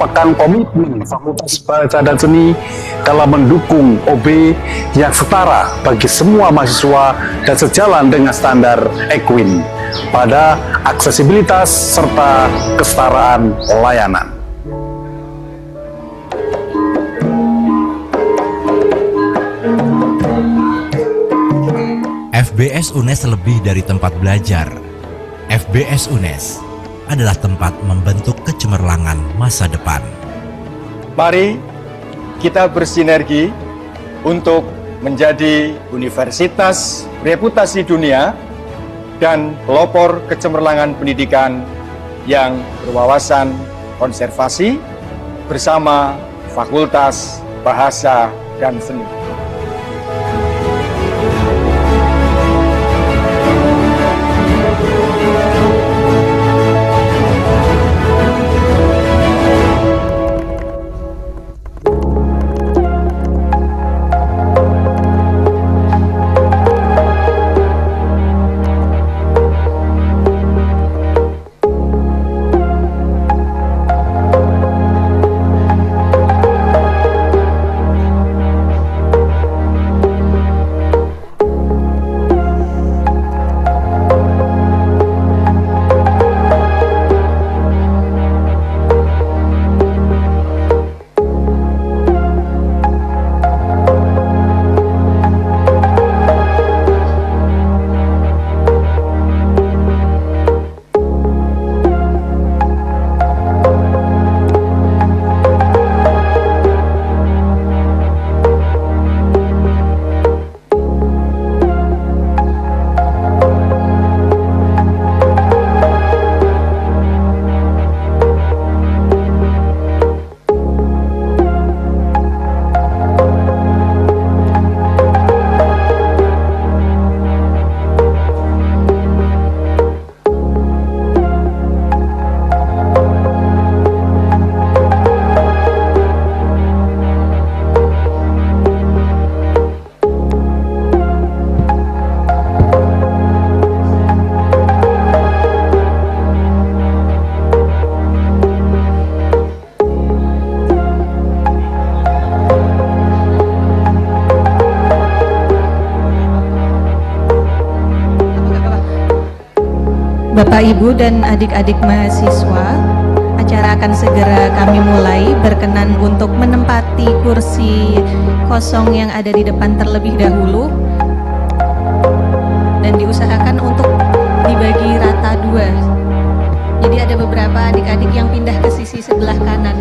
merupakan komitmen Fakultas Bahasa dan Seni dalam mendukung OB yang setara bagi semua mahasiswa dan sejalan dengan standar ICOELLA pada aksesibilitas serta kesetaraan layanan. FBS UNES lebih dari tempat belajar. FBS UNES adalah tempat membentuk kecemerlangan masa depan. Mari kita bersinergi untuk menjadi universitas reputasi dunia dan pelopor kecemerlangan pendidikan yang berwawasan konservasi bersama Fakultas Bahasa dan Seni. Bapak, Ibu, dan adik-adik mahasiswa, acara akan segera kami mulai. Berkenan untuk menempati kursi kosong yang ada di depan terlebih dahulu, dan diusahakan untuk dibagi rata dua. Jadi ada beberapa adik-adik yang pindah ke sisi sebelah kanan.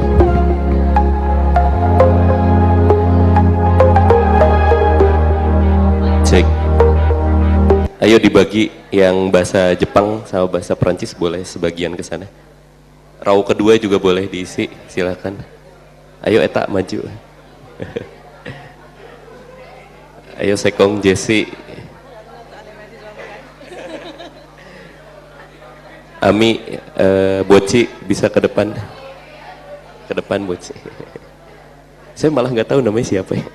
Cek. Ayo dibagi, yang bahasa Jepang sama bahasa Perancis boleh sebagian ke sana. Rau kedua juga boleh diisi, silakan. Ayo Eta maju. Ayo Sekong Jesse. Ami, Boci bisa ke depan. Ke depan Boci. Saya malah nggak tahu namanya siapa ya.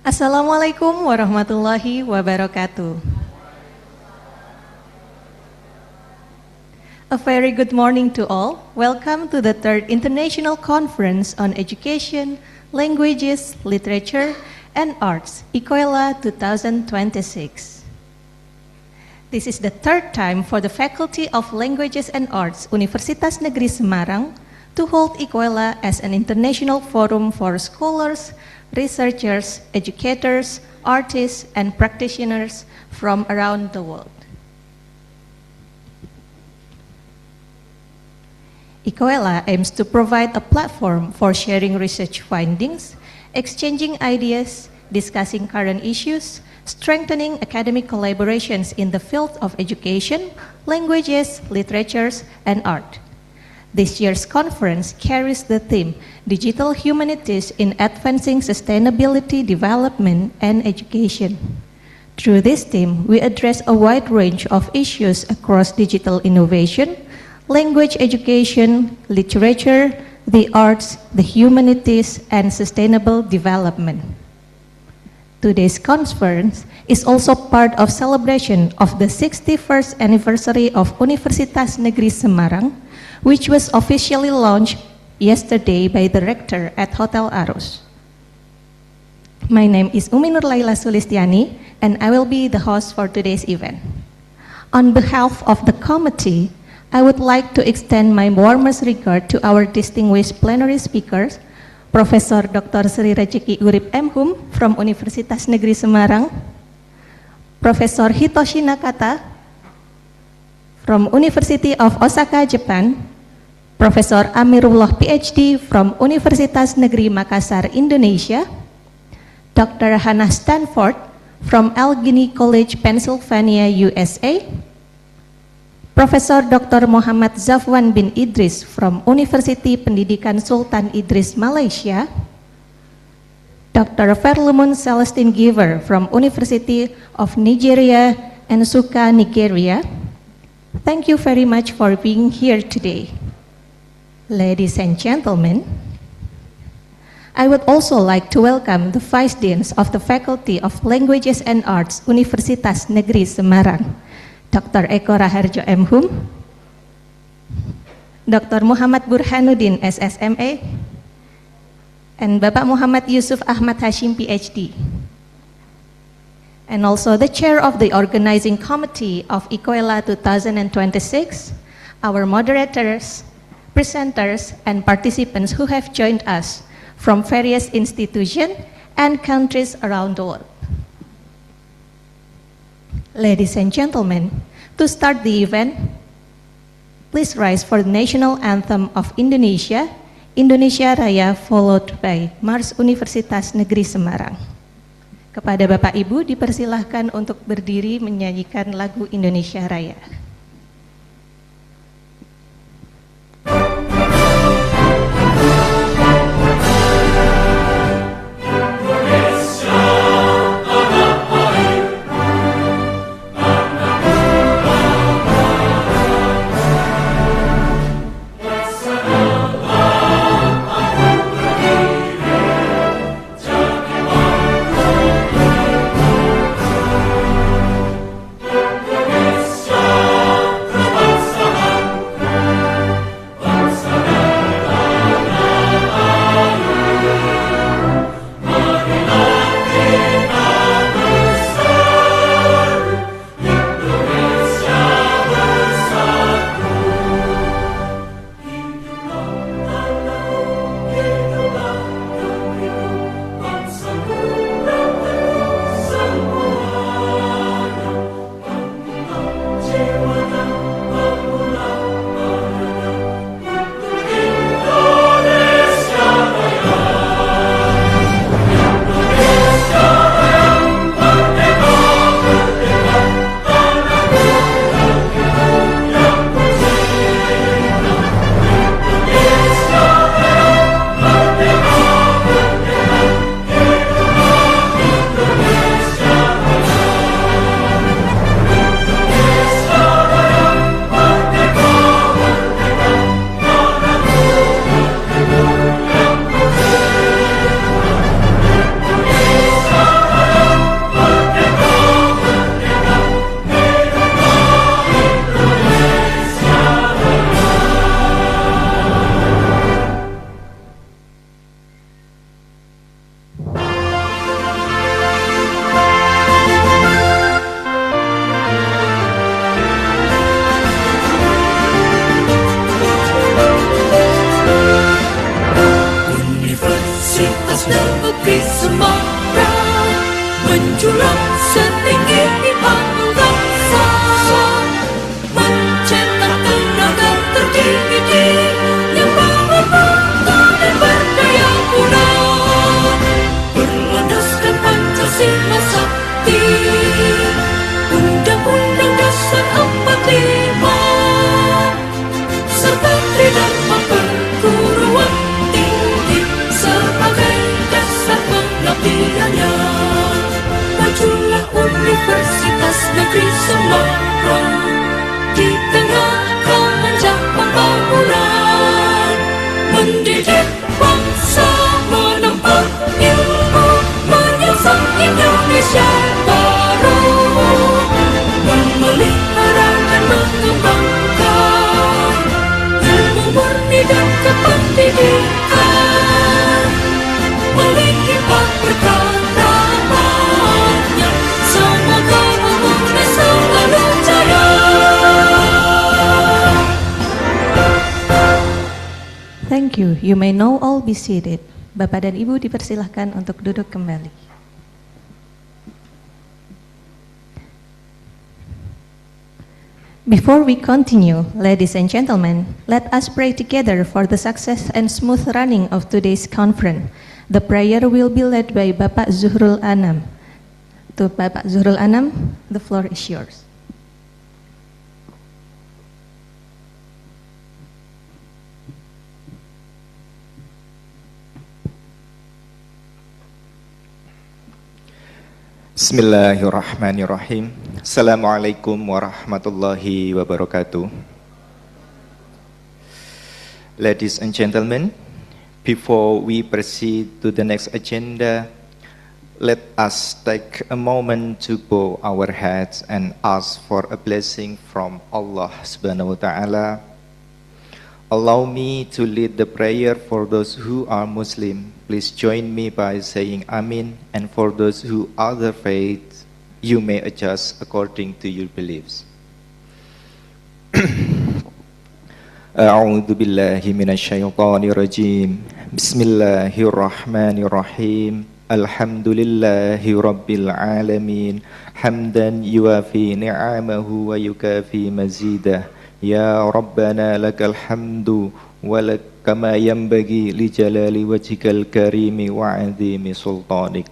Assalamualaikum warahmatullahi wabarakatuh. A very good morning to all. Welcome to the 3rd International Conference on Education, Languages, Literature, and Arts, ICOELLA 2026. This is the 3rd time for the Faculty of Languages and Arts, Universitas Negeri Semarang, to hold ICOELLA as an international forum for scholars, researchers, educators, artists, and practitioners from around the world. ICOELLA aims to provide a platform for sharing research findings, exchanging ideas, discussing current issues, strengthening academic collaborations in the field of education, languages, literatures, and art. This year's conference carries the theme, Digital Humanities in Advancing Sustainability Development and Education. Through this theme, we address a wide range of issues across digital innovation, language education, literature, the arts, the humanities, and sustainable development. Today's conference is also part of celebration of the 61st anniversary of Universitas Negeri Semarang, which was officially launched yesterday by the rector at Hotel Arus. My name is Umi Nur Laila Sulistiani, and I will be the host for today's event. On behalf of the committee, I would like to extend my warmest regard to our distinguished plenary speakers, Professor Dr. Sri Rejeki Urip M. Hum from Universitas Negeri Semarang, Professor Hitoshi Nakata from University of Osaka, Japan, Professor Amirullah PhD from Universitas Negeri Makassar, Indonesia, Dr. Hannah Stanford from Allegheny College, Pennsylvania, USA, Profesor Dr. Muhammad Zafwan bin Idris from University Pendidikan Sultan Idris, Malaysia, Dr. Verlemon Celestine Giver from University of Nigeria, Nsukka, Nigeria. Thank you very much for being here today. Ladies and gentlemen, I would also like to welcome the Vice Deans of the Faculty of Languages and Arts, Universitas Negeri Semarang, Dr. Eko Raharjo M. Hum, Dr. Muhammad Burhanuddin SSMA, and Bapak Muhammad Yusuf Ahmad Hashim PhD, and also the chair of the organizing committee of ICOELLA 2026, our moderators, presenters, and participants who have joined us from various institutions and countries around the world. Ladies and gentlemen, to start the event, please rise for the national anthem of Indonesia, Indonesia Raya, followed by Mars Universitas Negeri Semarang. Kepada Bapak Ibu dipersilahkan untuk berdiri menyanyikan lagu Indonesia Raya. Indonesia didik bangsa menempuh ilmu menyongsong Indonesia baru, memelihara dan mengembangkan ilmu murni dan kependidikan, melimpah berkah-rahmatnya. Semoga UNES selalu jaya. Thank you. You may now all be seated. Bapak dan Ibu dipersilahkan untuk duduk kembali. Before we continue, ladies and gentlemen, let us pray together for the success and smooth running of today's conference. The prayer will be led by Bapak Zuhrul Anam. To Bapak Zuhrul Anam, the floor is yours. Bismillahirrahmanirrahim. Assalamualaikum warahmatullahi wabarakatuh. Ladies and gentlemen, before we proceed to the next agenda, let us take a moment to bow our heads and ask for a blessing from Allah Subhanahu wa Ta'ala. Allow me to lead the prayer for those who are Muslim. Please join me by saying Amin, and for those who are other faiths, you may adjust according to your beliefs. A'udzu billahi minasyaitonir rajim. Bismillahirrahmanirrahim. Alhamdulillahi rabbil alamin. Hamdan yuafi ni'amahu wa yukafi mazidah. Ya Rabbana lakal hamdu walak kama yanbaghi li jalali wajhikal karimi wa 'azimi sultanik.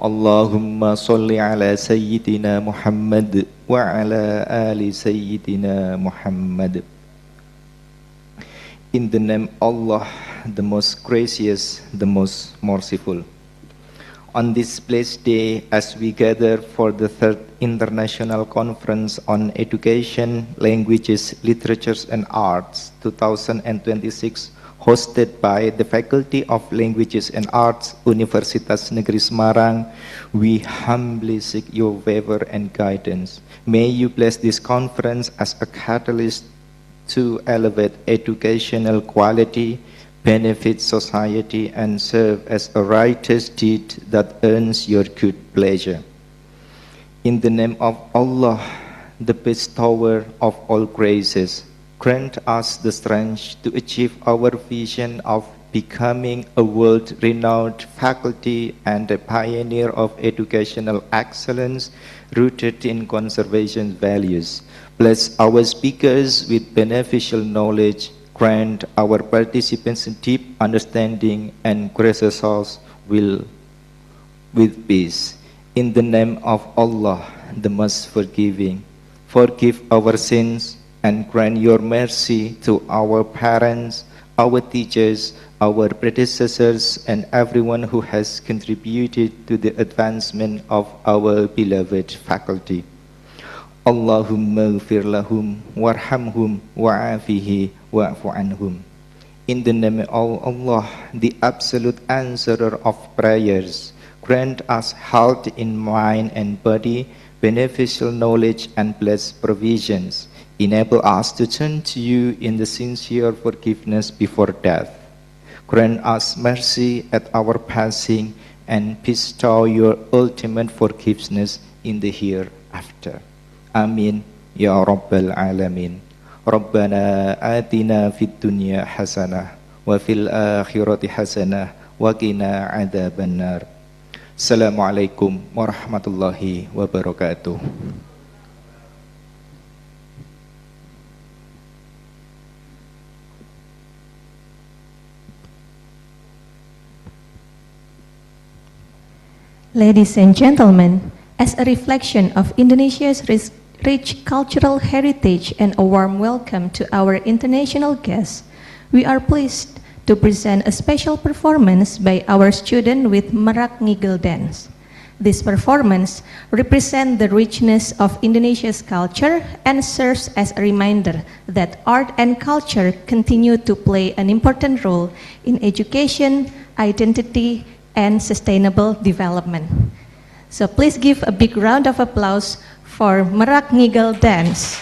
Allahumma salli ala sayyidina Muhammad wa ala ali sayyidina Muhammad. In the name of Allah, the most gracious, the most merciful. On this blessed day, as we gather for the third International Conference on Education, Languages, Literatures and Arts 2026, hosted by the Faculty of Languages and Arts, Universitas Negeri Semarang, we humbly seek your favor and guidance. May you bless this conference as a catalyst to elevate educational quality, benefit society, and serve as a righteous deed that earns your good pleasure. In the name of Allah, the bestower of all graces, grant us the strength to achieve our vision of becoming a world-renowned faculty and a pioneer of educational excellence rooted in conservation values. Bless our speakers with beneficial knowledge. Grant our participants deep understanding and gracious souls will with peace. In the name of Allah, the most forgiving, forgive our sins and grant your mercy to our parents, our teachers, our predecessors, and everyone who has contributed to the advancement of our beloved faculty. Allahumma ighfir lahum warhamhum wa'afihi wa'fu anhum. In the name of Allah, the absolute answerer of prayers, grant us health in mind and body, beneficial knowledge and blessed provisions. Enable us to turn to you in the sincere forgiveness before death. Grant us mercy at our passing and bestow your ultimate forgiveness in the hereafter. Amin ya rabbal alamin. Rabbana atina fid dunya hasanah wa fil akhirati hasanah wa qina adzabannar. Assalamualaikum warahmatullahi wabarakatuh. Ladies and gentlemen, as a reflection of Indonesia's rich cultural heritage and a warm welcome to our international guests, we are pleased to present a special performance by our student with Merak Ngigel Dance. This performance represents the richness of Indonesia's culture and serves as a reminder that art and culture continue to play an important role in education, identity, and sustainable development. So please give a big round of applause for Merak Ngigel Dance.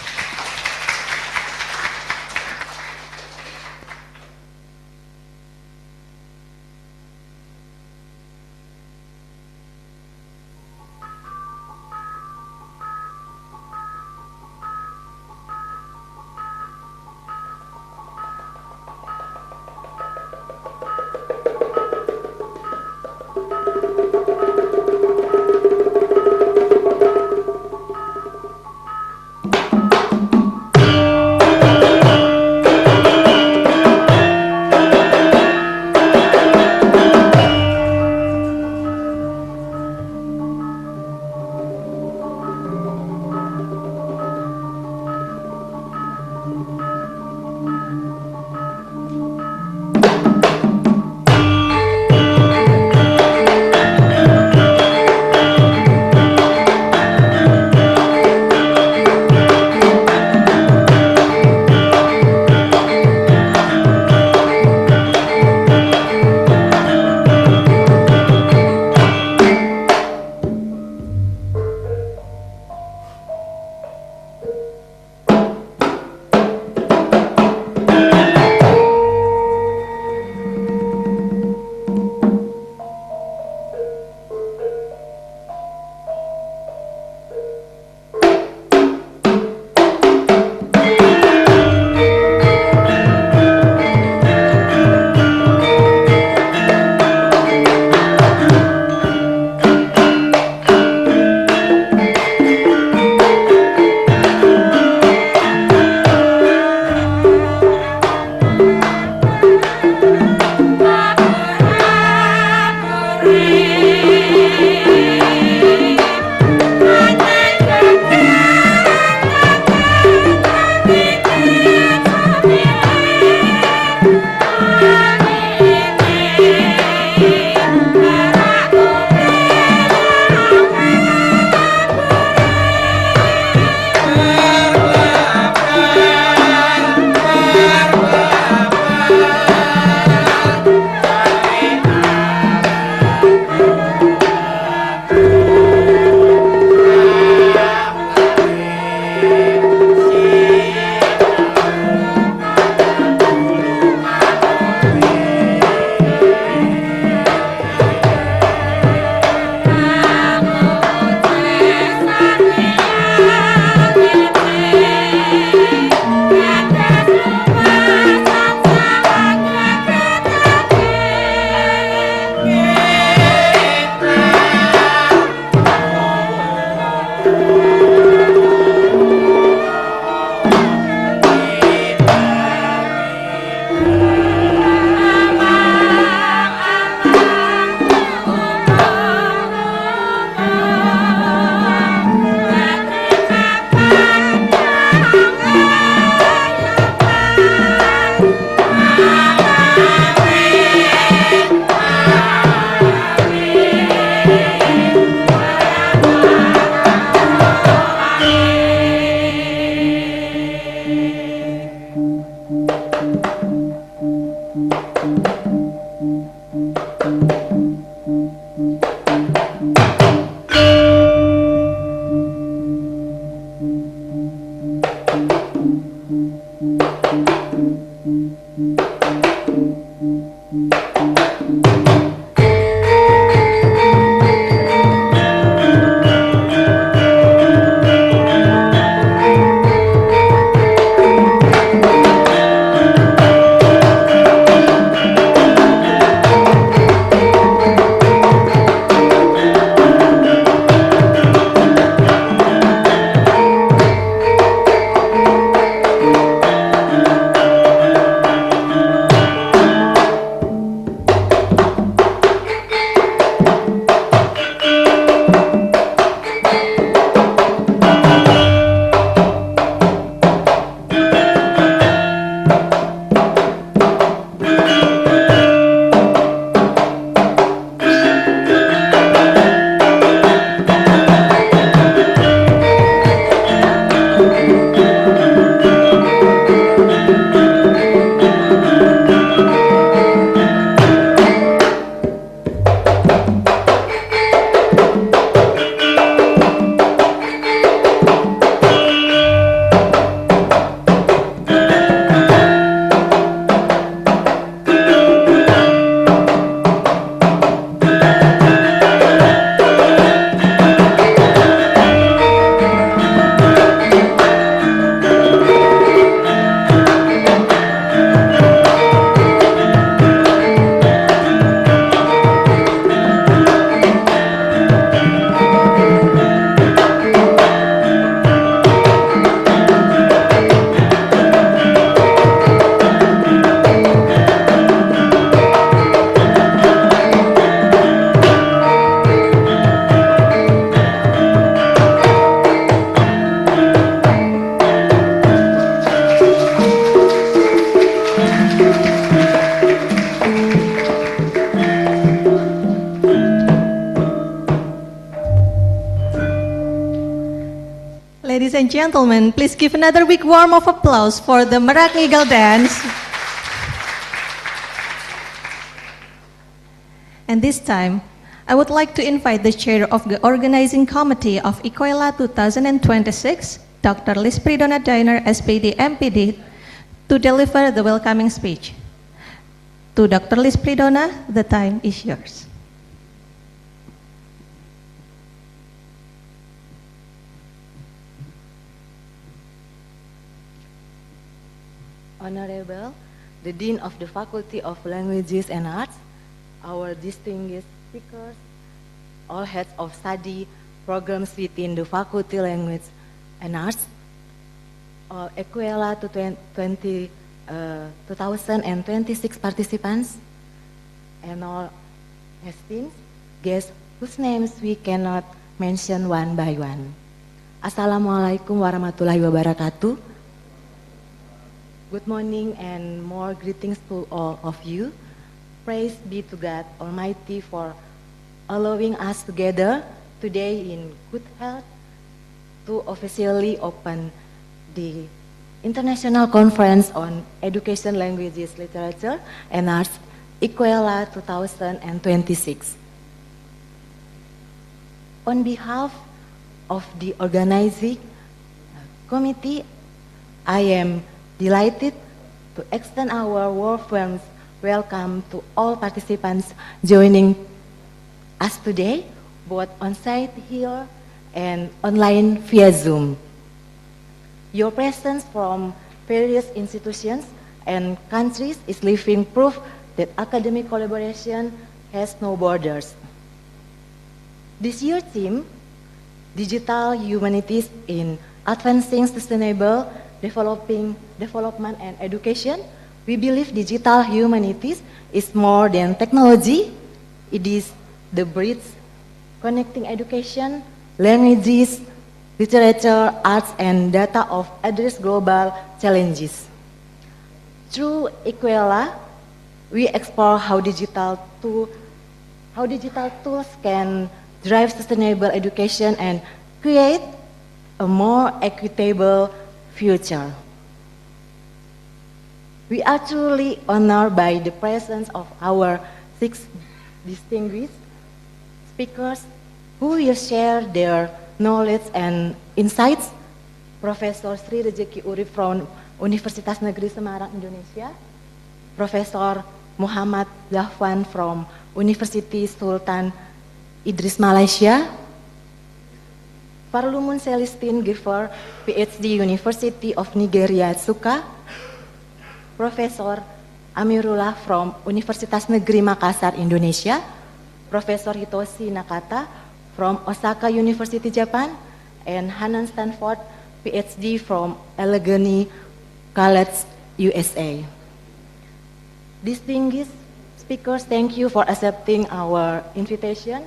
and gentlemen, please give another big warm of applause for the Merak Eagle Dance. And this time, I would like to invite the chair of the organizing committee of ICOELLA 2026, Dr. Liz Pridona Diner, SPD, MPD, to deliver the welcoming speech. To Dr. Liz Pridona, the time is yours. Honorable, the Dean of the Faculty of Languages and Arts, our distinguished speakers, all heads of study programs within the Faculty Language and Arts, all ICOELLA 2026 participants, and all esteemed guests whose names we cannot mention one by one. Assalamualaikum warahmatullahi wabarakatuh. Good morning and more greetings to all of you. Praise be to God Almighty for allowing us together today in good health to officially open the International Conference on Education, Languages, Literature and Arts, ICOELLA 2026. On behalf of the organizing committee, I am delighted to extend our warm welcome to all participants joining us today, both on-site here and online via Zoom. Your presence from various institutions and countries is living proof that academic collaboration has no borders. This year's theme, Digital Humanities in Advancing Sustainable Development and Education, we believe digital humanities is more than technology. It is the bridge connecting education, languages, literature, arts, and data of address global challenges. Through ICOELLA, we explore how digital tools can drive sustainable education and create a more equitable future. We are truly honored by the presence of our 6 distinguished speakers who will share their knowledge and insights. Profesor Sri Rejeki Urip from Universitas Negeri Semarang, Indonesia. Profesor Muhammad Zafwan from University Sultan Idris, Malaysia. Parlumun Celestine Giver, PhD, University of Nigeria, Suka. Profesor Amirullah from Universitas Negeri Makassar, Indonesia. Profesor Hitoshi Nakata from Osaka University, Japan. And Hanan Stanford, PhD from Allegheny College, USA. Distinguished speakers, thank you for accepting our invitation.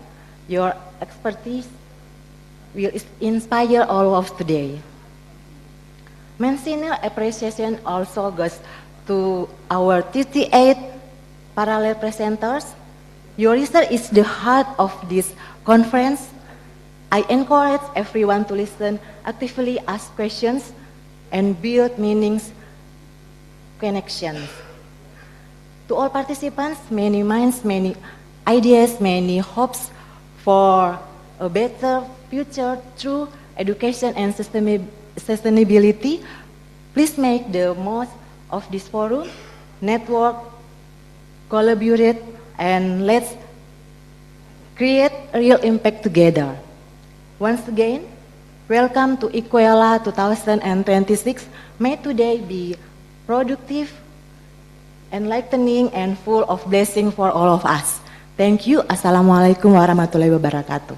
Your expertise will inspire all of us today. Mentional appreciation also goes to our 38 parallel presenters. Your research is the heart of this conference. I encourage everyone to listen, actively ask questions, and build meanings, connections. To all participants, many minds, many ideas, many hopes for a better future through education and sustainability. Please make the most of this forum, network, collaborate, and let's create a real impact together. Once again, welcome to ICOELLA 2026. May today be productive, enlightening, and full of blessing for all of us. Thank you. Assalamualaikum warahmatullahi wabarakatuh.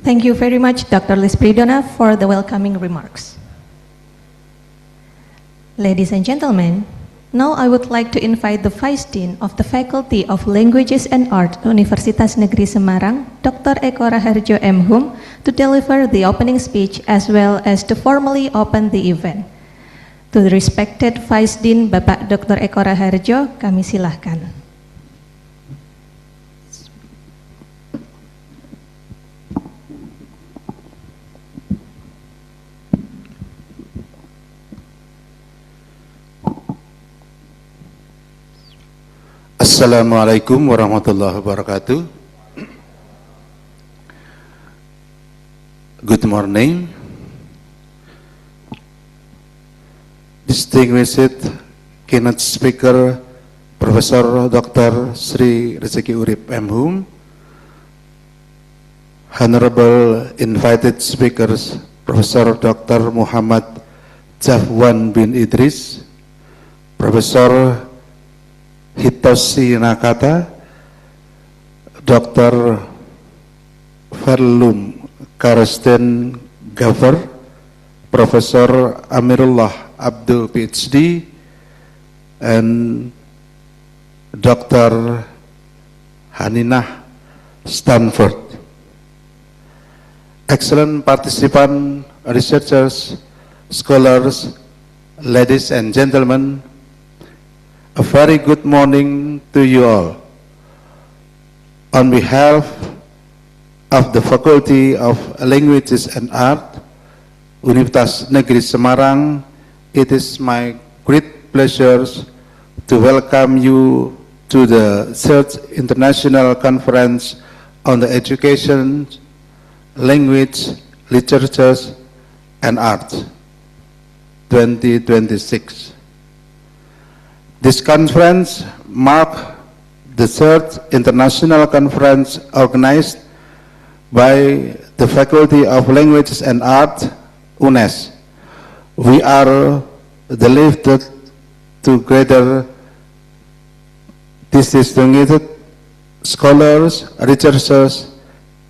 Thank you very much, Dr. Liz Pridona, for the welcoming remarks. Ladies and gentlemen, now I would like to invite the Vice Dean of the Faculty of Languages and Art, Universitas Negeri Semarang, Dr. Eko Raharjo M. Hum, to deliver the opening speech as well as to formally open the event. To the respected Vice Dean Bapak Dr. Eko Raharjo, kami silahkan. Assalamualaikum warahmatullahi wabarakatuh. Good morning. Distinguished keynote speaker Profesor Dr. Sri Rezeki Urip M.Hum, Honorable invited speakers Profesor Dr. Muhammad Jafwan bin Idris, Profesor Hitoshi Nakata, Dr. Verlum Karsten Gaver, Profesor Amirullah Abdul PhD, and Dr. Haninah Stanford. Excellent participant, researchers, scholars, ladies and gentlemen, a very good morning to you all. On behalf of the Faculty of Languages and Art, Universitas Negeri Semarang, it is my great pleasure to welcome you to the third International Conference on the Education, Language, Literature, and Art 2026. This conference marks the third international conference organized by the Faculty of Languages and Art, UNES. We are delighted to gather distinguished scholars, researchers,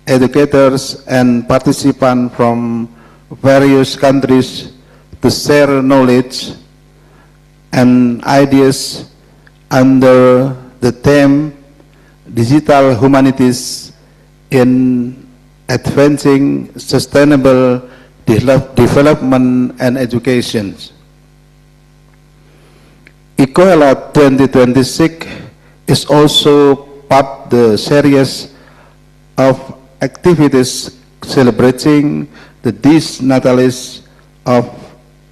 educators, and participants from various countries to share knowledge and ideas under the theme Digital Humanities in Advancing Sustainable Development and Education. ICOELLA 2026 is also part of the series of activities celebrating the Dies Natalis of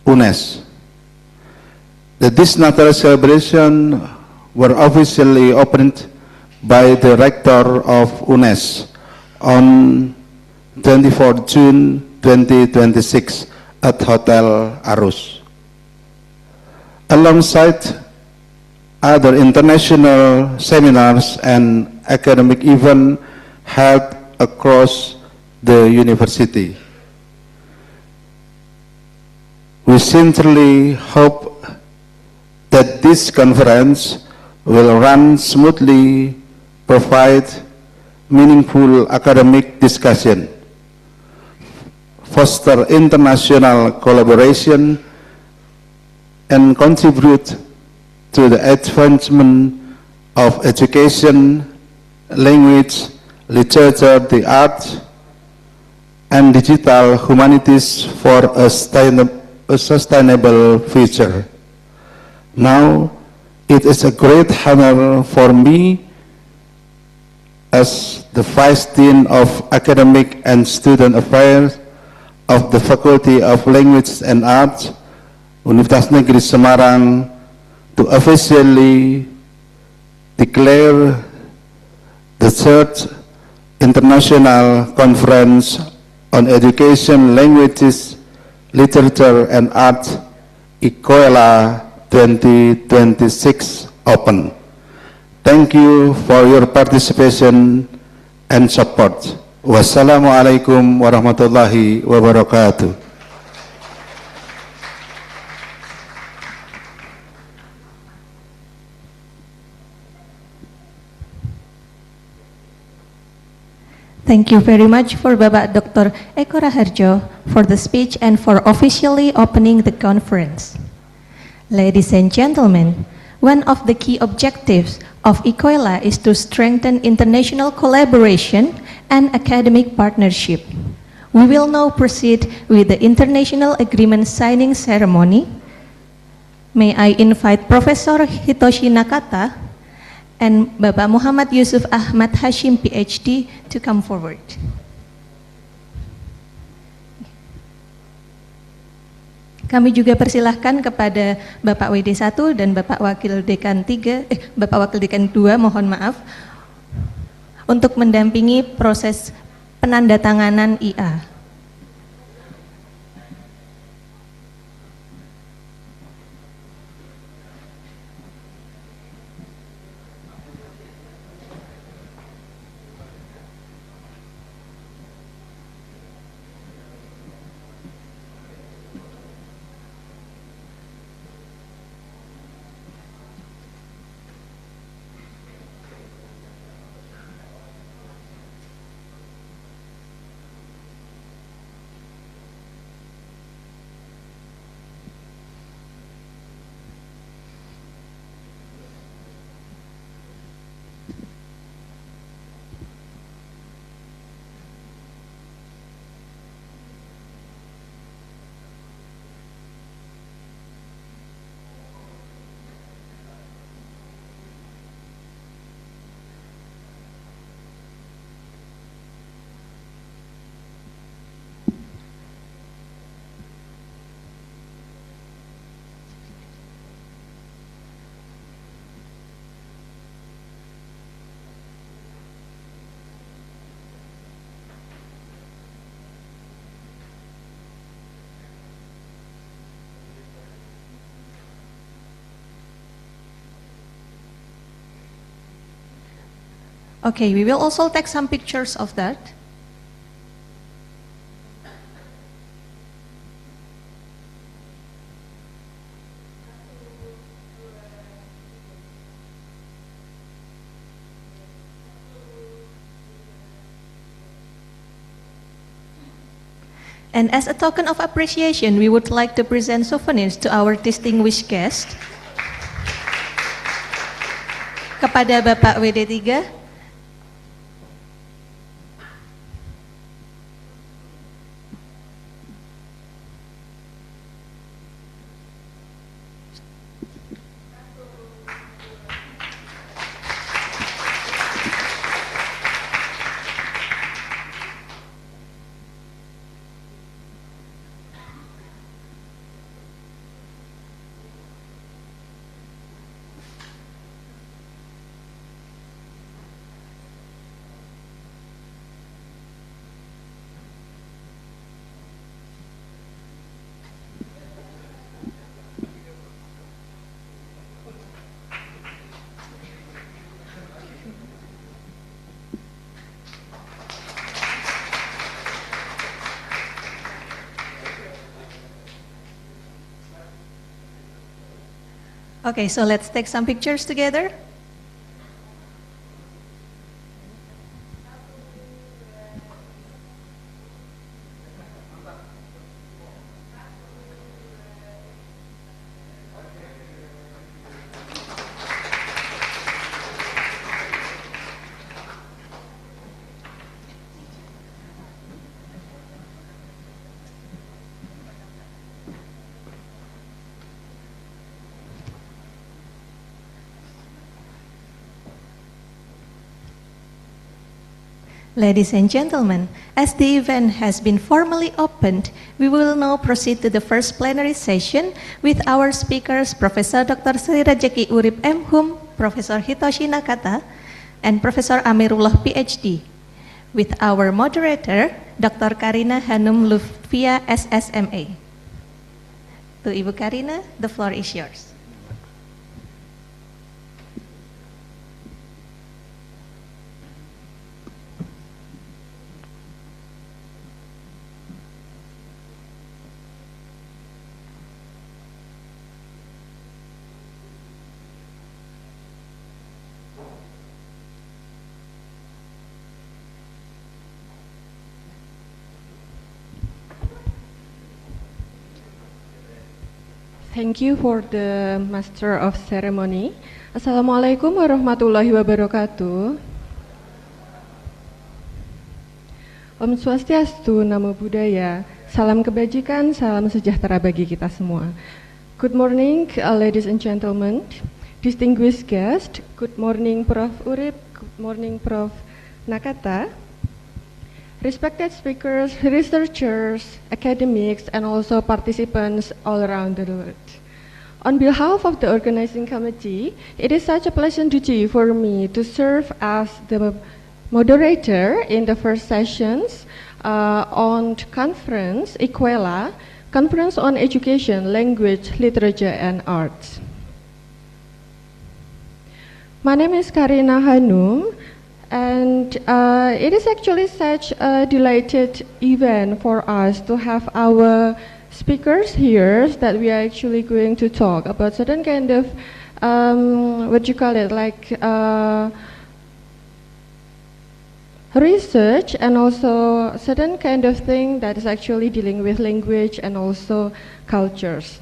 UNES. The Dies Natalis celebration were officially opened by the rector of UNES on 24 June 2026 at Hotel Arus. Alongside other international seminars and academic events held across the university, we sincerely hope that this conference will run smoothly, provide meaningful academic discussion, foster international collaboration, and contribute to the advancement of education, language, literature, the arts, and digital humanities for a sustainable future. Now, it is a great honor for me as the Vice Dean of Academic and Student Affairs of the Faculty of Language and Arts, Universitas Negeri Semarang, to officially declare the third International Conference on Education, Languages, Literature and Arts, ICOELLA 2026 open. Thank you for your participation and support. Wassalamualaikum warahmatullahi wabarakatuh. Thank you very much for Bapak Dr. Eko Raharjo for the speech and for officially opening the conference. Ladies and gentlemen, one of the key objectives of ICOELLA is to strengthen international collaboration and academic partnership. We will now proceed with the international agreement signing ceremony. May I invite Professor Hitoshi Nakata and Bapak Muhammad Yusuf Ahmad Hashim PhD to come forward. Kami juga persilahkan kepada Bapak WD1 dan Bapak Wakil Dekan 3, Bapak Wakil Dekan 2, mohon maaf, untuk mendampingi proses penandatanganan IA. Okay, we will also take some pictures of that. And as a token of appreciation, we would like to present souvenirs to our distinguished guest. Kepada Bapak WD3, okay, so let's take some pictures together. Ladies and gentlemen, as the event has been formally opened, we will now proceed to the first plenary session with our speakers, Professor Dr. Sri Rejeki Urip M. Hum, Professor Hitoshi Nakata, and Professor Amirullah PhD, with our moderator, Dr. Karina Hanum Lufia SSMA. To Ibu Karina, the floor is yours. Thank you for the Master of Ceremony. Assalamualaikum warahmatullahi wabarakatuh. Om Swastiastu, Namo Buddhaya, salam kebajikan, salam sejahtera bagi kita semua. Good morning, ladies and gentlemen, distinguished guests. Good morning, Prof. Urip. Good morning, Prof. Nakata. Respected speakers, researchers, academics, and also participants all around the world. On behalf of the organizing committee, it is such a pleasant duty for me to serve as the moderator in the first sessions on conference ICOELLA, Conference on Education, Language, Literature, and Arts. My name is Karina Hanum, and it is actually such a delighted event for us to have our speakers here that we are actually going to talk about certain kind of, what you call it, like research and also certain kind of thing that is actually dealing with language and also cultures.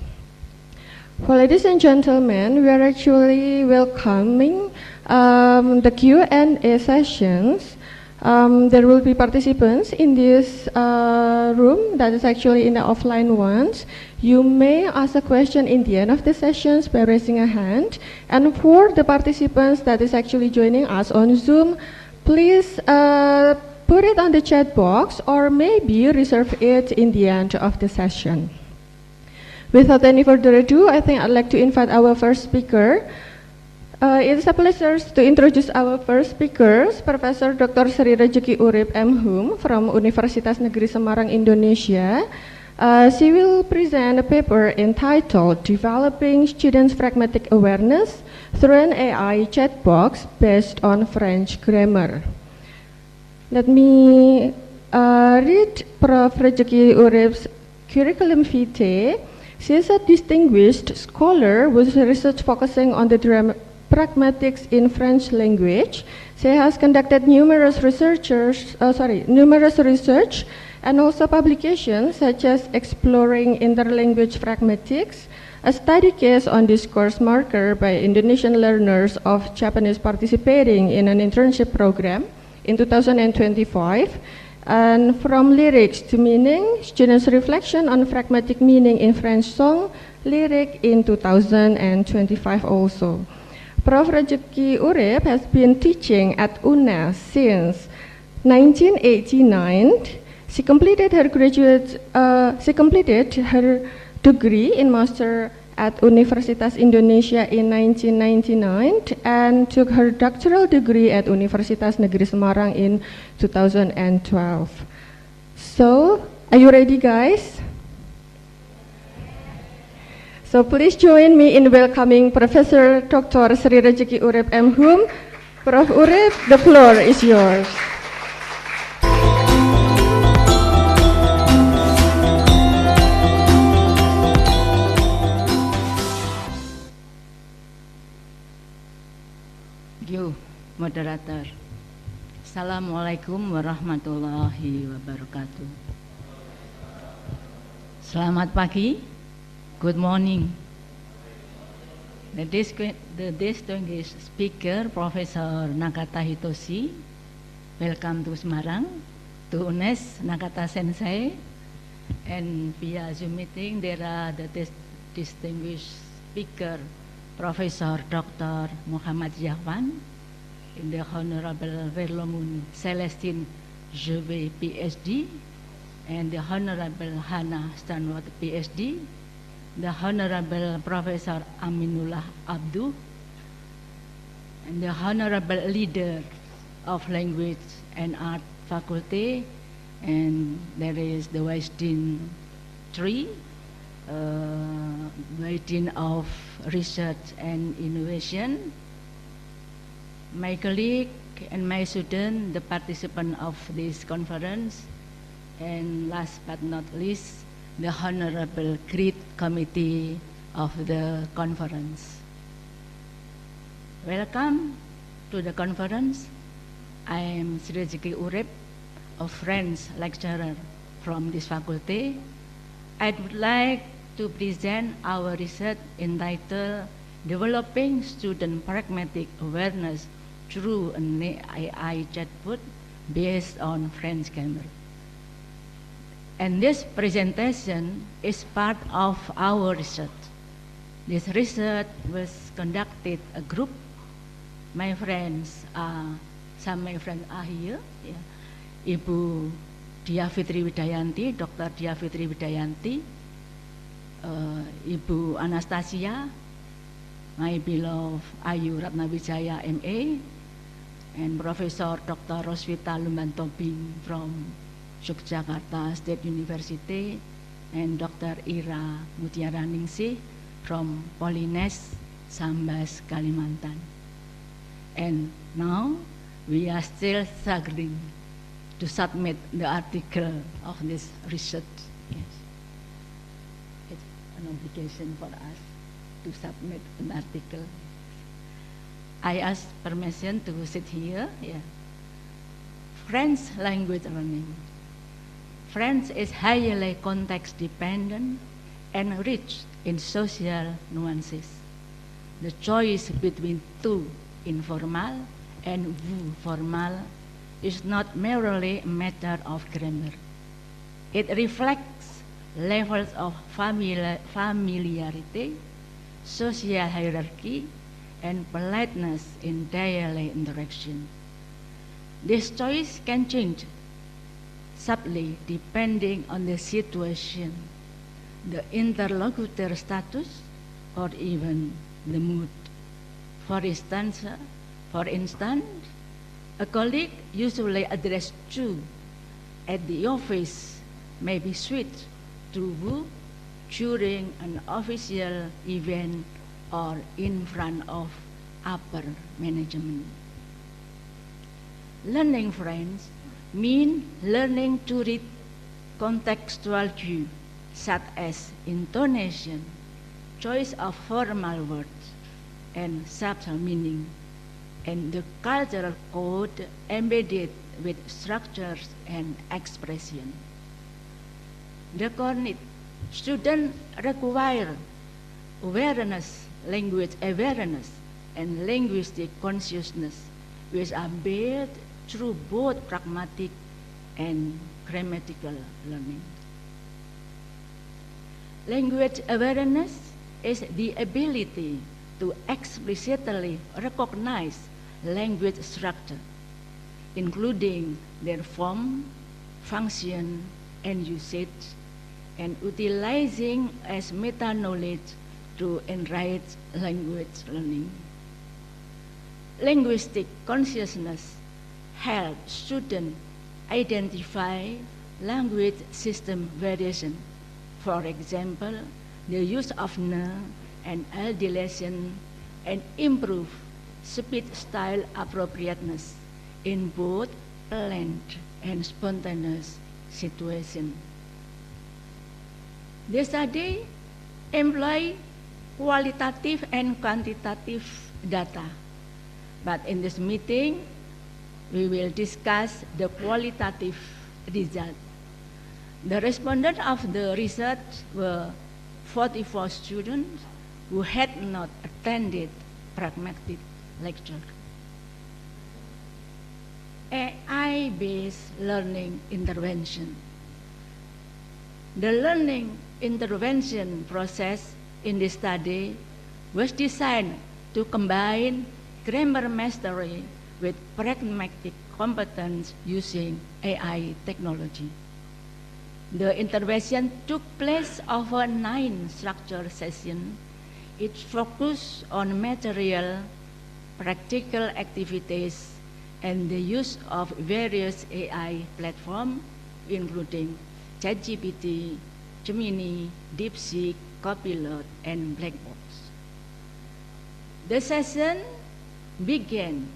Well, ladies and gentlemen, we are actually welcoming the Q&A sessions. There will be participants in this room that is actually in the offline ones. You may ask a question in the end of the sessions by raising a hand. And for the participants that is actually joining us on Zoom, please put it on the chat box or maybe reserve it in the end of the session. Without any further ado, I think I'd like to invite our first speaker. It's a pleasure to introduce our first speakers, Professor Dr. Sri Rejeki Urip M. Hum from Universitas Negeri Semarang, Indonesia. She will present a paper entitled Developing Students' Pragmatic Awareness through an AI chat box based on French grammar. Let me read Prof. Rejeki Urip's curriculum vitae. She is a distinguished scholar with research focusing on the pragmatics in French language. She has conducted numerous research and also publications such as Exploring Interlanguage Pragmatics, a study case on discourse marker by Indonesian learners of Japanese participating in an internship program in 2025, and From Lyrics to Meaning, Students' Reflection on Pragmatic Meaning in French Song, Lyric in 2025 also. Prof. Rejeki Urip has been teaching at UNES since 1989. She completed her degree in Master at Universitas Indonesia in 1999 and took her doctoral degree at Universitas Negeri Semarang in 2012. So, are you ready, guys? So please join me in welcoming Professor Dr. Sri Rejeki Urip M. Hum. Prof. Urip, the floor is yours. Moderator. Assalamualaikum warahmatullahi wabarakatuh. Selamat pagi. Good morning. The distinguished speaker, Professor Nakata Hitoshi, welcome to Semarang, to UNES Nakata Sensei, and via Zoom meeting there are the distinguished speaker, Professor Dr. Muhammad Yahwan, in the Honorable Verlomun Celestine Jeve, PhD, and the Honorable Hannah Stanworth, PhD, the Honorable Professor Aminullah Abdu, and the Honorable Leader of Language and Art Faculty, and there is the Vice Dean 3, Vice Dean of Research and Innovation, my colleague and my student, the participant of this conference, and last but not least, the Honorable Great Committee of the conference. Welcome to the conference. I am Sri Rejeki Urip, a French lecturer from this faculty. I would like to present our research entitled Developing Student Pragmatic Awareness through an AI chatbot based on French grammar. And this presentation is part of our research. This research was conducted a group. My friends some my friends are here. Yeah. Ibu Dia Fitri Widayanti, Dr. Dia Fitri Widayanti, Ibu Anastasia, my beloved Ayu Ratnawijaya MA, and Professor Dr. Roswita Lumbantobing from Yogyakarta State University, and Dr. Ira Mutiara Ningsih from Polines, Sambas, Kalimantan. And now we are still struggling to submit the article of this research. Yes. It's an obligation for us to submit an article. I ask permission to sit here. Yeah. French language learning. French is highly context dependent and rich in social nuances. The choice between tu informal and vous formal is not merely a matter of grammar. It reflects levels of familiarity, social hierarchy, and politeness in daily interaction. This choice can change subtly depending on the situation, the interlocutor status, or even the mood. For instance, a colleague usually addressed you at the office may be switched to vous during an official event or in front of upper management. Learning French means learning to read contextual cues such as intonation, choice of formal words, and subtle meaning, and the cultural code embedded with structures and expression. The cognitive students require awareness, language awareness, and linguistic consciousness, which are built through both pragmatic and grammatical learning. Language awareness is the ability to explicitly recognize language structure, including their form, function, and usage, and utilizing as meta-knowledge to enrich language learning. Linguistic consciousness helps students identify language system variation. For example, the use of n and l deletion, and improve speech-style appropriateness in both planned and spontaneous situations. The study employs qualitative and quantitative data, but in this meeting, we will discuss the qualitative result. The respondents of the research were 44 students who had not attended pragmatic lecture. AI-based learning intervention. The learning intervention process in this study was designed to combine grammar mastery with pragmatic competence using AI technology. The intervention took place over 9 structured sessions. It focused on material, practical activities, and the use of various AI platforms, including ChatGPT, Gemini, DeepSeek, Copilot, and Blackbox. The session began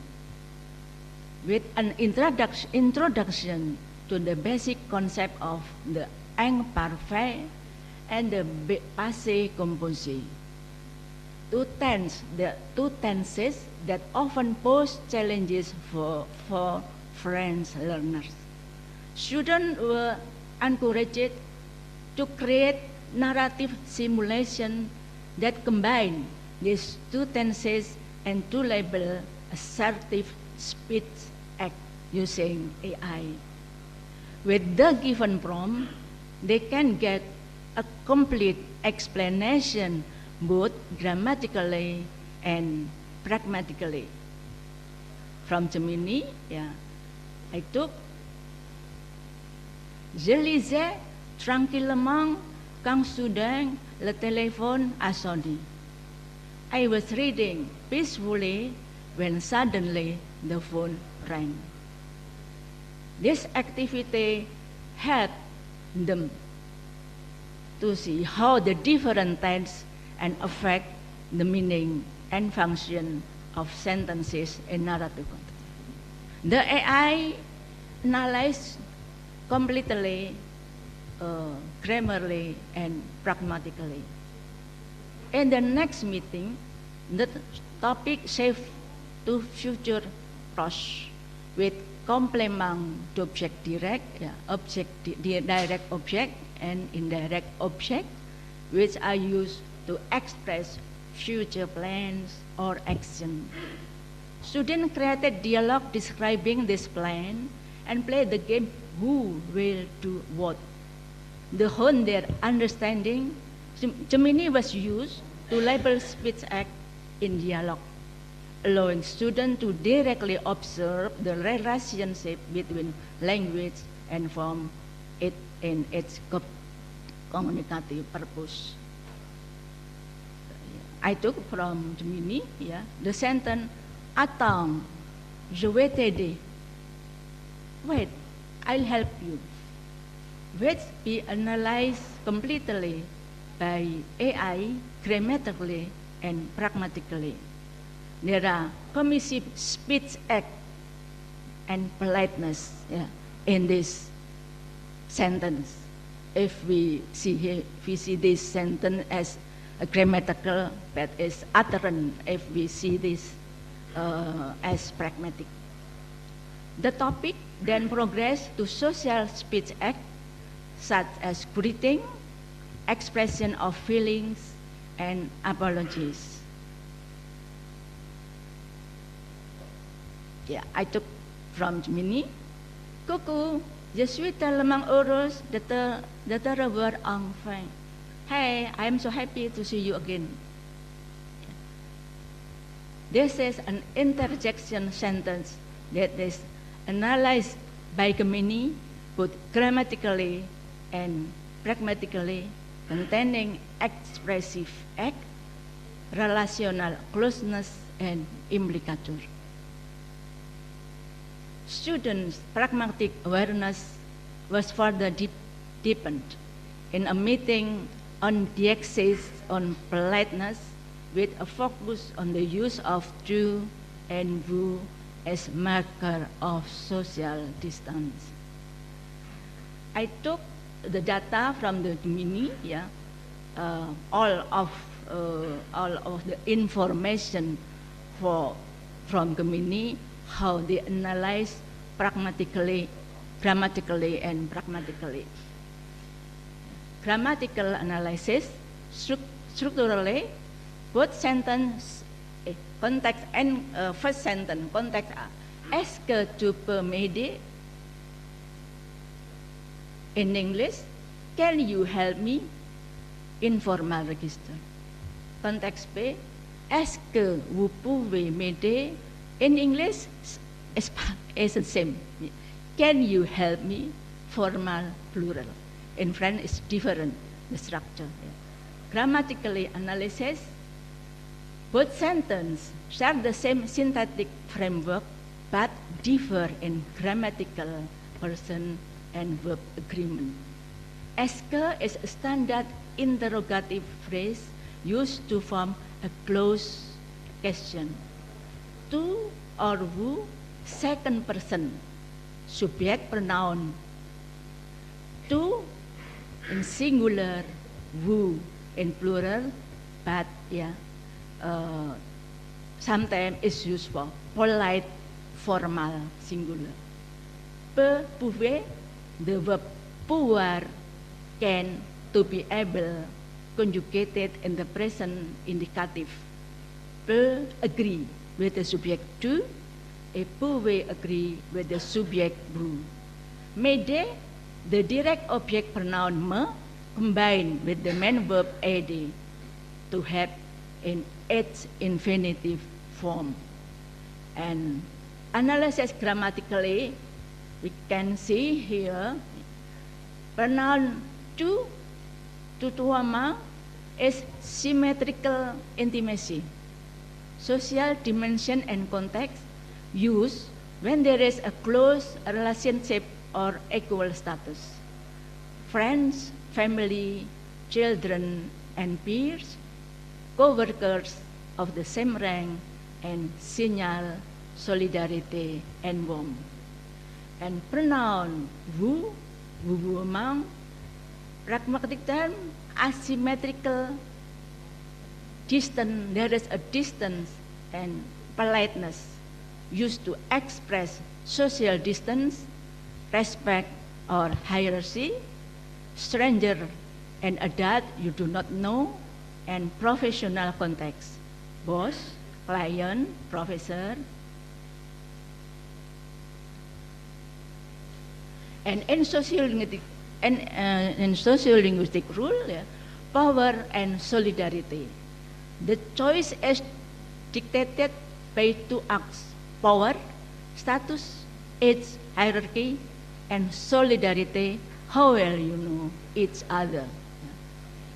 with an introduction to the basic concept of the imperfect and the passé composé. Two tenses that often pose challenges for French learners. Students were encouraged to create narrative simulation that combine these two tenses and to label assertive speech act using AI. With the given prompt, they can get a complete explanation both grammatically and pragmatically. From Gemini, yeah, I took Je lisais tranquillement quand soudain le téléphone a sonné. I was reading peacefully when suddenly the phone rang. This activity helped them to see how the different tense and affect the meaning and function of sentences in narrative context. The AI analyzed completely, grammarly, and pragmatically. In the next meeting, the topic shifted to future prose with complement d'object direct, direct object, and indirect object, which are used to express future plans or action. Students created dialogue describing this plan and played the game who will do what. To hone their understanding, Gemini was used to label speech act in dialogue, allowing students to directly observe the relationship between language and form it in its communicative purpose. I took from Gemini, the sentence, attends, je vais t'aider. Wait, I'll help you. Which be analyzed completely by AI grammatically and pragmatically. There are permissive speech act and politeness in this sentence. If we see this sentence as a grammatical, that is utterance. If we see this as pragmatic. The topic then progressed to social speech act, such as greeting, expression of feelings, and apologies. I took from Gemini. Coucou, je suis tellement heureuse de te revoir enfin. Hey, I am so happy to see you again. This is an interjection sentence that is analyzed by Gemini, both grammatically and pragmatically, containing expressive act, relational closeness, and implicature. Students' pragmatic awareness was further deepened in a meeting on the axis on politeness, with a focus on the use of tu and vous as marker of social distance. I took the data from the Gemini, all of the information from Gemini, how they analyze pragmatically, grammatically, and pragmatically. Grammatical analysis, structurally, both sentence, context and first sentence, context, est-ce que tu peux m'aider? In English, can you help me? Informal register. Context B, est-ce que vous pouvez m'aider? In English, it's the same. Can you help me? Formal, plural. In French, it's different, the structure. Grammatically analysis, both sentences share the same syntactic framework, but differ in grammatical person and verb agreement. Est-ce que is a standard interrogative phrase used to form a closed question. Tu or vous, second person, subject pronoun. Tu in singular, vous in plural, but sometimes it's used for polite, formal, singular. Peut, pouvez, the verb pouvoir, can, to be able, conjugated in the present indicative. Peut agree with the subject tu, et pouvez agree with the subject vous. M'aider, the direct object pronoun me, combined with the main verb aider. to have in its infinitive form. And analysis grammatically, we can see here pronoun tu, tutuama is symmetrical intimacy. Social dimension and context used when there is a close relationship or equal status. Friends, family, children, and peers, co-workers of the same rank, and signal solidarity and warmth. And pronoun wu, wu among, pragmatic term, asymmetrical distance, there is a distance and politeness used to express social distance, respect or hierarchy, stranger and adult you do not know, and professional context, boss, client, professor. And in sociolinguistic rule, power and solidarity. The choice is dictated by two acts: power, status, age, hierarchy, and solidarity, how well you know each other.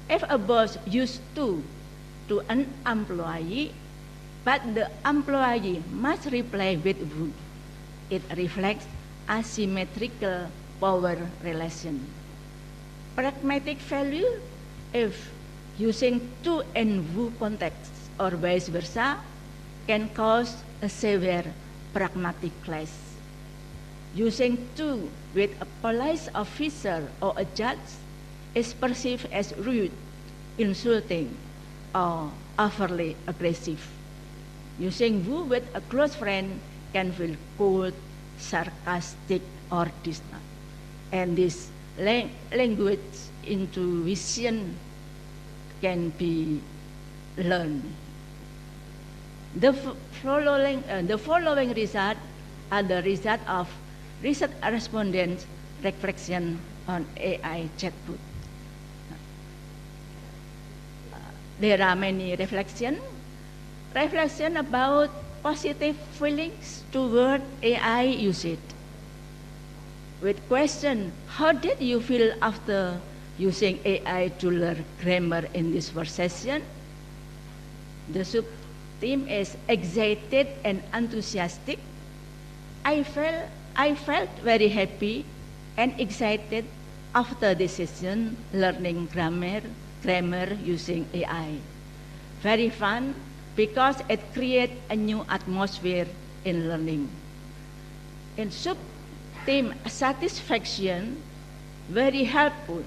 If a boss used to an employee, but the employee must reply with would, it reflects asymmetrical power relation. Pragmatic value, if using to and who contexts or vice versa, can cause a severe pragmatic clash. Using to with a police officer or a judge is perceived as rude, insulting, or overly aggressive. Using who with a close friend can feel cold, sarcastic, or distant. And this language intuition can be learned. The following results are the result of research respondents' reflection on AI chatbot. There are many reflections about positive feelings toward AI usage. With question, how did you feel after using AI to learn grammar in this first session? The sub-theme is excited and enthusiastic. I felt very happy and excited after this session learning grammar using AI. Very fun because it creates a new atmosphere in learning. In sub-theme satisfaction, very helpful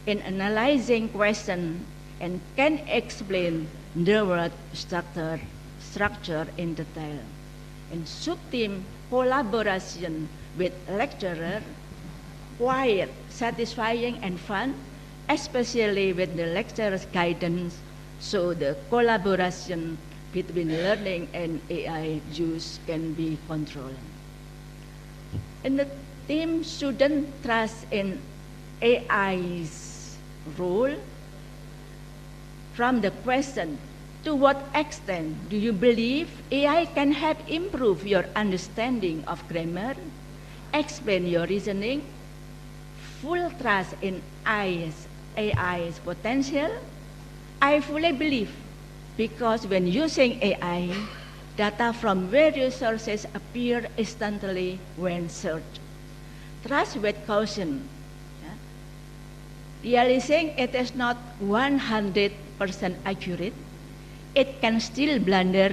in analyzing questions and can explain the word structure in detail. In sub-theme collaboration with lecturer, quite satisfying and fun, especially with the lecturer's guidance, so the collaboration between learning and AI use can be controlled. In the theme student trust in AI's role, from the question, to what extent do you believe AI can help improve your understanding of grammar, explain your reasoning, full trust in AI's potential? I fully believe, because when using AI, data from various sources appear instantly when searched. Trust with caution. Realizing it is not 100% accurate, it can still blunder,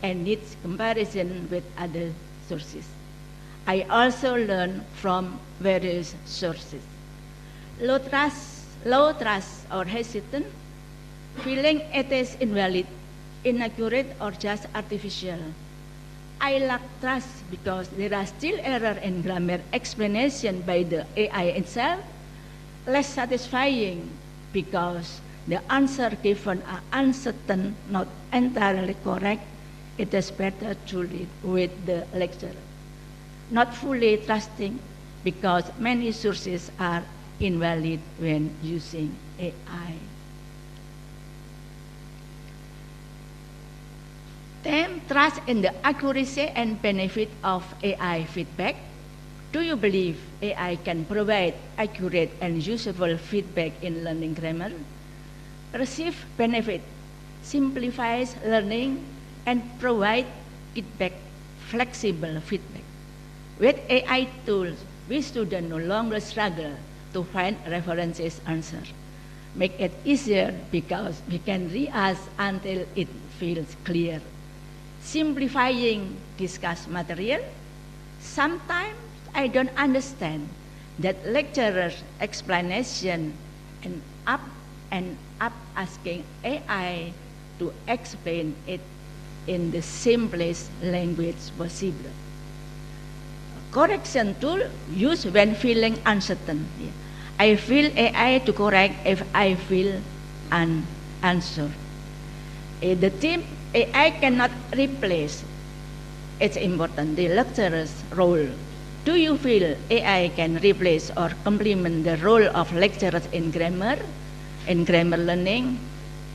and needs comparison with other sources. I also learn from various sources. Low trust or hesitant, feeling it is invalid, inaccurate, or just artificial. I lack trust because there are still errors in grammar explanation by the AI itself. Less satisfying because the answer given are uncertain, not entirely correct. It is better to read with the lecturer. Not fully trusting because many sources are invalid when using AI. Then trust in the accuracy and benefit of AI feedback. Do you believe AI can provide accurate and useful feedback in learning grammar? Perceived benefit simplifies learning and provide feedback, flexible feedback. With AI tools, we students no longer struggle to find references answer. Make it easier because we can reask until it feels clear. Simplifying discussed material. Sometimes I don't understand that lecturer's explanation and up asking AI to explain it in the simplest language possible. Correction tool used when feeling uncertain. I feel AI to correct if I feel unanswered. The team AI cannot replace. It's important, the lecturer's role. Do you feel AI can replace or complement the role of lecturers in grammar learning?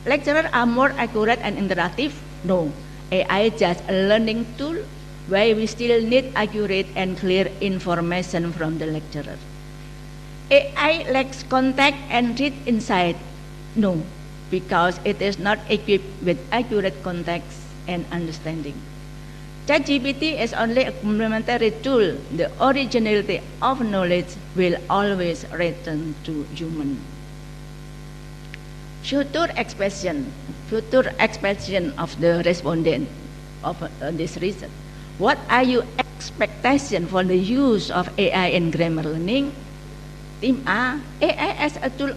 Lecturers are more accurate and interactive? No. AI is just a learning tool where we still need accurate and clear information from the lecturer. AI lacks context and read insight? No, because it is not equipped with accurate context and understanding. ChatGPT is only a complementary tool. The originality of knowledge will always return to human. Future expression of the respondent of this research. What are your expectations for the use of AI in grammar learning? Team A, AI as a tool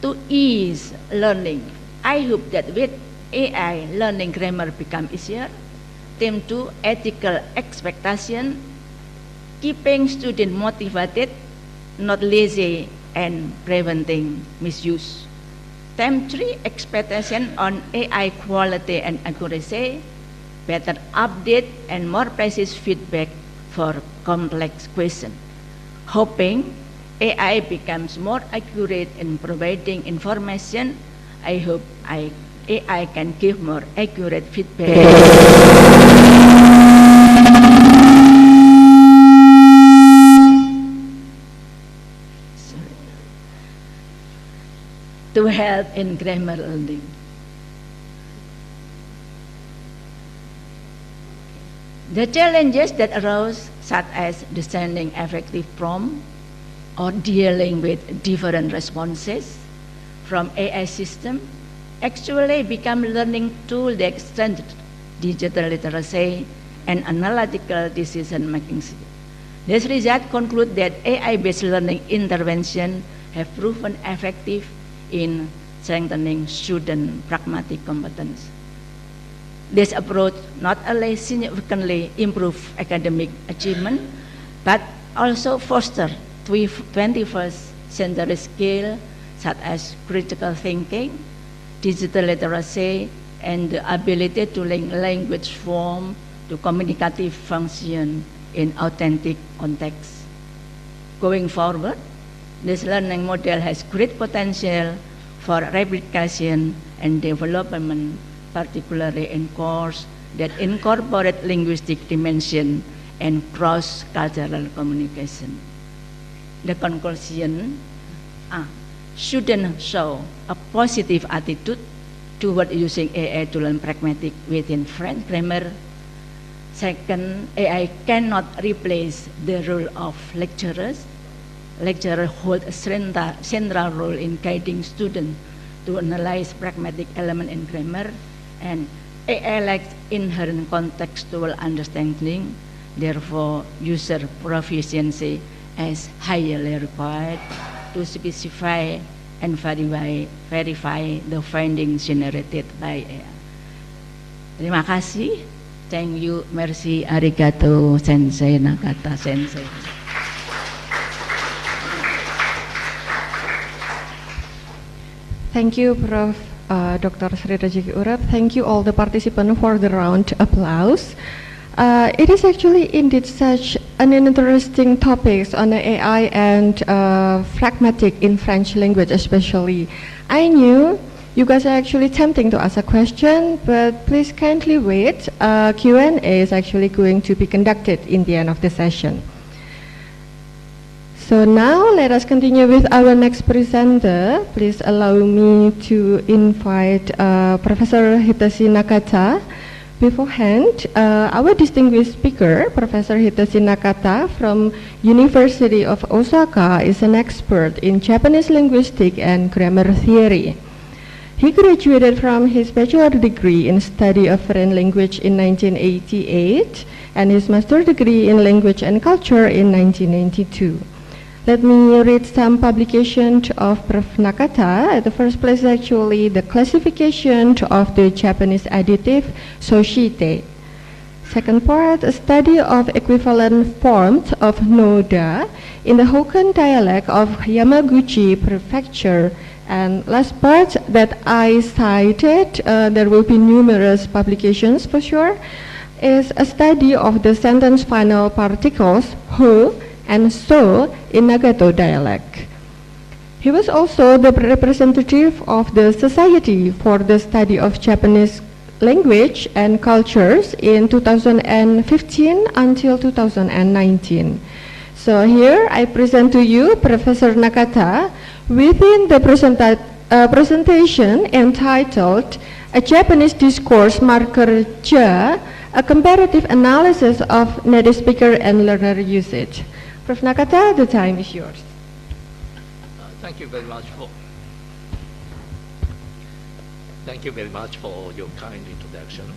to ease learning. I hope that with AI, learning grammar become easier. Team 2, ethical expectation, keeping students motivated, not lazy, and preventing misuse. Team 3, expectation on AI quality and accuracy, better update and more precise feedback for complex questions. Hoping AI becomes more accurate in providing information, I hope AI can give more accurate feedback. To help in grammar learning. The challenges that arose, such as designing effective prompt or dealing with different responses from AI system, actually become learning tools that strengthen digital literacy and analytical decision-making skills. This result conclude that AI-based learning intervention have proven effective in strengthening student pragmatic competence. This approach not only significantly improve academic achievement, but also foster 21st century skills such as critical thinking, digital literacy, and the ability to link language form to communicative function in authentic context. Going forward, this learning model has great potential for replication and development, particularly in courses that incorporate linguistic dimension and cross-cultural communication. The conclusion, students show a positive attitude toward using AI to learn pragmatic within French grammar. Second, AI cannot replace the role of lecturers. Lecturers hold a central role in guiding students to analyze pragmatic elements in grammar, and AI lacks inherent contextual understanding. Therefore, user proficiency is highly required to specify and verify the findings generated by AI. Terima kasih. Thank you. Merci. Arigato. Sensei. Nakata Sensei. Thank you, Prof. Dr. Sri Rejeki Urep. Thank you all the participants for the round applause. It is actually indeed such an interesting topic on the AI and pragmatic in French language especially. I knew You guys are actually tempting to ask a question, but please kindly wait. Q&A is actually going to be conducted in the end of the session. So now let us continue with our next presenter. Please allow me to invite Professor Hitoshi Nakata. Beforehand, our distinguished speaker, Professor Hitoshi Nakata from University of Osaka, is an expert in Japanese linguistics and grammar theory. He graduated from his bachelor degree in study of foreign language in 1988 and his master degree in language and culture in 1992. Let me read some publications of Prof. Nakata. At the first place, actually, the classification of the Japanese additive societe. Second part, a study of equivalent forms of Noda in the Hokkien dialect of Yamaguchi Prefecture. And last part that I cited, there will be numerous publications for sure, is a study of the sentence final particles ho and so in Nagato dialect. He was also the representative of the Society for the Study of Japanese Language and Cultures in 2015 until 2019. So here I present to you Professor Nakata within the presentation entitled A Japanese Discourse Marker JA, a comparative analysis of native speaker and learner usage. Prof. Nakata, the time is yours. Thank you very much for your kind introduction.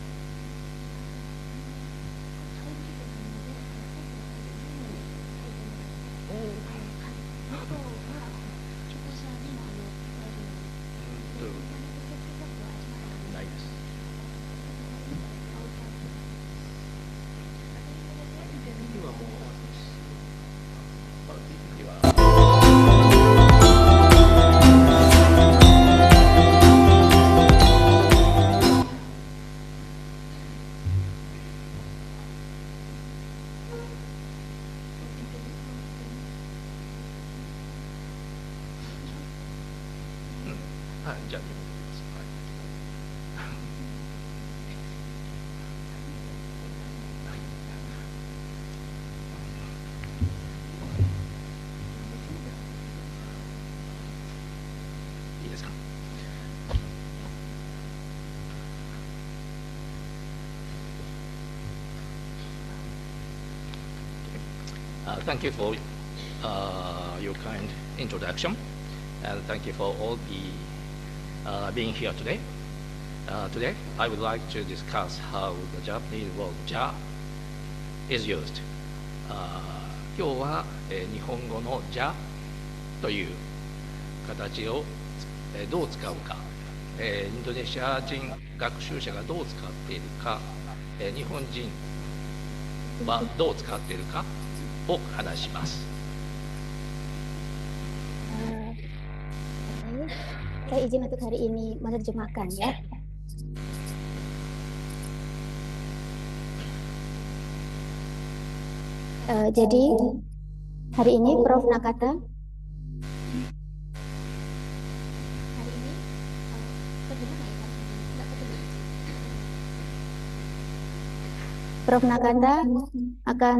Thank you for your kind introduction, and thank you for all the being here today. Today, I would like to discuss how the Japanese word "ja" is used. 今日は、日本語の「じゃ」という形を、どう使うか、インドネシア人学習者がどう使っているか、日本人はどう使っているかを話します。Saya izin untuk hari ini menerjemahkan ya. Jadi hari ini Prof. Nakata akan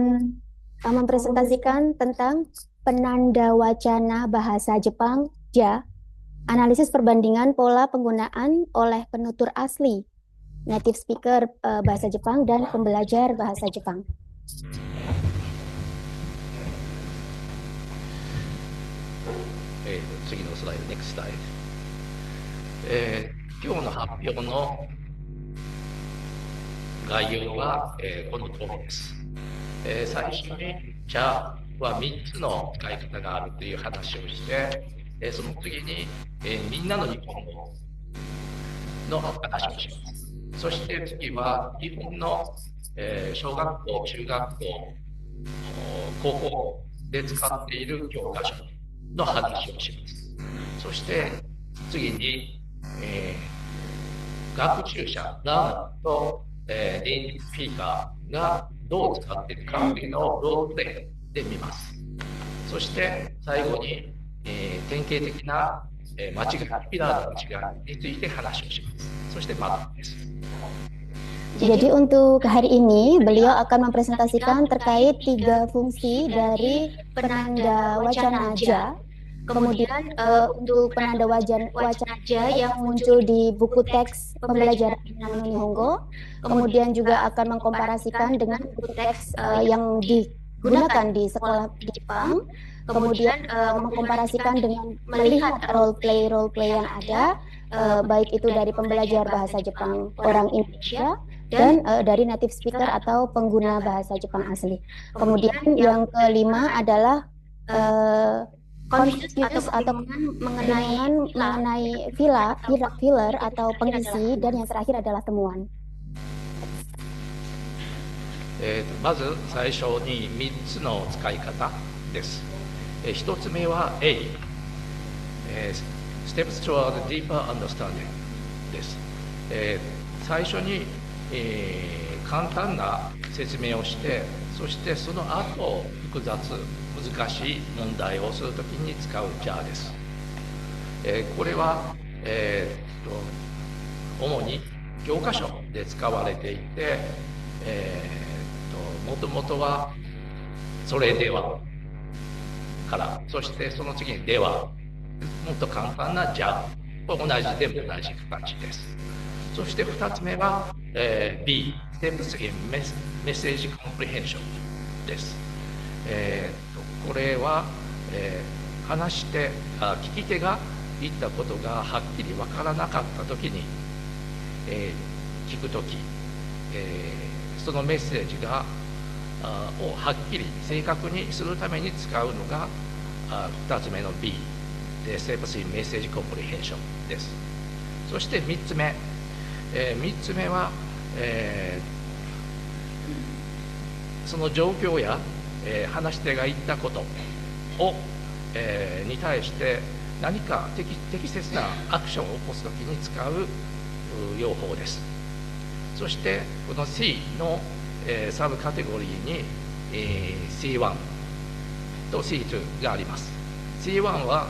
mempresentasikan tentang penanda wacana bahasa Jepang ja, analisis perbandingan pola penggunaan oleh penutur asli, native speaker bahasa Jepang dan pembelajar bahasa Jepang. 次のスライド、next slide。今日の発表の概要は、この通りです。最初に「じゃ」は3つの使い方があるという話をして、その次に、みんなの日本語の話をします。そして次は日本の、小学校、中学校、高校で使っている教科書の話をします。そして次に、学習者ラーナーと、ネイティブスピーカーがどう使っているかというのをロールプレイで見ます。そして最後に、典型的な間違い、ピラーの違いについて話をします。そしてまずです。Jadi untuk hari ini beliau akan mempresentasikan terkait 3 fungsi dari penanda wacana ja. Kemudian untuk penanda wacana ja yang muncul di buku teks pembelajaran Nano Nihongo, kemudian juga akan mengkomparasikan dengan buku teks yang digunakan di sekolah di Jepang, kemudian mengkomparasikan dengan melihat role play yang ada, baik itu dari pembelajar bahasa Jepang orang Indonesia dan dari native speaker atau pengguna bahasa Jepang asli. Kemudian yang kelima adalah confuse atau mengenai filler atau pengisi, dan yang terakhir adalah temuan. まず最初に3つの使い方です。1つ目は A、Steps toward deeper understanding です。最初に簡単な説明をして、そしてその後複雑難しい問題をするときに使うじゃです。これは、主に教科書で使われていて、もともとはそれではから、そしてその次にでは、もっと簡単なじゃと同じでも同じ形です。そして2つ目は、B、Steps in Message Comprehension です。これは、話して聞き手が言ったことがはっきり分からなかったときに、聞くとき、そのメッセージがをはっきり正確にするために使うのが2つ目の B、Steps in Message Comprehension です。そして3つ目、3つ目は、その状況や、話し手が言ったことを、に対して何か適切なアクションを起こすときに使う用法です。そしてこの C の、サブカテゴリーに、C1 と C2 があります。C1 は、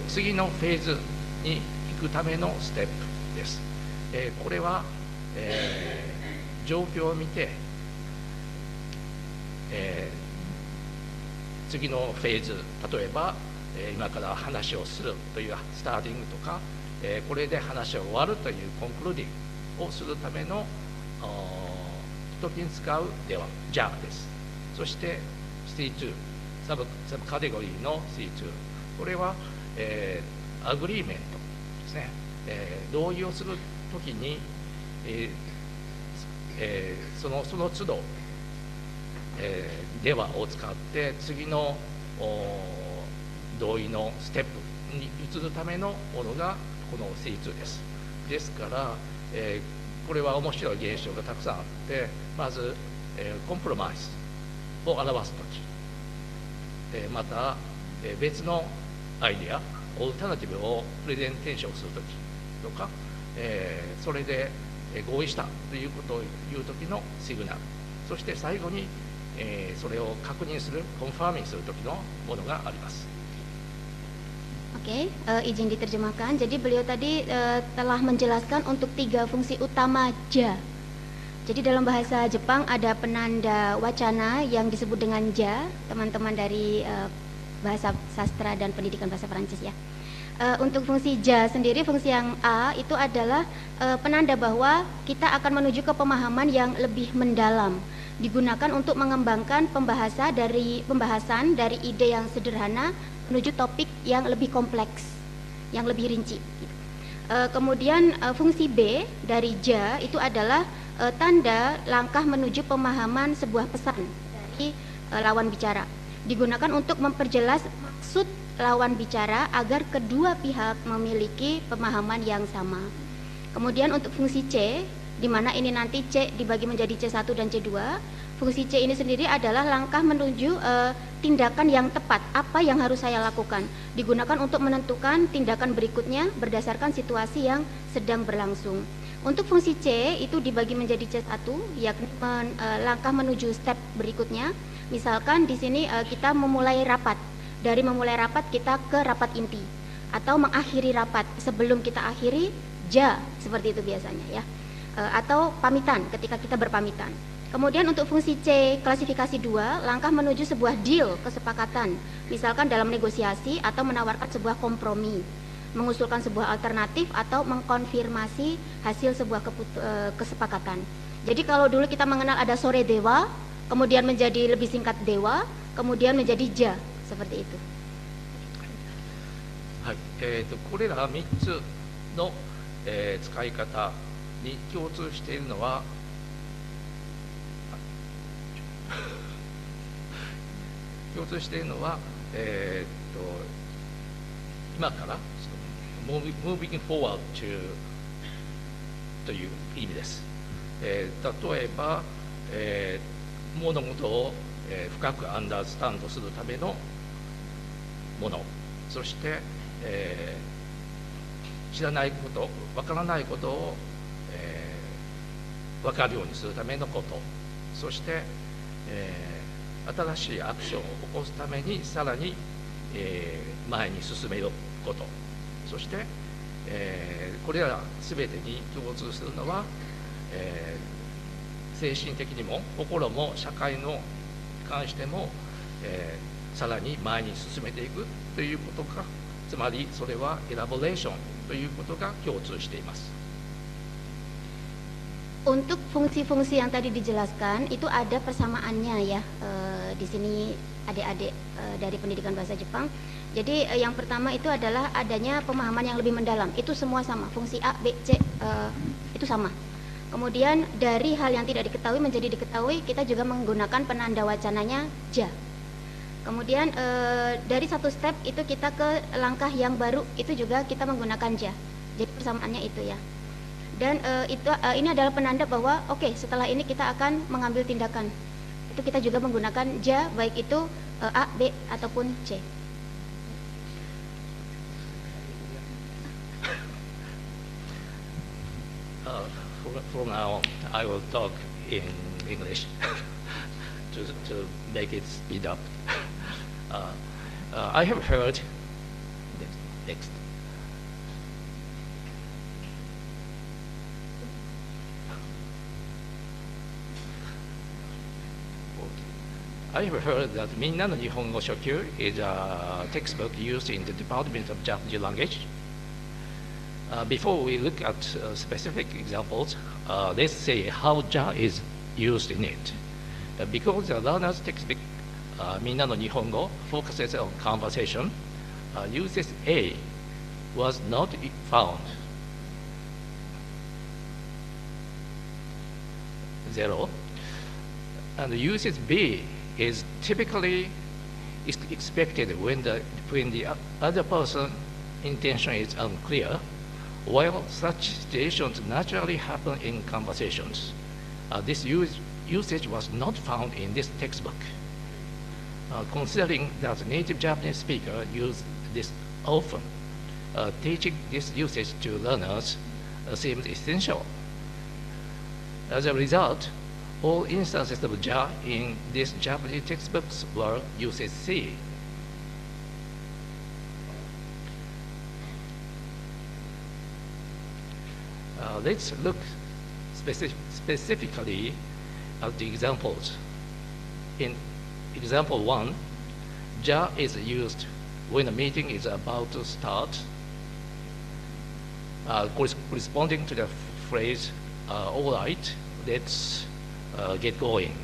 次のフェーズに行くためのステップです。これは、状況を見て、次のフェーズ、例えば、今から話をするというスターティングとか、これで話を終わるというコンクルーディングをするための時に使うではじゃです。そして C2 サブカテゴリーの C2、 これは、アグリーメントですね、同意をするときに、その都度、ではを使って次の同意のステップに移るためのものがこの C2 です。ですから、これは面白い現象がたくさんあって、まず、コンプロマイズを表すとき、また、別のアイデアオルタナティブをプレゼンテーションするときとか、それで合意したということを言うときのシグナル、そして最後に、それを確認するコンファーミングするときのものがあります。Oke, izin diterjemahkan. Jadi beliau tadi telah menjelaskan untuk 3 fungsi utama ja. Jadi dalam bahasa Jepang ada penanda wacana yang disebut dengan ja, teman-teman dari bahasa sastra dan pendidikan bahasa Perancis ya. Untuk fungsi ja sendiri, fungsi yang A itu adalah penanda bahwa kita akan menuju ke pemahaman yang lebih mendalam. Digunakan untuk mengembangkan pembahasan dari ide yang sederhana menuju topik yang lebih kompleks, yang lebih rinci. Kemudian fungsi B dari ja itu adalah tanda langkah menuju pemahaman sebuah pesan dari lawan bicara. Digunakan untuk memperjelas maksud lawan bicara agar kedua pihak memiliki pemahaman yang sama. Kemudian untuk fungsi C, di mana ini nanti C dibagi menjadi C1 dan C2. Fungsi C ini sendiri adalah langkah menuju tindakan yang tepat, apa yang harus saya lakukan. Digunakan untuk menentukan tindakan berikutnya berdasarkan situasi yang sedang berlangsung. Untuk fungsi C itu dibagi menjadi C1, yakni langkah menuju step berikutnya. Misalkan di sini kita memulai rapat. Dari memulai rapat kita ke rapat inti. atau mengakhiri rapat. Sebelum kita akhiri, ja, seperti itu biasanya ya. Atau pamitan ketika kita berpamitan. Kemudian untuk fungsi C, klasifikasi 2, langkah menuju sebuah deal, kesepakatan. Misalkan dalam negosiasi atau menawarkan sebuah kompromi, mengusulkan sebuah alternatif atau mengkonfirmasi hasil sebuah kesepakatan. Jadi kalau dulu kita mengenal ada sore dewa, kemudian menjadi lebih singkat dewa, kemudian menjadi ja, seperti itu. はい、これら3つの、使い方に共通しているのは今からmoving forward to という意味です。例えば、物事を、深くアンダースタンドするためのもの、そして、知らないこと、わからないことを、分かるようにするためのこと、そして、新しいアクションを起こすためにさらに、前に進めること、そして、これら全てに共通するのは、精神的にも心も社会の関しても、さらに前に進めていくということが、つまりそれはエラボレーションということが共通しています。Untuk fungsi-fungsi yang tadi dijelaskan itu ada persamaannya ya, di sini adik-adik dari pendidikan bahasa Jepang. Jadi yang pertama itu adalah adanya pemahaman yang lebih mendalam, itu semua sama, fungsi A, B, C itu sama. Kemudian dari hal yang tidak diketahui menjadi diketahui, kita juga menggunakan penanda wacananya ja. Kemudian dari satu step itu kita ke langkah yang baru, itu juga kita menggunakan ja. Jadi persamaannya itu ya. Dan ini adalah penanda bahwa oke, setelah ini kita akan mengambil tindakan. Itu kita juga menggunakan ja, baik itu A, B ataupun C. From now on, I will talk in English to make it speed up. I have heard. Next. I have heard that Minna no Nihongo Shokyu is a textbook used in the Department of Japanese Language. Before we look at specific examples, let's say how ja is used in it. Because the learner's textbook, Minna no Nihongo, focuses on conversation, uses A was not found. 0. And uses B is typically expected when the other person's intention is unclear, while such situations naturally happen in conversations. This usage was not found in this textbook. Considering that native Japanese speakers use this often, teaching this usage to learners seems essential. As a result, all instances of ja in these Japanese textbooks were usage C. Let's look specifically at the examples. In example 1, ja is used when a meeting is about to start, corresponding to the phrase, all right, let's get going.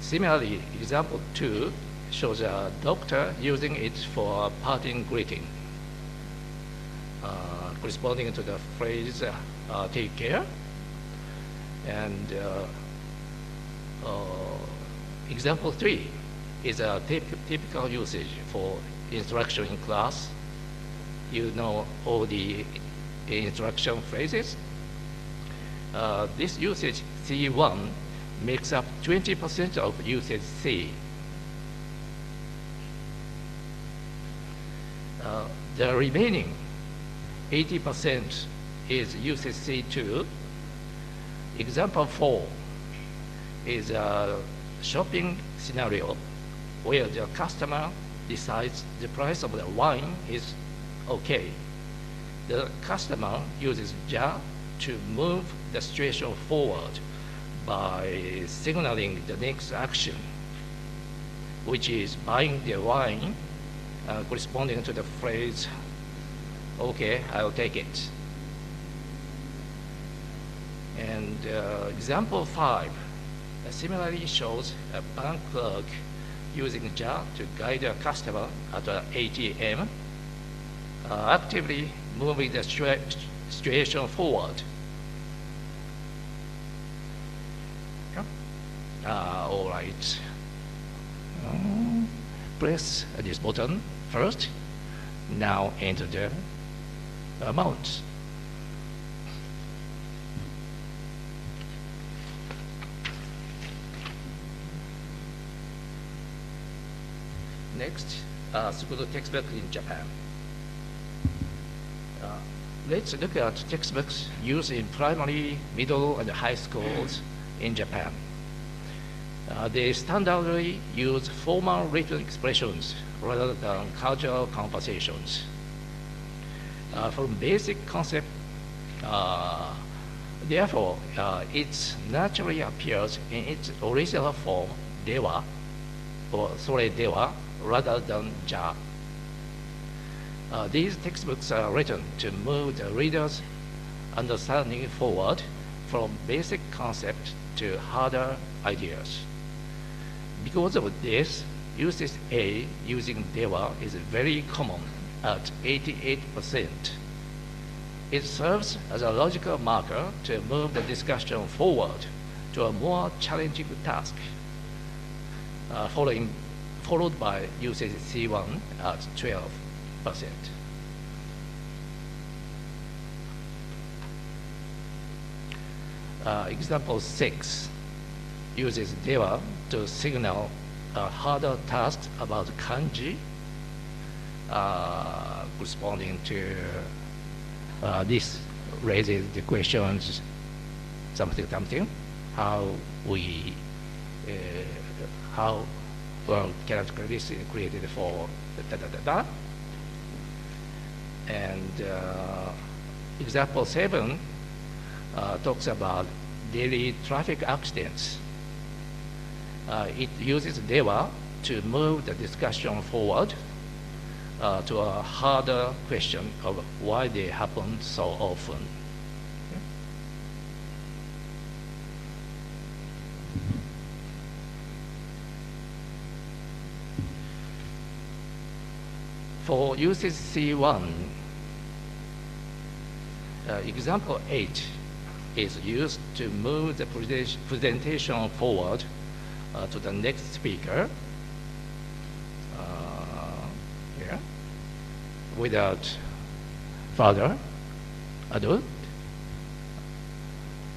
Similarly, example 2 shows a doctor using it for a parting greeting, corresponding to the phrase, take care. And example 3 is a typical usage for instruction in class. You know all the instruction phrases. This usage C1 makes up 20% of usage C. The remaining 80% is usage C2. Example 4 is a shopping scenario where the customer decides the price of the wine is okay, the customer uses ja to move the situation forward by signaling the next action, which is buying the wine, corresponding to the phrase, okay, I'll take it. And example 5 similarly shows a bank clerk using ja to guide a customer at an ATM, actively moving the situation forward. All right. Press this button first. Now enter the amount. Next, school textbook in Japan. Let's look at textbooks used in primary, middle, and high schools in Japan. They standardly use formal written expressions rather than casual conversations. From basic concept, therefore, it naturally appears in its original form, dewa, or sore dewa, rather than ja. These textbooks are written to move the reader's understanding forward from basic concept to harder ideas. Because of this, usage A using dewa is very common at 88%. It serves as a logical marker to move the discussion forward to a more challenging task, followed by usage C1 at 12%. Example 6 uses dewa to signal harder tasks about kanji, corresponding to this raises the questions something, how well character is created for da. And example 7 talks about daily traffic accidents. It uses dewa to move the discussion forward to a harder question of why they happen so often. For usage C1, example 8 is used to move the presentation forward to the next speaker. Without further ado,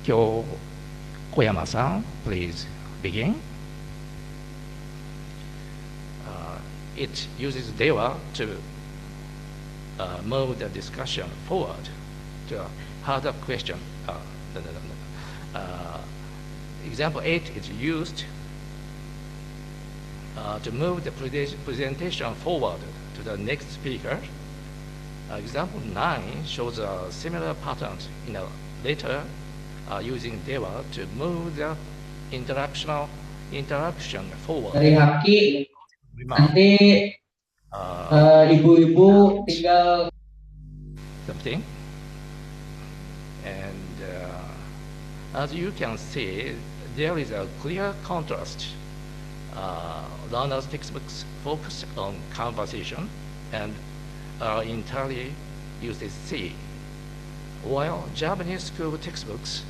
Koyama-san, please begin. It uses dewa to move the discussion forward to a harder question. Example 8 is used to move the presentation forward to the next speaker. Example 9 shows a similar pattern in a letter using dewa to move the interaction forward. Dari Haki, nanti ibu-ibu tinggal something. And as you can see, there is a clear contrast. Learners' textbooks focus on conversation and are entirely uses C, while Japanese school textbooks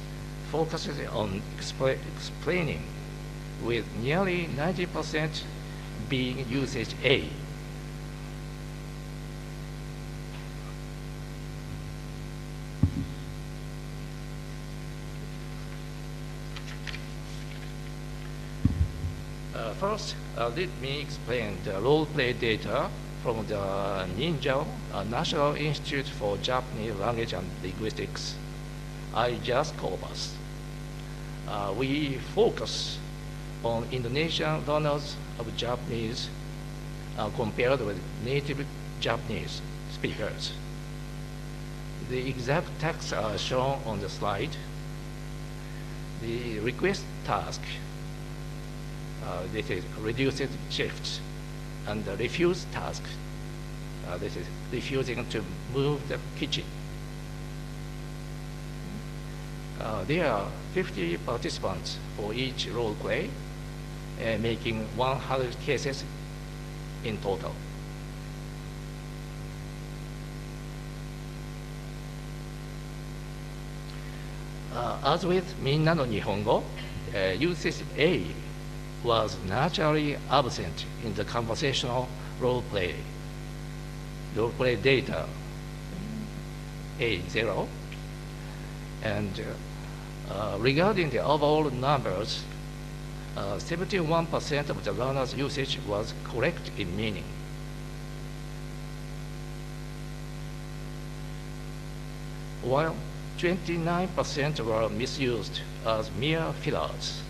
focuses on explaining, with nearly 90% being usage A. First, let me explain the role-play data from the NINJA, National Institute for Japanese Language and Linguistics, IJAS Corpus. We focus on Indonesian learners of Japanese compared with native Japanese speakers. The exact texts are shown on the slide. The request task, this is reduced shifts, and the refuse task, this is refusing to move the kitchen. There are 50 participants for each role play, making 100 cases in total. As with Minna no Nihongo, usage A was naturally absent in the conversational role play data A0. And regarding the overall numbers, 71% of the learners' usage was correct in meaning. While 29% were misused as mere fillers.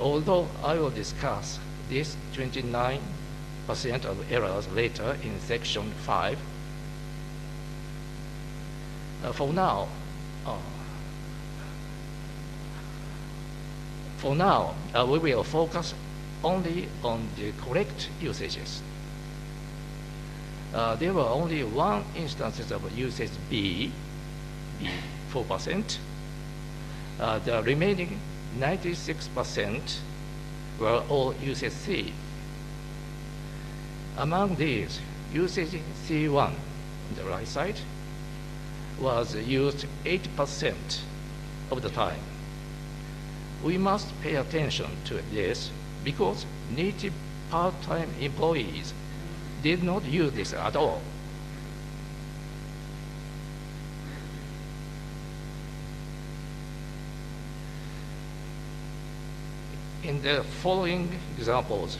Although I will discuss this 29% of errors later in section 5, for now, we will focus only on the correct usages. There were only one instances of usage B 4%. The remaining 96% were all usage C. Among these, usage C1 on the right side was used 80% of the time. We must pay attention to this because native part-time employees did not use this at all. In the following examples,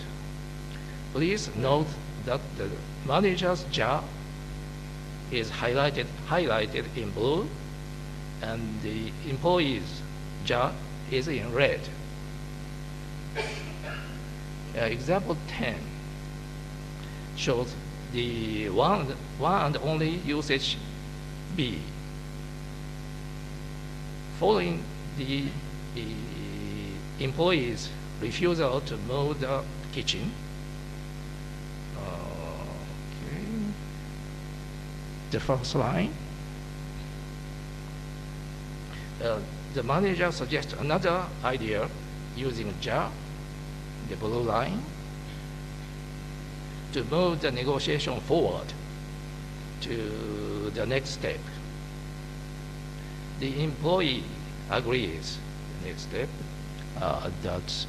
please note that the manager's job is highlighted in blue, and the employee's job is in red. Example 10 shows the one and only usage B. Following the employee's refusal to move the kitchen, the first line, the manager suggests another idea using JA, the blue line, to move the negotiation forward to the next step. The employee agrees the next step that that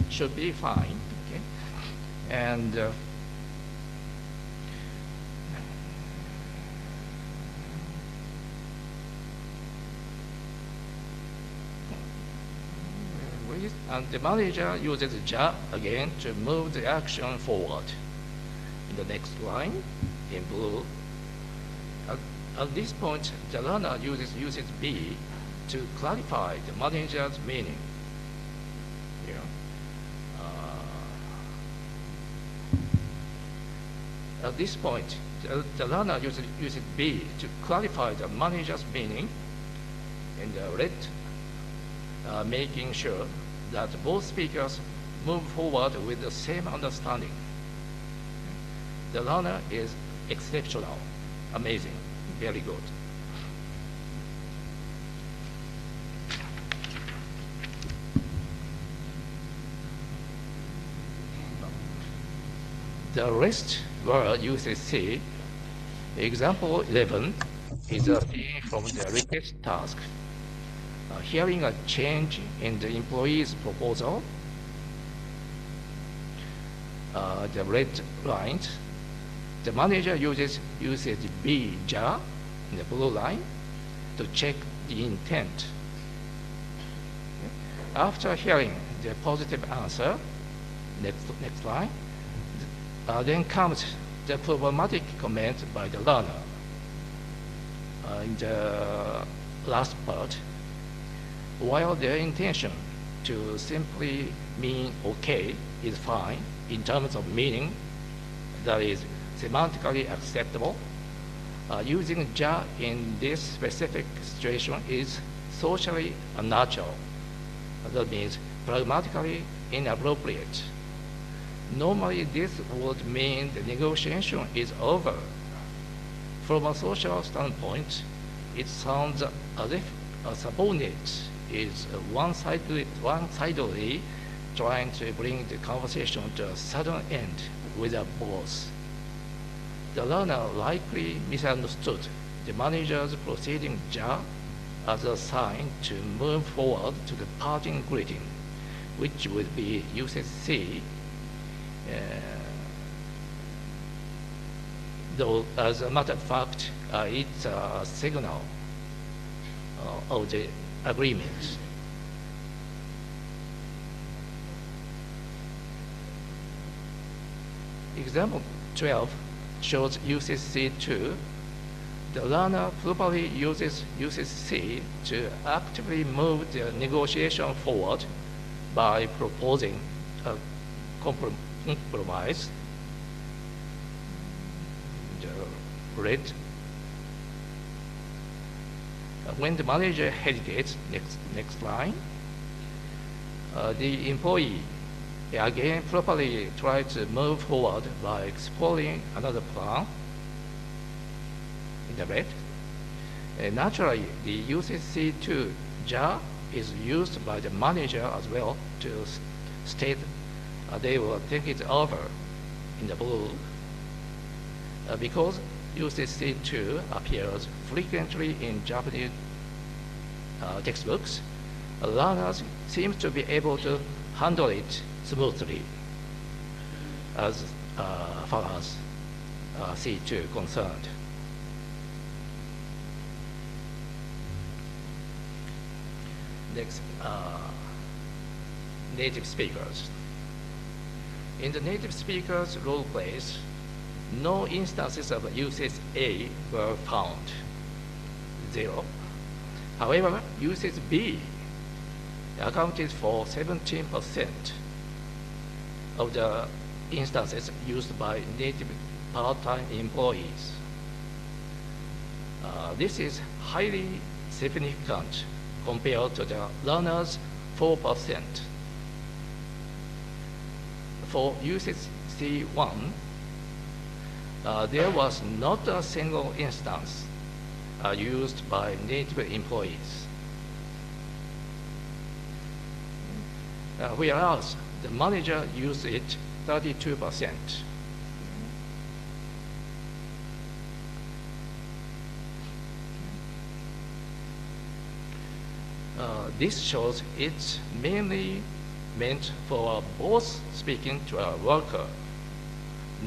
should be fine, okay? And the manager uses JA again to move the action forward. In the next line, in blue, at this point, the learner uses B to clarify the manager's meaning. At this point, the learner uses B to clarify the manager's meaning in the red, making sure that both speakers move forward with the same understanding. The learner is exceptional, amazing, very good. The rest were usage C. Example 11 is a C from the request task. Hearing a change in the employee's proposal, the red lines, the manager uses B JA in the blue line to check the intent after hearing the positive answer, next line, then comes the problematic comment by the learner. In the last part, while their intention to simply mean okay is fine in terms of meaning that is semantically acceptable, using ja in this specific situation is socially unnatural. That means pragmatically inappropriate. Normally, this would mean the negotiation is over. From a social standpoint, it sounds as if a subordinate is one-sidedly trying to bring the conversation to a sudden end with a boss. The learner likely misunderstood the manager's proceeding ja as a sign to move forward to the parting greeting, which would be usage C, though as a matter of fact, it's a signal of the agreement. Example 12 shows usage C2. The learner probably uses usage C to actively move the negotiation forward by proposing a compromise. The red. When the manager hesitates, next line, the employee again properly tries to move forward by exploring another plan in the red. Naturally, the usage C2 ja is used by the manager as well to state they will think it over in the blue. Because usage C2 appears frequently in Japanese textbooks, learners seem to be able to handle it smoothly as far as C2 concerned. Next, native speakers. In the native speakers role plays, no instances of usage A were found, 0. However, usage B accounted for 17% of the instances used by native part-time employees. This is highly significant compared to the learners' 4%. For usage C1, there was not a single instance used by native employees. Whereas the manager used it 32%. This shows it's mainly meant for a boss speaking to a worker.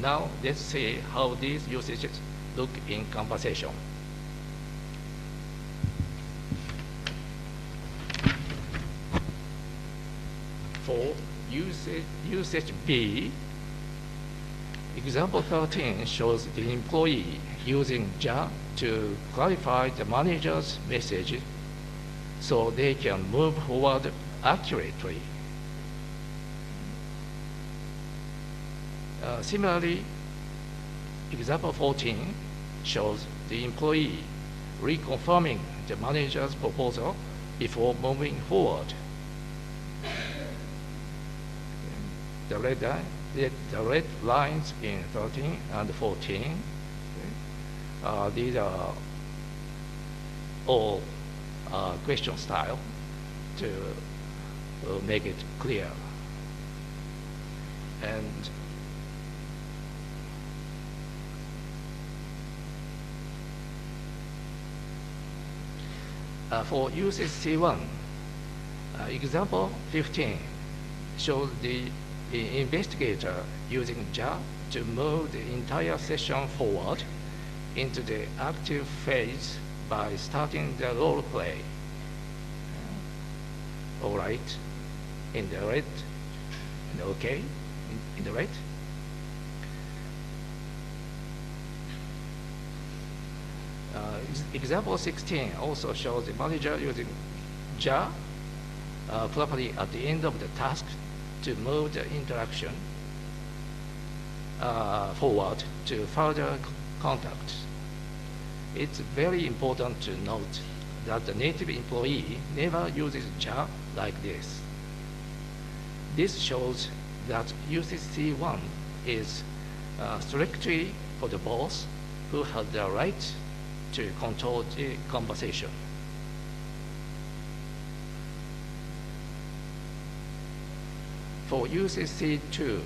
Now let's see how these usages look in conversation. For usage B, example 13 shows the employee using ja to clarify the manager's message so they can move forward accurately. Similarly, example 14 shows the employee reconfirming the manager's proposal before moving forward. The red lines in 13 and 14, these are all question style to make it clear. And for usage C1, example 15 shows the investigator using ja to move the entire session forward into the active phase by starting the role play. All right, in the red, and OK in the red. Example 16 also shows the manager using jar properly at the end of the task to move the interaction forward to further contact. It's very important to note that the native employee never uses jar like this. This shows that UCC1 is strictly for the boss who has the right to control the conversation. For UCC2,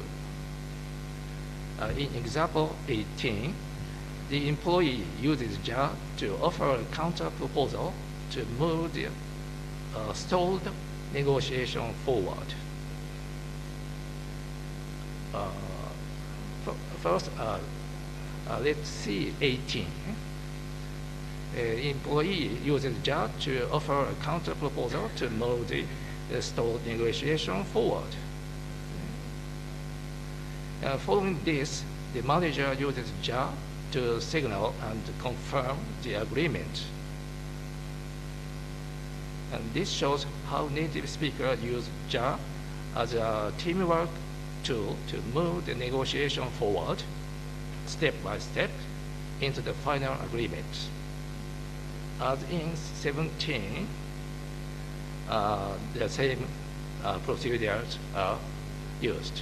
in example 18, the employee uses jar to offer a counter proposal to move the stalled negotiation forward. First, let's see 18. Employee uses jar to offer a counter proposal to move the stalled negotiation forward. Following this, the manager uses jar to signal and confirm the agreement. And this shows how native speakers use jar as a teamwork tool to move the negotiation forward, step by step, into the final agreement. As in 17, the same procedures are used.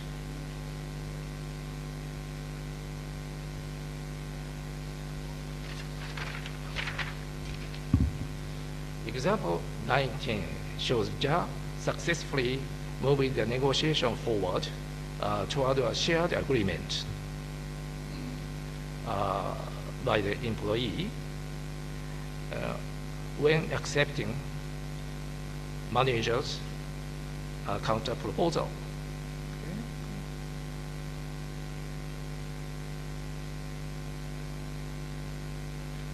Example 19 shows jar successfully moving the negotiation forward toward a shared agreement by the employee when accepting manager's counter proposal.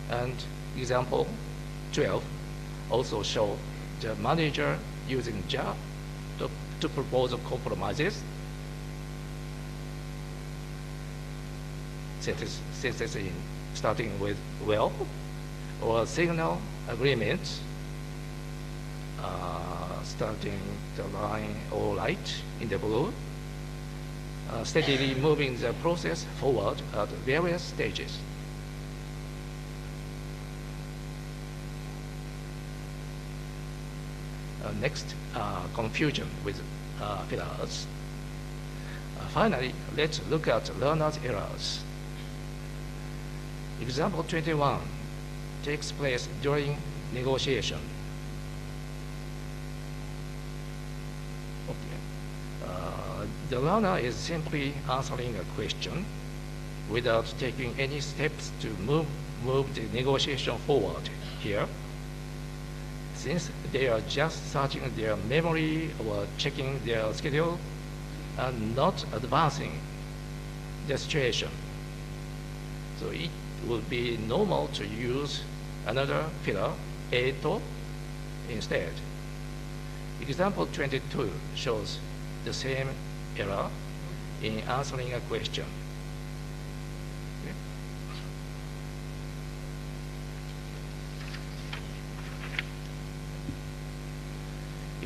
And example 12 also show the manager using jar to propose compromises since it's in starting with well, or signal agreements starting the line all right in the blue, steadily moving the process forward at various stages. Next, confusion with pillars. Finally, let's look at learner's errors. Example 21 takes place during negotiation. Okay. The learner is simply answering a question without taking any steps to move the negotiation forward here. Since they are just searching their memory or checking their schedule and not advancing the situation. So it would be normal to use another filler, eto, instead. Example 22 shows the same error in answering a question.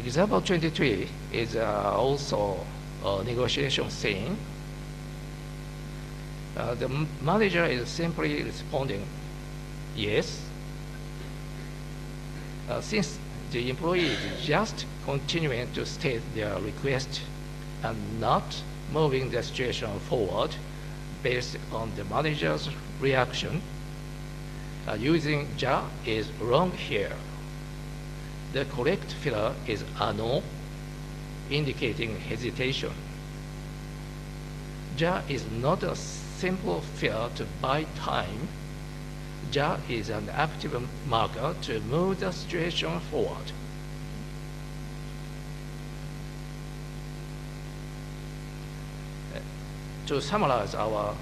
Example 23 is also a negotiation scene. The manager is simply responding yes. Since the employee is just continuing to state their request and not moving the situation forward based on the manager's reaction, using ja is wrong here. The correct filler is ano, indicating hesitation. Ja is not a simple filler to buy time. Ja is an active marker to move the situation forward. To summarize our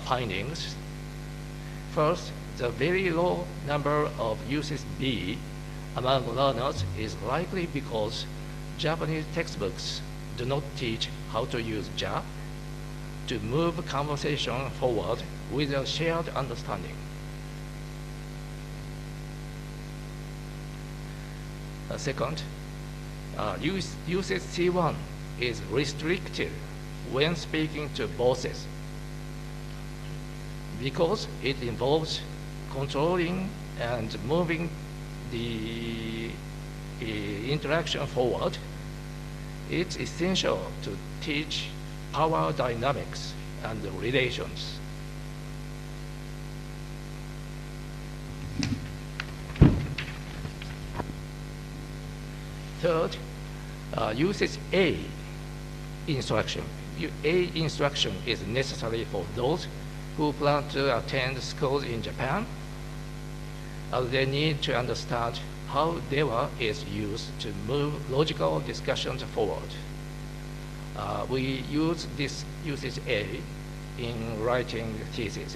findings, first, the very low number of uses B among learners is likely because Japanese textbooks do not teach how to use ja to move conversation forward with a shared understanding. Second, usage C1 is restricted when speaking to bosses because it involves controlling and moving the interaction forward. It's essential to teach power dynamics and relations. Third, usage A instruction. A instruction is necessary for those who plan to attend schools in Japan, as they need to understand how Dewa is used to move logical discussions forward. We use this usage A in writing theses,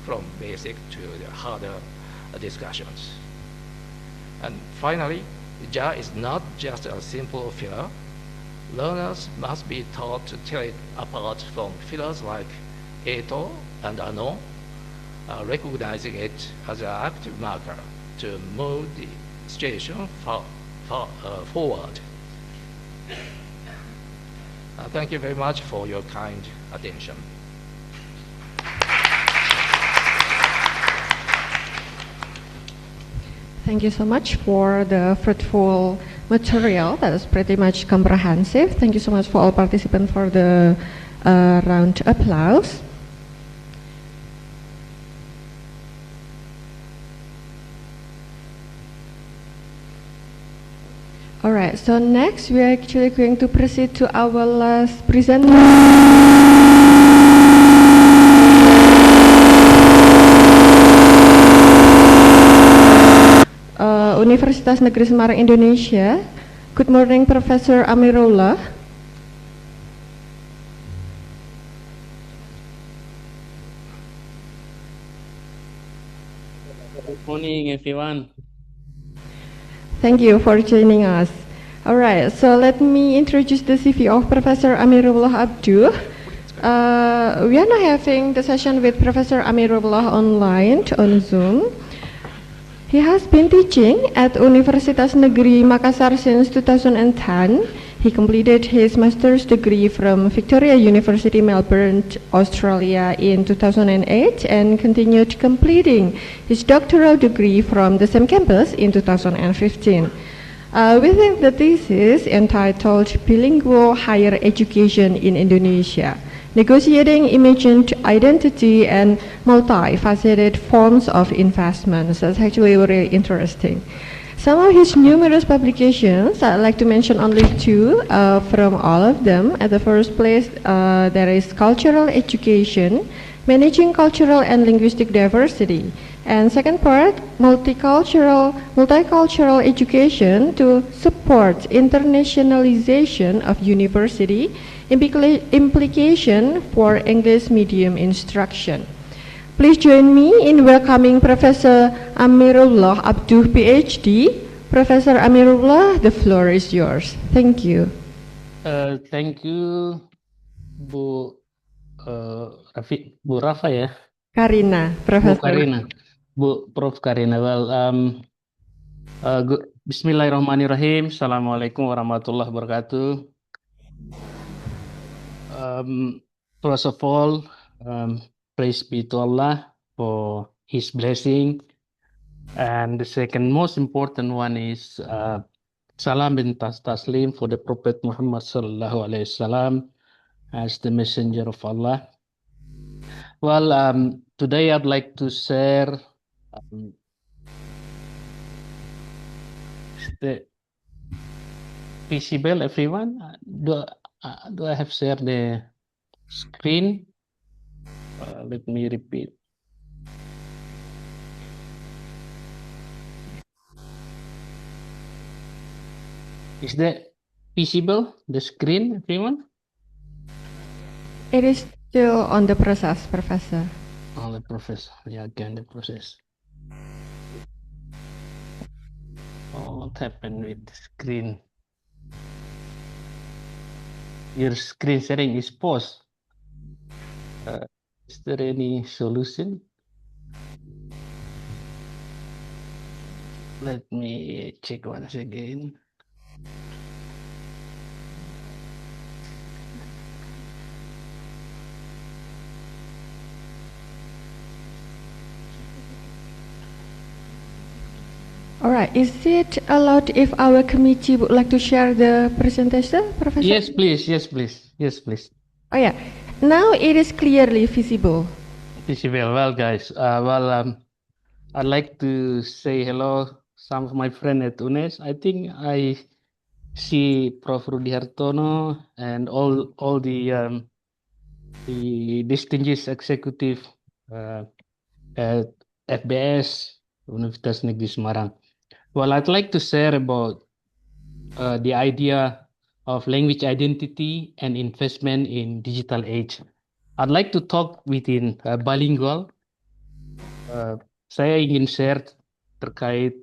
from basic to the harder discussions. And finally, Ja is not just a simple filler. Learners must be taught to tell it apart from fillers like eto and ano, recognizing it as an active marker to move the situation forward. Thank you very much for your kind attention. Thank you so much for the fruitful material. That is pretty much comprehensive. Thank you so much for all participants for the round applause. All right, so next we are actually going to proceed to our last presenter. Universitas Negeri Semarang Indonesia. Good morning, Professor Amirullah. Good morning, everyone. Thank you for joining us. All right, so let me introduce the CV of Professor Amirullah Abduh. We are now having the session with Professor Amirullah online on Zoom. He has been teaching at Universitas Negeri Makassar since 2010. He completed his master's degree from Victoria University, Melbourne, Australia in 2008 and continued completing his doctoral degree from the same campus in 2015. Within the thesis entitled Bilingual Higher Education in Indonesia, Negotiating Imagined Identity and Multifaceted Forms of Investments. That's actually very interesting. Some of his numerous publications, I'd like to mention only two from all of them. At the first place, there is Cultural Education, Managing Cultural and Linguistic Diversity. And second part, multicultural education to support internationalization of university, implication for English medium instruction. Please join me in welcoming Professor Amirullah Abduh, PhD. Professor Amirullah, the floor is yours. Thank you. Thank you, Bu Rafa ya. Karina, Professor. Bu Karina, Prof Karina. Well, Bismillahirrahmanirrahim. Assalamualaikum warahmatullahi wabarakatuh. First of all, praise be to Allah for His blessing, and the second most important one is salam bin taslim for the Prophet Muhammad sallallahu alaihi wasallam as the messenger of Allah. Well, today I'd like to share the visible everyone. Do I have shared the screen? Let me repeat. Is that visible, the screen, everyone? It is still on the process, Professor. On the process, yeah, again, the process. Oh, what happened with the screen? your screen sharing is paused. Is there any solution? Let me check once again. All right. Is it allowed if our committee would like to share the presentation, Professor? Yes, please. Yes, please. Yes, please. Oh yeah. Now it is clearly visible. Visible. Well, guys. I'd like to say hello some of my friends at UNES. I think I see Prof. Rudi Hartono and all the distinguished executive at FBS Universitas Negeri Semarang. Well, I'd like to share about the idea of language identity and investment in digital age. I'd like to talk within bilingual. Saya ingin share terkait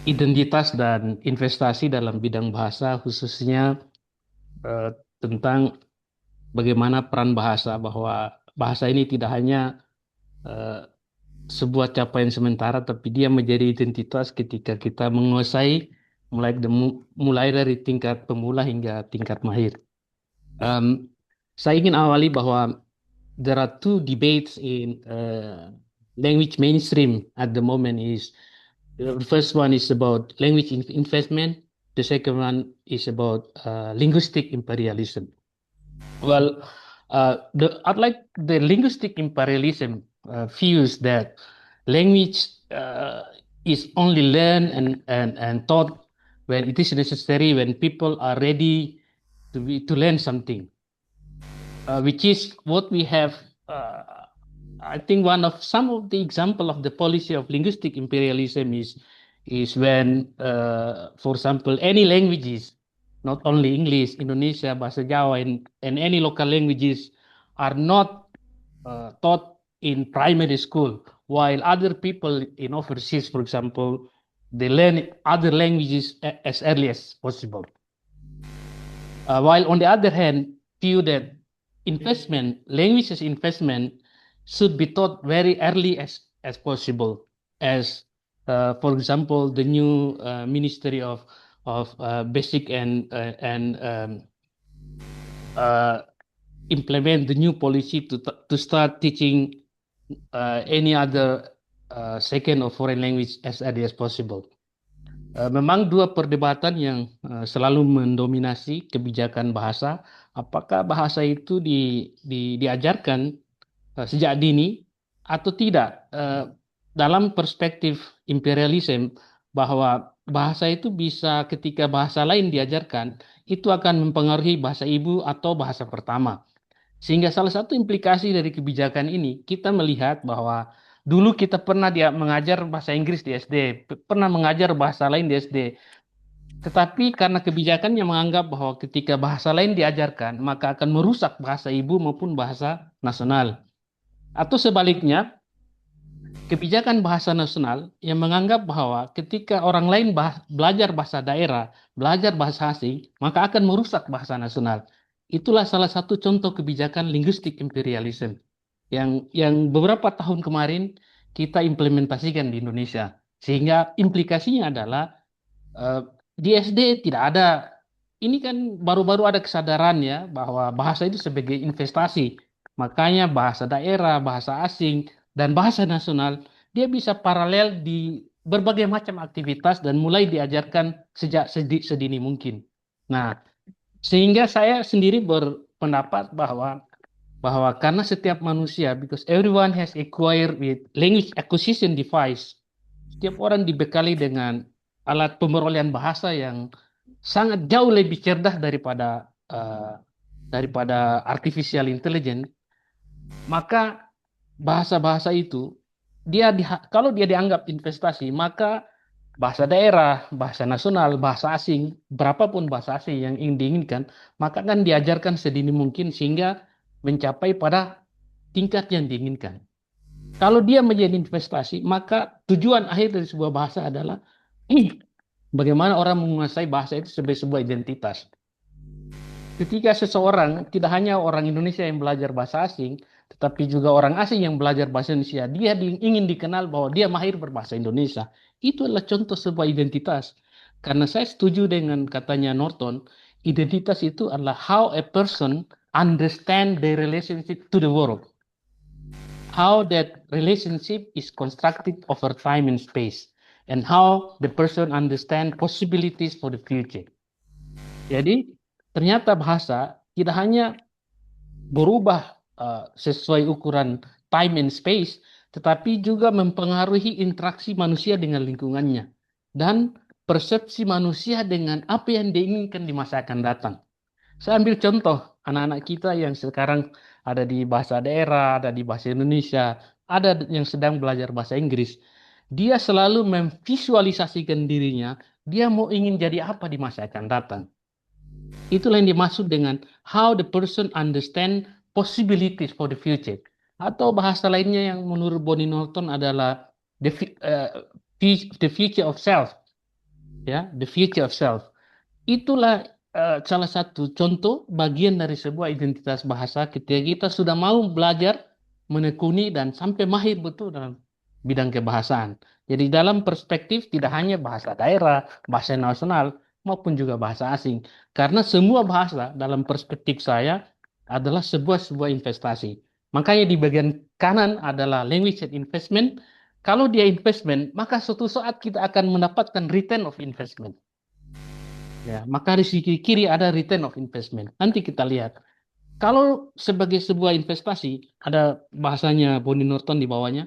identitas dan investasi dalam bidang bahasa, khususnya tentang bagaimana peran bahasa, bahwa bahasa ini tidak hanya sebuah capaian sementara, tapi dia menjadi identitas ketika kita menguasai mulai dari tingkat pemula hingga tingkat mahir. Saya ingin awali bahwa there are two debates in language mainstream at the moment. The first one is about language investment. The second one is about linguistic imperialism. Well, I'd like the linguistic imperialism views that language is only learned and taught when it is necessary, when people are ready to learn something, which is what we have. I think some of the example of the policy of linguistic imperialism is when, for example, any languages, not only English, Indonesia, Bahasa Jawa, and any local languages are not taught in primary school, while other people in overseas, for example, they learn other languages as early as possible. While on the other hand, view that languages investment should be taught very early as possible, as for example, the new Ministry of Basic and implement the new policy to start teaching any other second or foreign language as early as possible. Memang dua perdebatan yang selalu mendominasi kebijakan bahasa. Apakah bahasa itu diajarkan sejak dini atau tidak? Dalam perspektif imperialisme, bahwa bahasa itu bisa ketika bahasa lain diajarkan, itu akan mempengaruhi bahasa ibu atau bahasa pertama. Sehingga salah satu implikasi dari kebijakan ini, kita melihat bahwa dulu kita pernah mengajar bahasa Inggris di SD, pernah mengajar bahasa lain di SD. Tetapi karena kebijakannya menganggap bahwa ketika bahasa lain diajarkan, maka akan merusak bahasa ibu maupun bahasa nasional. Atau sebaliknya, kebijakan bahasa nasional yang menganggap bahwa ketika orang lain belajar bahasa daerah, belajar bahasa asing, maka akan merusak bahasa nasional. Itulah salah satu contoh kebijakan linguistic imperialism yang beberapa tahun kemarin kita implementasikan di Indonesia. Sehingga implikasinya adalah di SD tidak ada, ini kan baru-baru ada kesadaran ya bahwa bahasa itu sebagai investasi. Makanya bahasa daerah, bahasa asing, dan bahasa nasional dia bisa paralel di berbagai macam aktivitas dan mulai diajarkan sejak sedini mungkin. Nah, sehingga saya sendiri berpendapat bahwa karena setiap manusia, because everyone has acquired with language acquisition device, setiap orang dibekali dengan alat pemerolehan bahasa yang sangat jauh lebih cerdas daripada artificial intelligence, maka bahasa-bahasa itu kalau dia dianggap investasi, maka bahasa daerah, bahasa nasional, bahasa asing, berapapun bahasa asing yang diinginkan, maka akan diajarkan sedini mungkin sehingga mencapai pada tingkat yang diinginkan. Kalau dia menjadi investasi, maka tujuan akhir dari sebuah bahasa adalah bagaimana orang menguasai bahasa itu sebagai sebuah identitas. ketika seseorang, tidak hanya orang Indonesia yang belajar bahasa asing, tetapi juga orang asing yang belajar bahasa Indonesia, dia ingin dikenal bahwa dia mahir berbahasa Indonesia. Itu adalah contoh sebuah identitas. Karena saya setuju dengan katanya Norton, identitas itu adalah how a person understand their relationship to the world. How that relationship is constructed over time and space. And how the person understand possibilities for the future. Jadi ternyata bahasa tidak hanya berubah sesuai ukuran time and space, tetapi juga mempengaruhi interaksi manusia dengan lingkungannya dan persepsi manusia dengan apa yang diinginkan di masa akan datang. Saya ambil contoh anak-anak kita yang sekarang ada di bahasa daerah, ada di bahasa Indonesia, ada yang sedang belajar bahasa Inggris. Dia selalu memvisualisasikan dirinya, dia mau ingin jadi apa di masa akan datang. Itulah yang dimaksud dengan how the person understand possibilities for the future. Atau bahasa lainnya yang menurut Bonnie Norton adalah the future of self. Ya, the future of self. Itulah salah satu contoh bagian dari sebuah identitas bahasa ketika kita sudah mau belajar, menekuni, dan sampai mahir betul dalam bidang kebahasaan. Jadi dalam perspektif tidak hanya bahasa daerah, bahasa nasional, maupun juga bahasa asing. Karena semua bahasa dalam perspektif saya adalah sebuah investasi. Makanya di bagian kanan adalah language and investment. Kalau dia investment, maka suatu saat kita akan mendapatkan return of investment. Ya, maka di sisi kiri ada return of investment. Nanti kita lihat. Kalau sebagai sebuah investasi, ada bahasanya Bonnie Norton di bawahnya.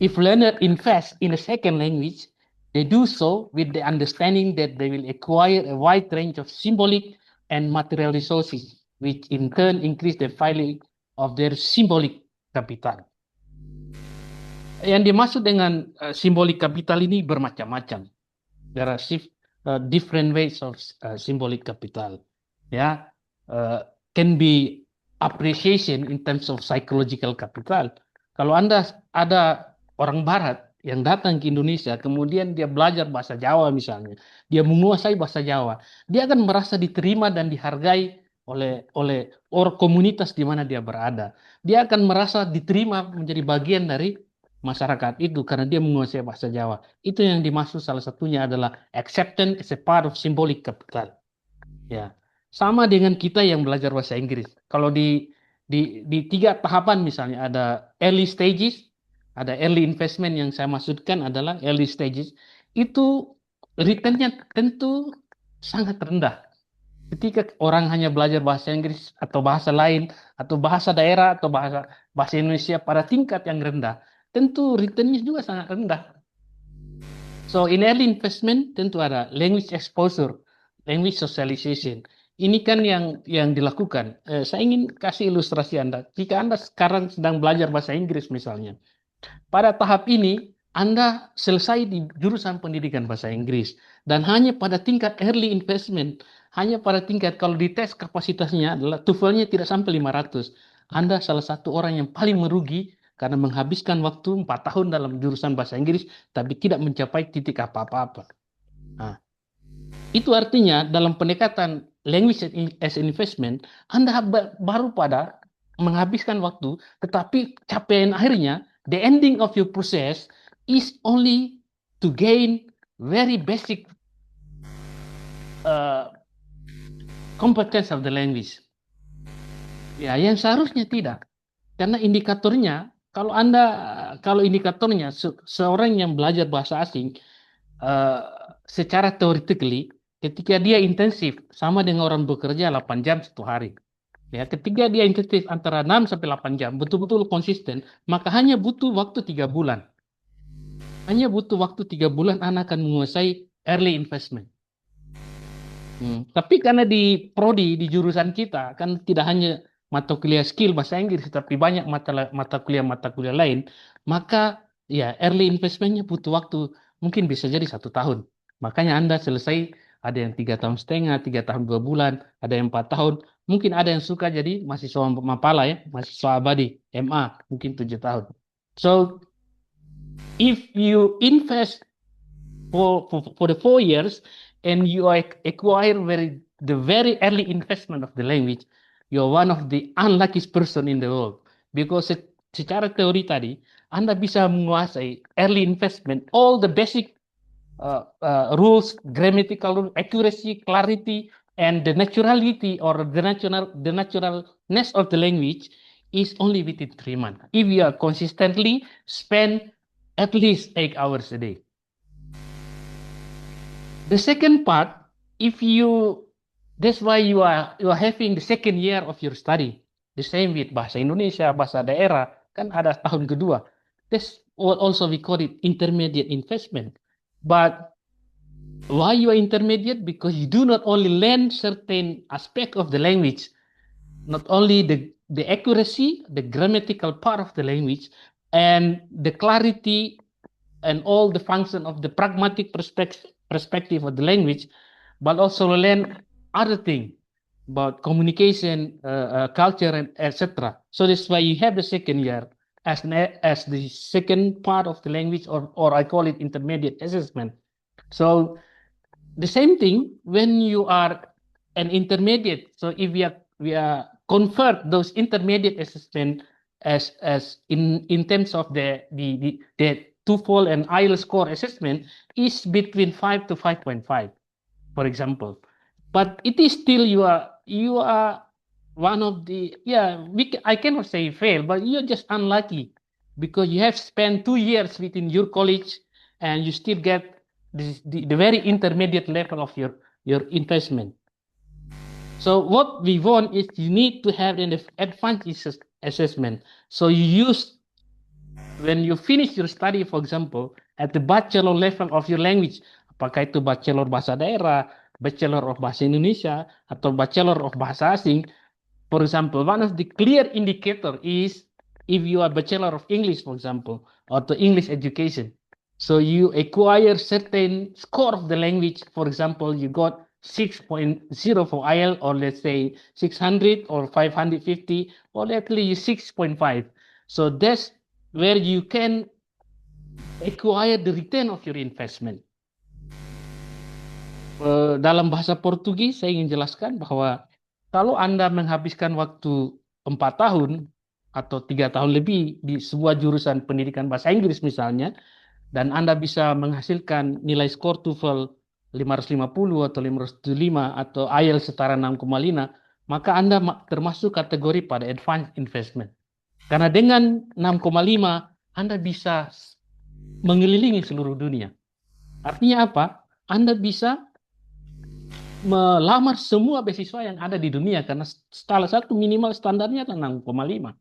If learner invest in a second language, they do so with the understanding that they will acquire a wide range of symbolic and material resources, which in turn increase the value of their symbolic capital. Yang dimaksud dengan symbolic capital ini bermacam-macam. There are different ways of symbolic capital. Ya, can be appreciation in terms of psychological capital. Kalau Anda ada orang Barat yang datang ke Indonesia, kemudian dia belajar bahasa Jawa misalnya, dia menguasai bahasa Jawa, dia akan merasa diterima dan dihargai oleh komunitas di mana dia berada. Dia akan merasa diterima menjadi bagian dari masyarakat itu karena dia menguasai bahasa Jawa. Itu yang dimaksud salah satunya adalah acceptance as a part of symbolic capital. Ya, sama dengan kita yang belajar bahasa Inggris. Kalau di 3 tahapan misalnya ada early stages, ada early investment yang saya maksudkan adalah early stages, itu returnnya tentu sangat rendah. Ketika orang hanya belajar bahasa Inggris atau bahasa lain atau bahasa daerah atau bahasa Indonesia pada tingkat yang rendah, tentu returnnya juga sangat rendah. So in early investment tentu ada language exposure, language socialization. Ini kan yang dilakukan. Saya ingin kasih ilustrasi Anda. Jika Anda sekarang sedang belajar bahasa Inggris misalnya, pada tahap ini Anda selesai di jurusan pendidikan bahasa Inggris dan hanya pada tingkat early investment, hanya pada tingkat kalau dites kapasitasnya adalah TOEFL-nya tidak sampai 500. Anda salah satu orang yang paling merugi karena menghabiskan waktu 4 tahun dalam jurusan bahasa Inggris tapi tidak mencapai titik apa-apa. Nah, itu artinya dalam pendekatan language as investment, Anda baru pada menghabiskan waktu, tetapi capaian akhirnya, the ending of your process is only to gain very basic competence of the language. Ya, yang seharusnya tidak. Karena indikatornya, kalau indikatornya seorang yang belajar bahasa asing secara theoretically, ketika dia intensif sama dengan orang bekerja 8 jam 1 hari. Ya, ketika dia intensif antara 6 sampai 8 jam, betul-betul konsisten, maka hanya butuh waktu 3 bulan. Hanya butuh waktu 3 bulan Anda akan menguasai early investment. Tapi karena di prodi, di jurusan kita, kan tidak hanya mata kuliah skill bahasa Inggris, tapi banyak mata kuliah lain, maka ya early investmentnya butuh waktu, mungkin bisa jadi 1 tahun. Makanya Anda selesai, ada yang 3 tahun setengah, 3 tahun 2 bulan, ada yang 4 tahun, mungkin ada yang suka jadi mahasiswa mapala ya, mahasiswa abadi, MA, mungkin 7 tahun. So, if you invest for the 4 years and you acquire very the very early investment of the language, you're one of the unluckiest person in the world. Because secara teori tadi, Anda bisa menguasai early investment, all the basic rules, grammatical rule, accuracy, clarity, and the naturality or the naturalness of the language is only within 3 months. If you are consistently spend at least 8 hours a day. The second part, that's why you are having the second year of your study. The same with bahasa Indonesia, bahasa daerah, kan ada tahun kedua. This also we call it intermediate investment. But why you are intermediate? Because you do not only learn certain aspect of the language, not only the accuracy, the grammatical part of the language, and the clarity and all the function of the pragmatic perspective of the language, but also learn other things about communication, culture, and etc. So that's why you have the second year as the second part of the language, or I call it intermediate assessment. So the same thing when you are an intermediate. So if we are convert those intermediate assessment as in terms of the TOEFL and IELTS score assessment is between 5 to 5.5, for example. But it is still you are one of the I cannot say fail, but you're just unlucky because you have spent 2 years within your college and you still get the very intermediate level of your investment. So what we want is you need to have an advanced assessment. So you use, when you finish your study, for example, at the bachelor level of your language, apakah itu bachelor bahasa daerah, bachelor of bahasa Indonesia, atau bachelor of bahasa asing. For example, one of the clear indicator is if you are bachelor of English, for example, or the English education. So you acquire certain score of the language. For example, you got 6.0 for IELTS, or let's say 600 or 550, or at least 6.5. So that's where you can acquire the return of your investment. Dalam bahasa Portugis, saya ingin jelaskan bahwa kalau Anda menghabiskan waktu 4 tahun atau 3 tahun lebih di sebuah jurusan pendidikan bahasa Inggris misalnya, dan Anda bisa menghasilkan nilai skor TOEFL 550 atau 575 atau IELTS setara 6,5, maka Anda termasuk kategori pada advanced investment. Karena dengan 6,5 Anda bisa mengelilingi seluruh dunia. Artinya apa? Anda bisa melamar semua beasiswa yang ada di dunia karena salah satu minimal standarnya adalah 6,5.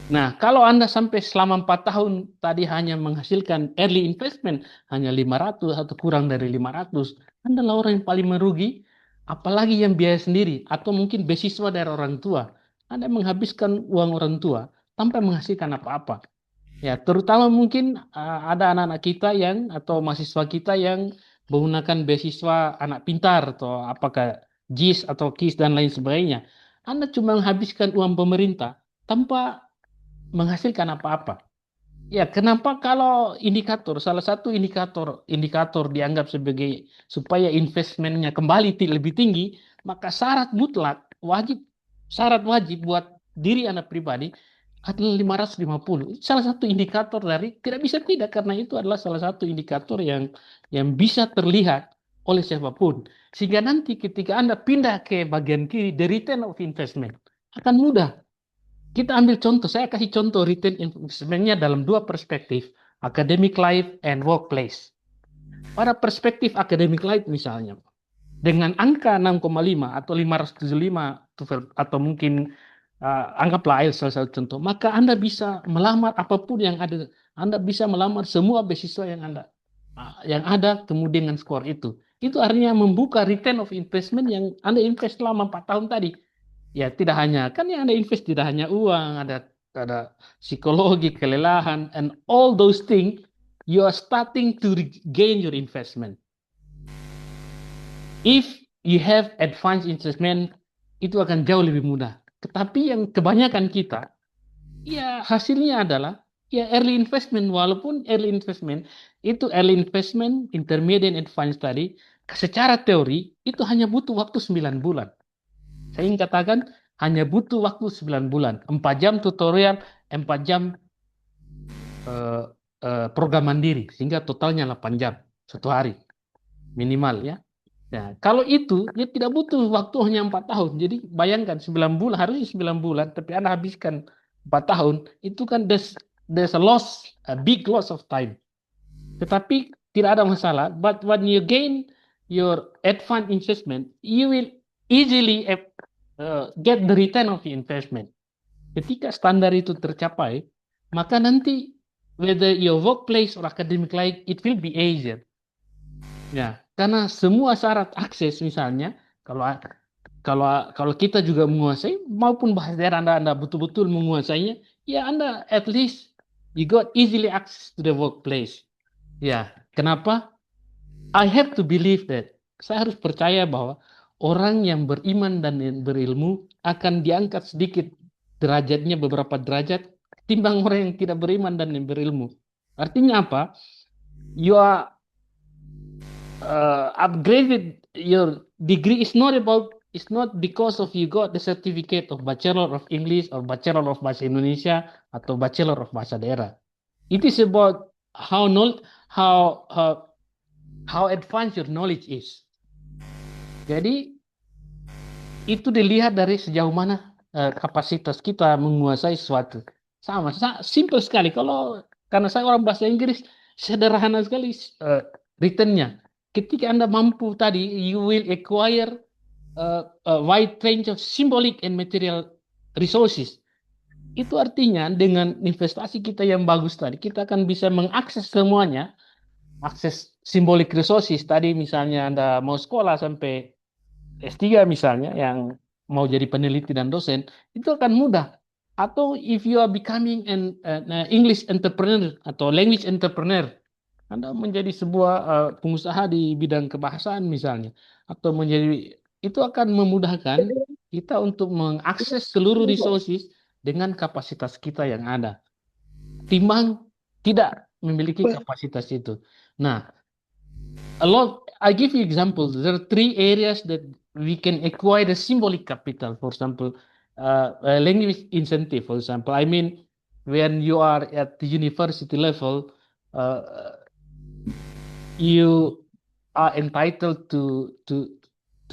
Nah, kalau Anda sampai selama 4 tahun tadi hanya menghasilkan early investment hanya 500 atau kurang dari 500, Anda lah orang yang paling merugi, apalagi yang biaya sendiri atau mungkin beasiswa dari orang tua. Anda menghabiskan uang orang tua tanpa menghasilkan apa-apa. Ya, terutama mungkin ada anak-anak kita yang atau mahasiswa kita yang menggunakan beasiswa anak pintar atau apakah JIS atau KIS dan lain sebagainya. Anda cuma menghabiskan uang pemerintah tanpa menghasilkan apa-apa. Ya, kenapa kalau salah satu indikator dianggap sebagai supaya investmentnya kembali lebih tinggi, maka syarat wajib buat diri Anda pribadi adalah 550. Salah satu indikator dari tidak bisa tidak, karena itu adalah salah satu indikator yang bisa terlihat oleh siapapun. Sehingga nanti ketika Anda pindah ke bagian kiri, the return of investment akan mudah. Kita ambil contoh, saya kasih contoh return investmentnya dalam 2 perspektif, academic life and workplace. Pada perspektif academic life misalnya, dengan angka 6,5 atau 575 atau mungkin anggaplah IELTS salah satu contoh, maka Anda bisa melamar apapun yang ada. Anda bisa melamar semua beasiswa yang ada kemudian dengan skor itu. Itu artinya membuka return of investment yang Anda invest selama 4 tahun tadi. Ya, tidak hanya, kan yang Anda invest tidak hanya uang, ada psikologi, kelelahan, and all those things, you are starting to regain your investment. If you have advanced investment, itu akan jauh lebih mudah. Tetapi yang kebanyakan kita, ya hasilnya adalah ya early investment. Walaupun early investment, intermediate advanced tadi, secara teori itu hanya butuh waktu 9 bulan. Saya ingin katakan hanya butuh waktu 9 bulan. 4 jam tutorial, 4 jam program mandiri, sehingga totalnya 8 jam satu hari minimal ya. Ya, kalau itu dia tidak butuh waktu hanya 4 tahun. Jadi bayangkan 9 bulan, harusnya 9 bulan, tapi Anda habiskan 4 tahun, itu kan there's a loss, a big loss of time. Tetapi tidak ada masalah. But when you gain your advanced investment, you will easily get the return of the investment. Ketika standar itu tercapai, maka nanti whether your workplace or academic life, it will be easier. Ya, karena semua syarat akses misalnya, kalau kalau kita juga menguasai maupun bahasa daerah Anda betul-betul menguasainya, ya Anda at least you got easily access to the workplace. Ya, kenapa? I have to believe that. Saya harus percaya bahwa orang yang beriman dan yang berilmu akan diangkat sedikit derajatnya, beberapa derajat timbang orang yang tidak beriman dan yang berilmu. Artinya apa? You are upgraded your degree is not because of you got the certificate of Bachelor of English or Bachelor of Bahasa Indonesia atau Bachelor of Bahasa Daerah. It is about how advanced your knowledge is. Jadi itu dilihat dari sejauh mana kapasitas kita menguasai sesuatu. Sama, simple sekali. Karena saya orang bahasa Inggris, sederhana sekali written-nya. Ketika Anda mampu tadi, you will acquire a wide range of symbolic and material resources. Itu artinya dengan investasi kita yang bagus tadi, kita akan bisa mengakses semuanya, akses symbolic resources. Tadi misalnya Anda mau sekolah sampai S3 misalnya, yang mau jadi peneliti dan dosen, itu akan mudah. Atau if you are becoming an English entrepreneur atau language entrepreneur, Anda menjadi sebuah pengusaha di bidang kebahasaan misalnya, atau itu akan memudahkan kita untuk mengakses seluruh resources dengan kapasitas kita yang ada. Timbang tidak memiliki kapasitas itu. Nah, I give you examples. There are 3 areas that we can acquire the symbolic capital. For example, language incentive. For example, I mean, when you are at the university level, you are entitled to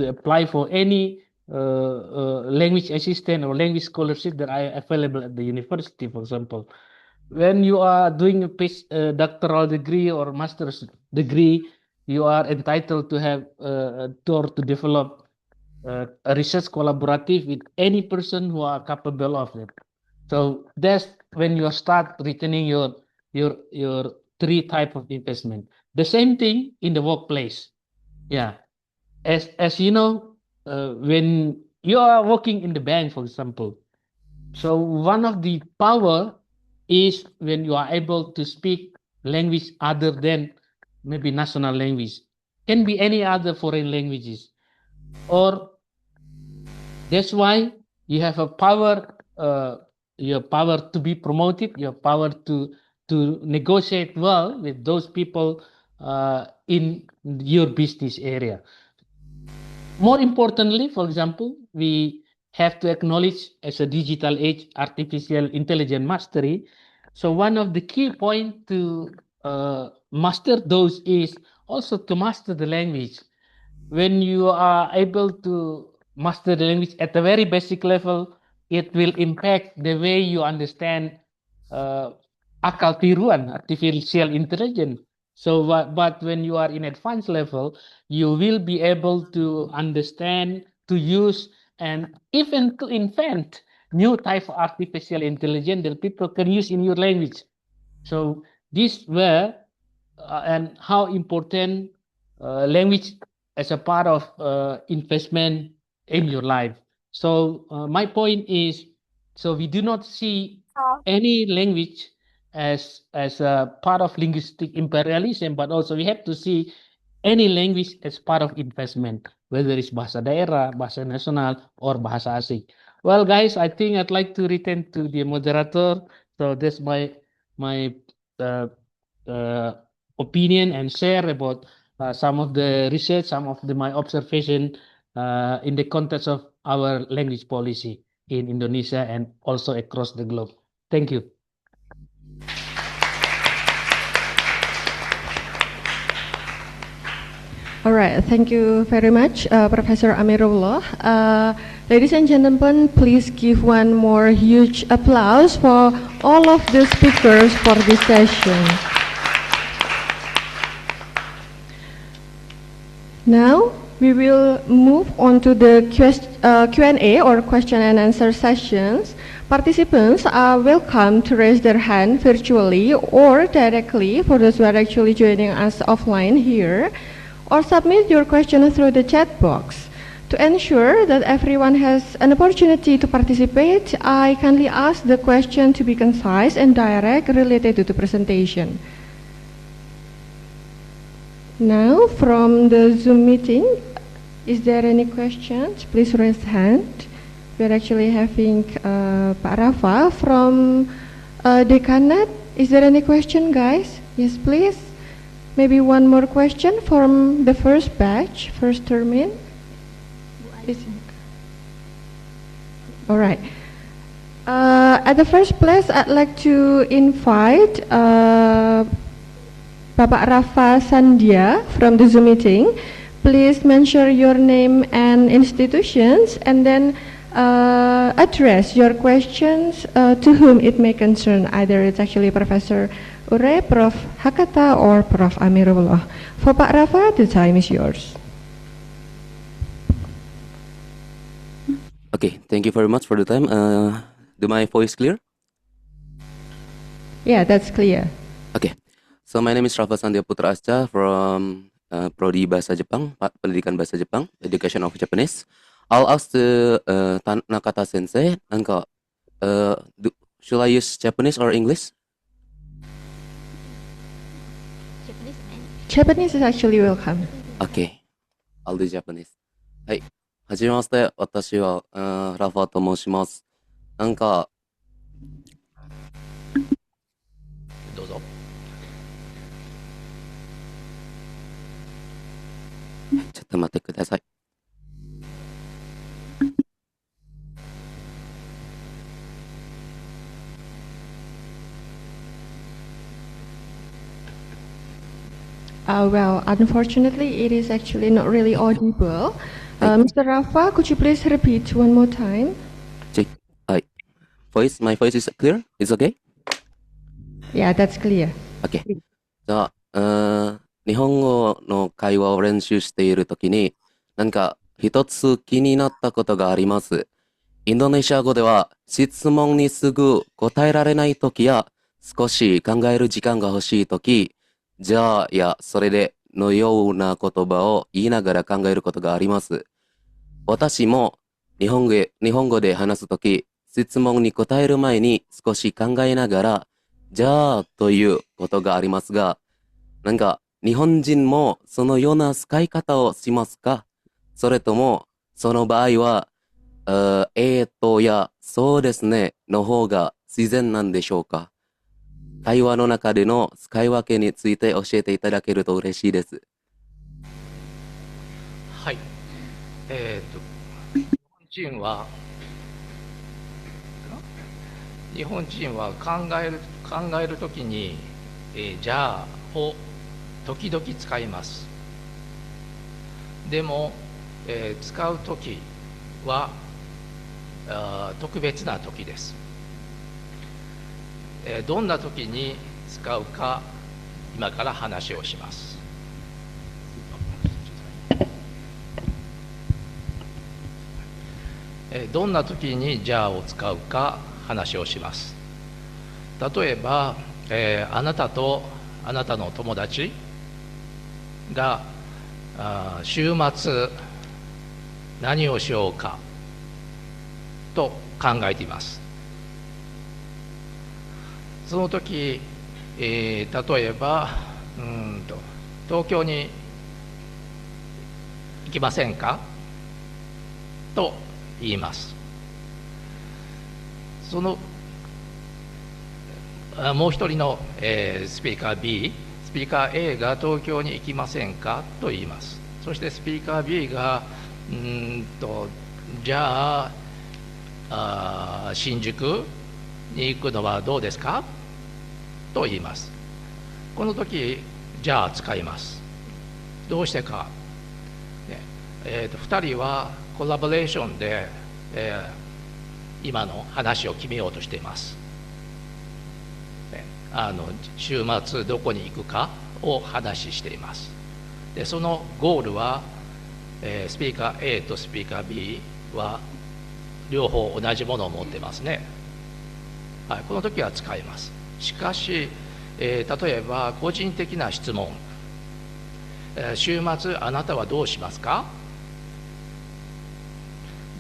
apply for any language assistant or language scholarship that are available at the university. For example, when you are doing a doctoral degree or master's degree, you are entitled to have or to develop a research collaborative with any person who are capable of it. So that's when you start returning your 3 type of investment. The same thing in the workplace. Yeah, as you know, when you are working in the bank, for example, so one of the power is when you are able to speak language other than maybe national language. Can be any other foreign languages. Or that's why you have a power, your power to be promoted, your power to negotiate well with those people in your business area. More importantly, for example, we have to acknowledge as a digital age, artificial intelligence mastery. So one of the key points to master those is also to master the language. When you are able to master the language at a very basic level, it will impact the way you understand akal tiruan, artificial intelligence. So, but when you are in advanced level, you will be able to understand, to use, and even to invent new type of artificial intelligence that people can use in your language. So this where and how important language as a part of investment in your life. So my point is, so we do not see any language as a part of linguistic imperialism, but also we have to see any language as part of investment, whether it's bahasa daerah, bahasa nasional, or bahasa asing. Well, guys, I think I'd like to return to the moderator. So that's my opinion and share about some of the research, some of my observation in the context of our language policy in Indonesia and also across the globe. Thank you. All right, thank you very much, Professor Amirullah. Ladies and gentlemen, please give one more huge applause for all of the speakers for this session. Now, we will move on to the Q&A or question and answer sessions. Participants are welcome to raise their hand virtually or directly for those who are actually joining us offline here, or submit your question through the chat box. To ensure that everyone has an opportunity to participate, I kindly ask the question to be concise and direct related to the presentation. Now, from the Zoom meeting, is there any questions? Please raise hand. We're actually having Pak Rafa from Dekanat. Is there any question, guys? Yes, please. Maybe one more question from the first batch, first term. All right. At the first place, I'd like to invite Bapak Rafa Sandia from the Zoom meeting. Please mention your name and institutions, and then address your questions to whom it may concern. Either it's actually Professor Ure, Prof. Hakata, or Prof. Amirullah. For Pak Rafa, the time is yours. Okay, thank you very much for the time. Do my voice clear? Yeah, that's clear. Okay, so my name is Rafa Sandia Putra Asca from Prodi Bahasa Jepang, Pendidikan Bahasa Jepang, Education of Japanese. I'll ask the Nakata Sensei, should I use Japanese or English? Japanese is actually welcome. Okay, I'll do Japanese. はい、はじめまして。私はラファと申します。どうぞ。ちょっと待ってください。Well, unfortunately, it is actually not really audible. Mr. Rafa, could you please repeat one more time? Check. My voice is clear? It's okay? Yeah, that's clear. Okay. じゃあ、日本語の会話を練習しているときに、一つ気になったことがあります。インドネシア語では質問にすぐ答えられないときや、少し考える時間が欲しいとき、じゃあやそれでのような言葉を言いながら考えることがあります。私も日本語で話すとき、質問に答える前に少し考えながら、じゃあということがありますが、日本人もそのような使い方をしますか？それとも、その場合は、やそうですねの方が自然なんでしょうか？会話の中での使い分けについて教えていただけると嬉しいです。はい。日本人は考えるときに、じゃあを時々使います。でも、使うときは特別なときです。どんなときに使うか今から話をします。どんなときにじゃあを使うか話をします。例えば、あなたとあなたの友達が週末何をしようかと考えています。その時、例えば東京に行きませんかと言います。そのもう一人のスピーカー B スピーカー A が東京に行きませんかと言います。そしてスピーカー B がじゃあ新宿に行くのはどうですかと言います。この時じゃあ使います。どうしてか、2人はコラボレーションで、今の話を決めようとしています。週末どこに行くかを話しています。でそのゴールは、スピーカー A とスピーカー B は両方同じものを持ってますね。はい、この時は使います。しかし、例えば個人的な質問、週末あなたはどうしますか？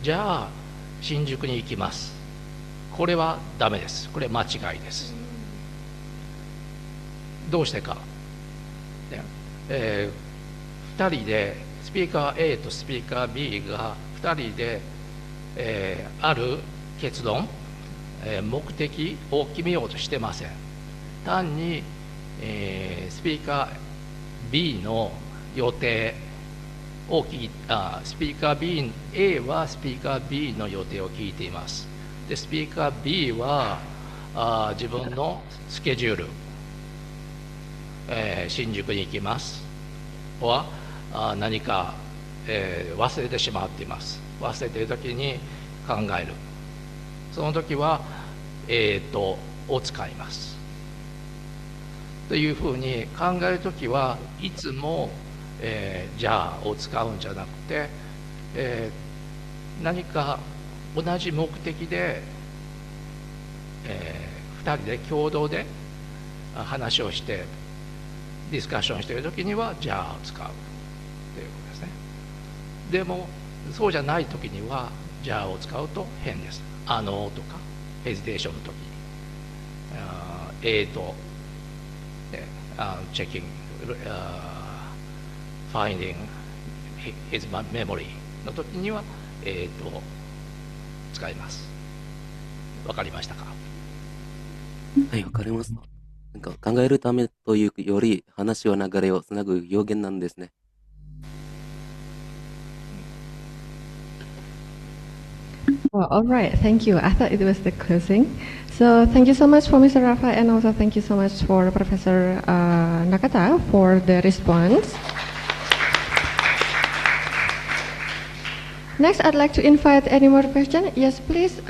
じゃあ新宿に行きます。これはダメです。これ間違いです。どうしてか、2人でスピーカー A とスピーカー B が2人で、ある結論、目的を決めようとしてません。単に、スピーカー B の予定をスピーカー A はスピーカー B の予定を聞いています。でスピーカー B は自分のスケジュール、新宿に行きますは何か、忘れてしまっています。忘れている時に考える。その時はを使います。というふうに考える時はいつも、じゃあを使うんじゃなくて、何か同じ目的で、2人で共同で話をしてディスカッションしている時にはじゃあを使うということですね。でもそうじゃない時にはじゃあを使うと変です。とかヘジテーションの時にchecking finding his memory の時には使います。わかりましたか？はい、わかります。なんか考えるためというより話を流れをつなぐ表現なんですね。Well, all right, thank you. I thought it was the closing. So thank you so much for Mr. Rafa, and also thank you so much for Professor Nakata for the response. Next, I'd like to invite any more questions. Yes, please.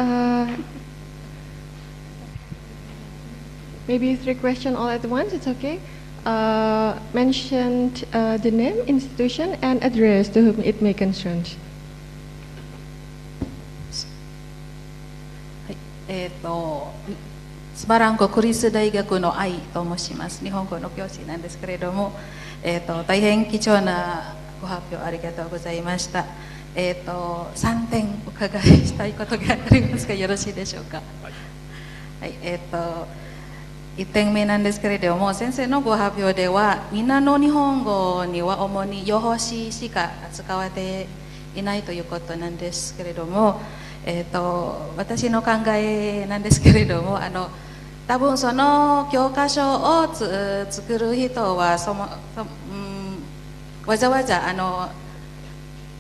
Maybe 3 questions all at once, it's okay. Mention the name, institution, and address to whom it may concern. スバランコ国立大学の愛と申します。日本語の教師なんですけれども、大変貴重なご発表ありがとうございました。3点お伺いしたいことがありますがよろしいでしょうか。はい、1点目なんですけれども、先生のご発表ではみんなの日本語には主に予報士しか使われていないということなんですけれども、私の考えなんですけれども、多分その教科書を作る人はわざわざ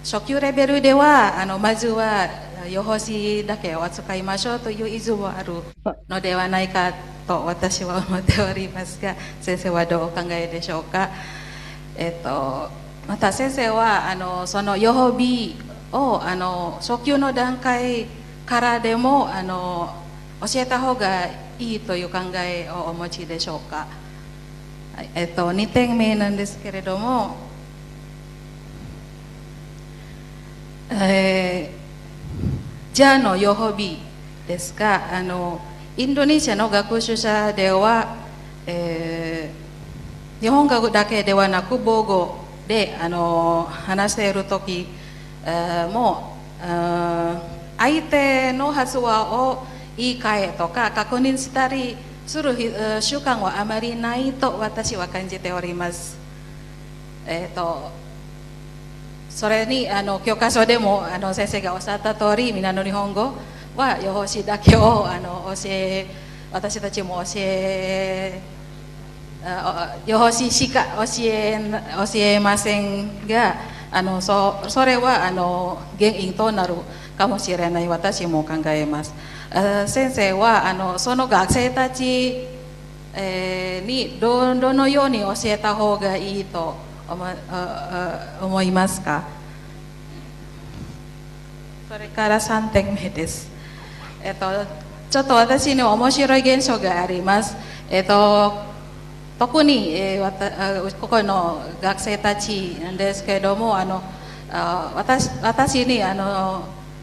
初級レベルではまずは予報士だけを使いましょうという意図もあるのではないかと私は思っておりますが、先生はどうお考えでしょうか。また先生はその予報日を初級の段階からでも教えた方がいいという考えをお持ちでしょうか。2点目なんですけれども、じゃあの予報日ですが、インドネシアの学習者では、日本語だけではなく母語で話している時も相手の発話を言い換えとか確認したりする習慣はあまりないと私は感じております。それに教科書でも先生がおっしゃった通り、みんなの日本語は予報士だけを私たちも教えよほしか教えませんが、それは原因となるかもしれない私も考えます。先生はその学生たち、にどのように教えた方がいいと思いますか？それから3点目です。ちょっと私に面白い現象があります。特に、ここの学生たちなんですけれども、私に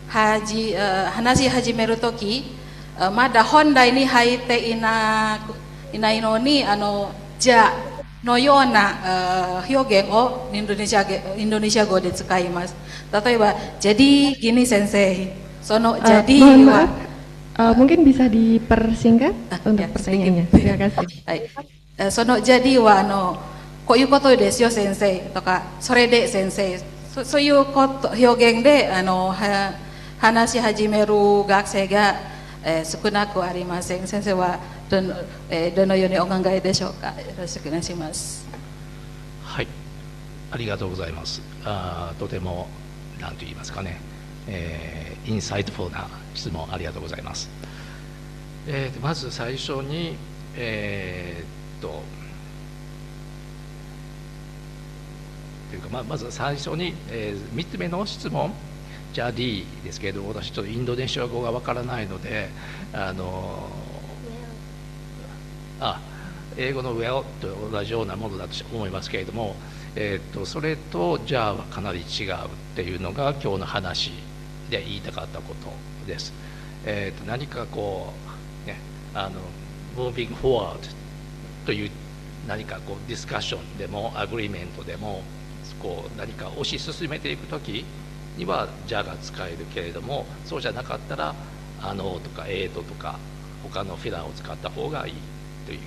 話し始めるとき、まだ本題に入っていないのに、じゃのような表現をインドネシア語で使います。例えば、jadi gini sensei, jadi mungkin bisa dipersingkat untuk pertanyaannya. Terima kasih. jadiはこういうことですよ先生とか、それで先生、そういうこと表現で話し始める学生が、少なくありません。先生はどのようにお考えでしょうか。よろしくお願いします。はい、ありがとうございます。とても何と言いますかね、インサイトフルな質問ありがとうございます。まず最初にというか、まず最初に、3つ目の質問、ジャディですけれども、私ちょっとインドネシア語がわからないので、英語の well と同じようなものだと思いますけれども、それとじゃあはかなり違うっていうのが今日の話で言いたかったことです。何かこうね、moving forward という何かこうディスカッションでもアグリーメントでもこう何か推し進めていくときにはじゃが使えるけれども、そうじゃなかったらとかとか他のフィラーを使った方がいいというこ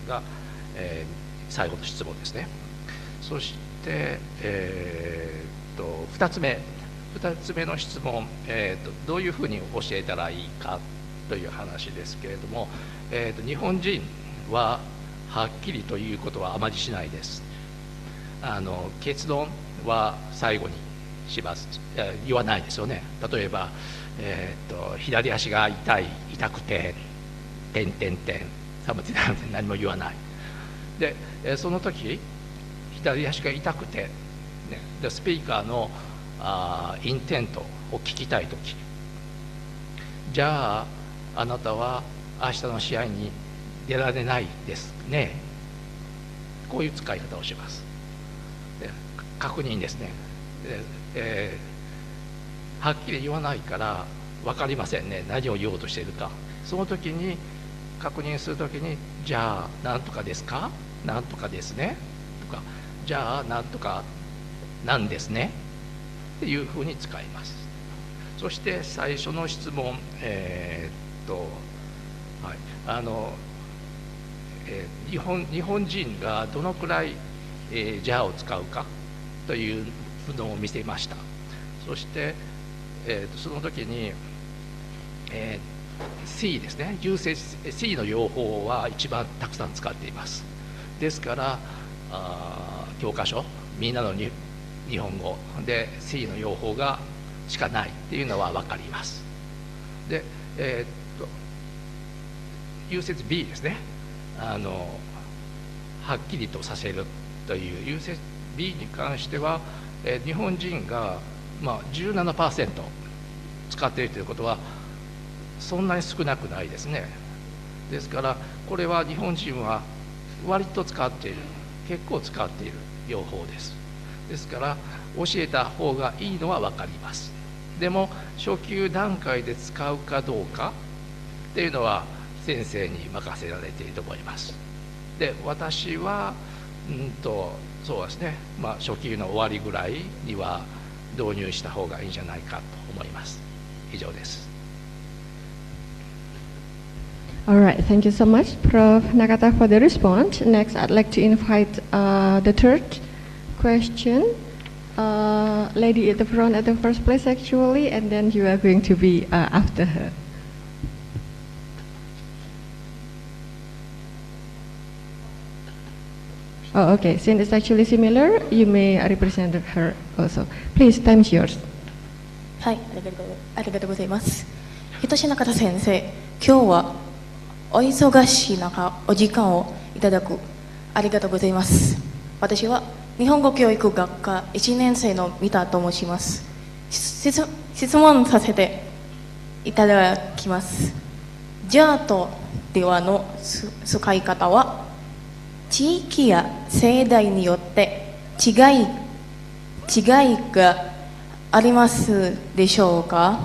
とが、最後の質問ですね。そして、2つ目の質問、どういうふうに教えたらいいかという話ですけれども、日本人ははっきりということはあまりしないです。結論は最後にします。言わないですよね。例えば、左足が痛くて何も言わない。で、その時左足が痛くて、でスピーカーのインテントを聞きたい時、じゃああなたは明日の試合に出られないですね。こういう使い方をします。で確認ですね。はっきり言わないから分かりませんね、何を言おうとしているか。その時に確認する時に、じゃあ何とかですか、何とかですねとか、じゃあ何とかなんですねっていうふうに使います。そして最初の質問、日本人がどのくらい、じゃあを使うかというのを見せました。そして、その時に、C ですね、優勢 C の用法は一番たくさん使っています。ですから教科書みんなの日本語で C の用法がしかないっていうのは分かります。で、優説 B ですね、はっきりとさせるという優説 B に関しては、日本人が、17% 使っているということはそんなに少なくないですね。ですからこれは日本人は割と使っている、結構使っている用法です。ですから教えた方がいいのは分かります。でも初級段階で使うかどうかっていうのは先生に任せられていると思います。で、私はそうですね、初級の終わりぐらいには導入した方がいいんじゃないかと思います。以上です。All right, thank you so much, Prof. Nakata, for the response. Next, I'd like to invite the third question. Lady at the front at the first place, actually, and then you are going to be after her. Oh, okay. Since it's actually similar, you may represent her also. Please, time is yours. はい、ありがとうございます。ひとしなかた先生、今日はお忙しい中、お時間をいただくありがとうございます。私は日本語教育学科1年生の三田と申します。質問させていただきます。じゃあとではの使い方は地域や世代によって違いがありますでしょうか。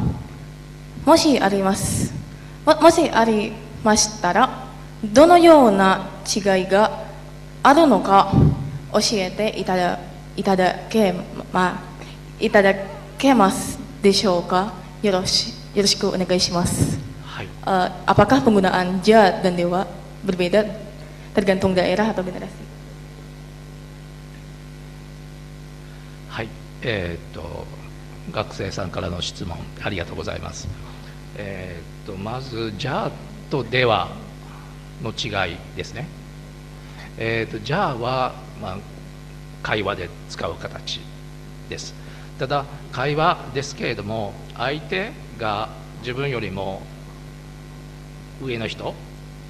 もしありましたらどのような違いがあるのか教えていただけますでしょうか。よろしくお願いします。Apakah penggunaan ja dan dewa berbeda tergantung daerah atau generasi? はい、学生さんからの質問ありがとうございます。まずじゃあとではの違いですね。じゃあは、会話で使う形です。ただ会話ですけれども、相手が自分よりも上の人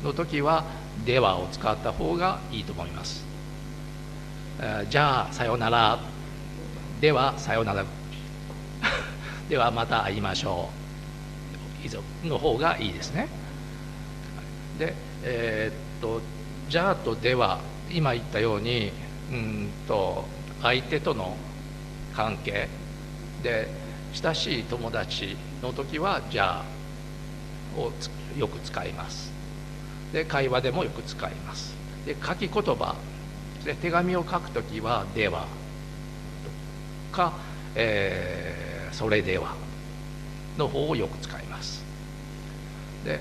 の時はではを使った方がいいと思います。じゃあさよなら、ではさよならではまた会いましょうの方がいいですね。で、じゃあとでは今言ったように相手との関係で親しい友達の時はじゃあをよく使います。で会話でもよく使います。で書き言葉で手紙を書く時はではとか、それではの方をよく使います。で、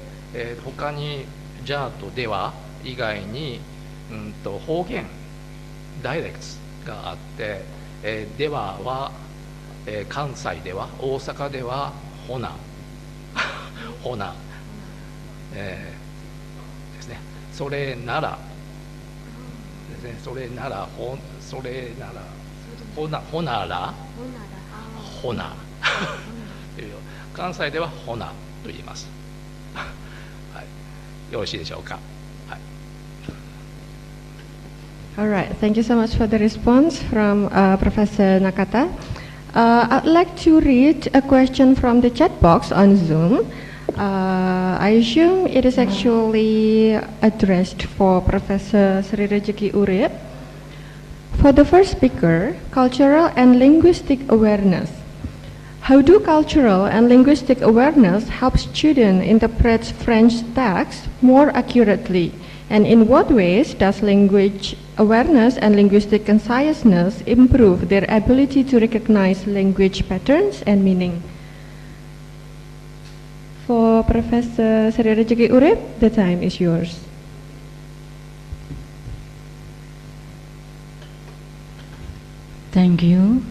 他にじゃあとでは以外に方言ダイレクトがあって、ではは、関西では大阪ではほなほな、ですね。それならですね。それならほならほなという関西ではほなと言います。はい、よろしいでしょうか。All right, thank you so much for the response from Professor Nakata. I'd like to read a question from the chat box on Zoom. I assume it is actually addressed for Professor Sri Rejeki Urip. For the first speaker, cultural and linguistic awareness. How do cultural and linguistic awareness help students interpret French text more accurately? And in what ways does language awareness and linguistic consciousness improve their ability to recognize language patterns and meaning? For Professor Sri Rejeki Urip, the time is yours. Thank you.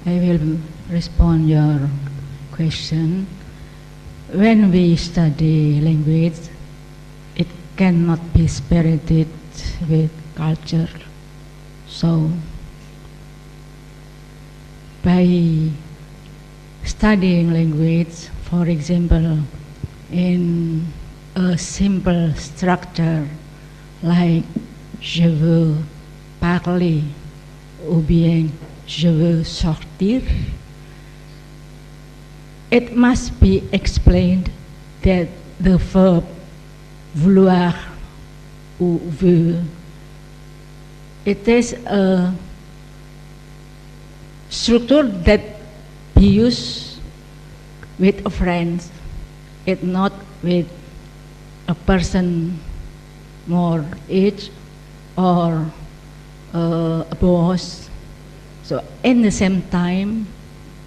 I will respond your question. When we study language, it cannot be separated with culture. So, by studying language, for example, in a simple structure like je veux parler ou bien je veux sortir, it must be explained that the verb vouloir ou veut, it is a structure that be used with a friend, it not with a person more age or a boss. So in the same time,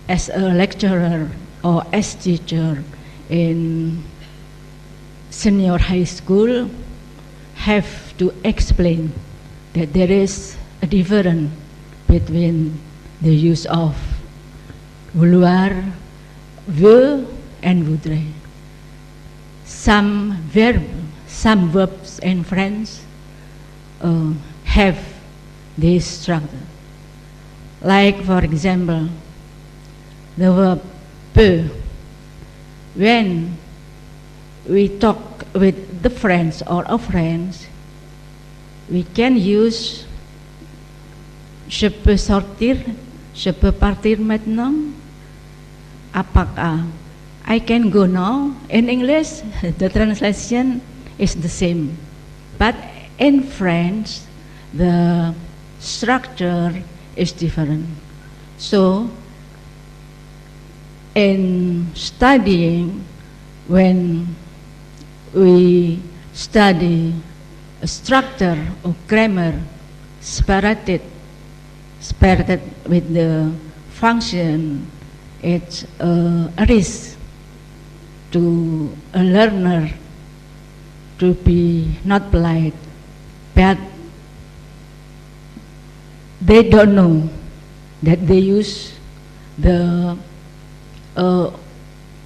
as a lecturer or as teacher in senior high school, have to explain that there is a difference between the use of vouloir, veut, and voudrait. Some verbs in French have this structure. Like for example, the verb peu. When we talk with the friends or a friends, we can use je peux sortir, je peux partir maintenant. Apakah I can go now? In English, the translation is the same. But in French, the structure is different. So, in studying, when we study a structure of grammar separated with the function, it's a risk to a learner to be not polite, but they don't know that they use the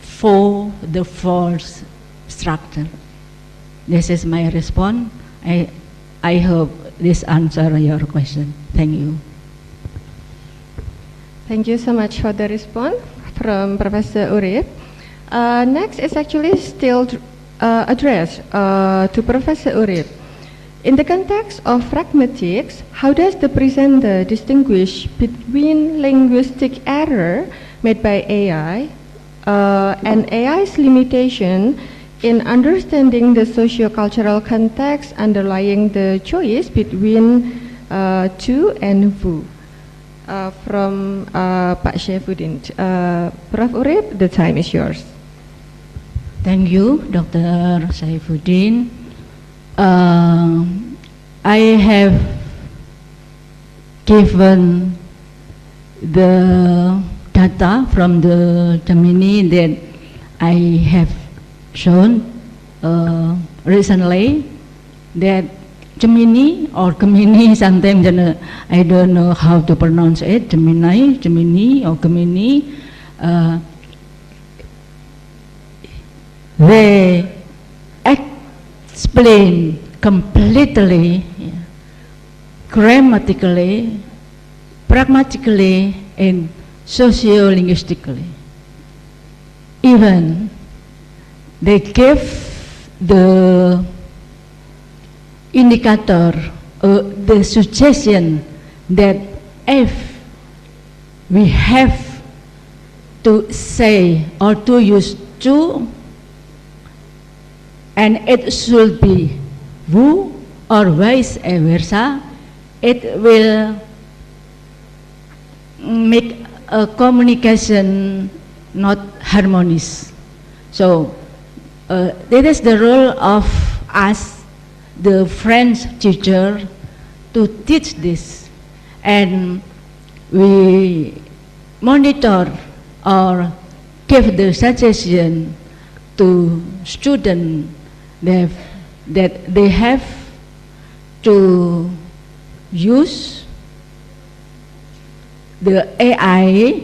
false structure. This is my response. I hope this answers your question. Thank you. Thank you so much for the response from Professor Urip. Next is actually still addressed to Professor Urip. In the context of pragmatics, how does the presenter distinguish between linguistic error made by AI and AI's limitation in understanding the socio-cultural context underlying the choice between to and who? From Pak Syaifuddin. Prof. Urip, the time is yours. Thank you, Dr. Syaifuddin. I have given the data from the Gemini that I have shown recently, that Gemini or Gemini, sometimes I don't know how to pronounce it, Gemini or Gemini, they explain completely, grammatically, pragmatically, and sociolinguistically. Even they give the indicator, the suggestion that if we have to say or to use to, and it should be who or vice versa, it will make a communication not harmonious. So this is the role of us, the French teacher, to teach this, and we monitor or give the suggestion to students that they have to use the AI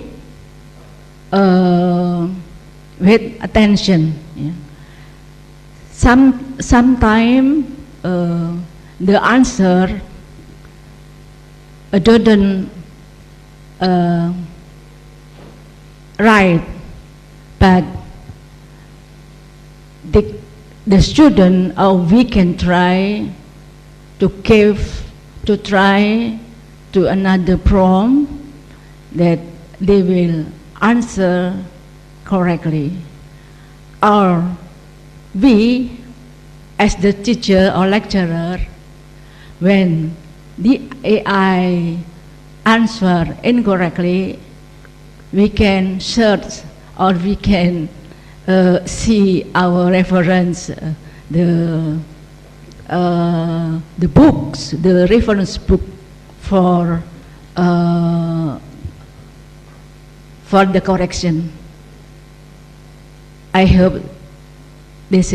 with attention. Yeah. Sometimes the answer doesn't right, but the student, or we can try to try to another prompt that they will answer correctly. Or we, as the teacher or lecturer, when the AI answer incorrectly, we can search or we can see our reference, the books, the reference book for the correction. I hope this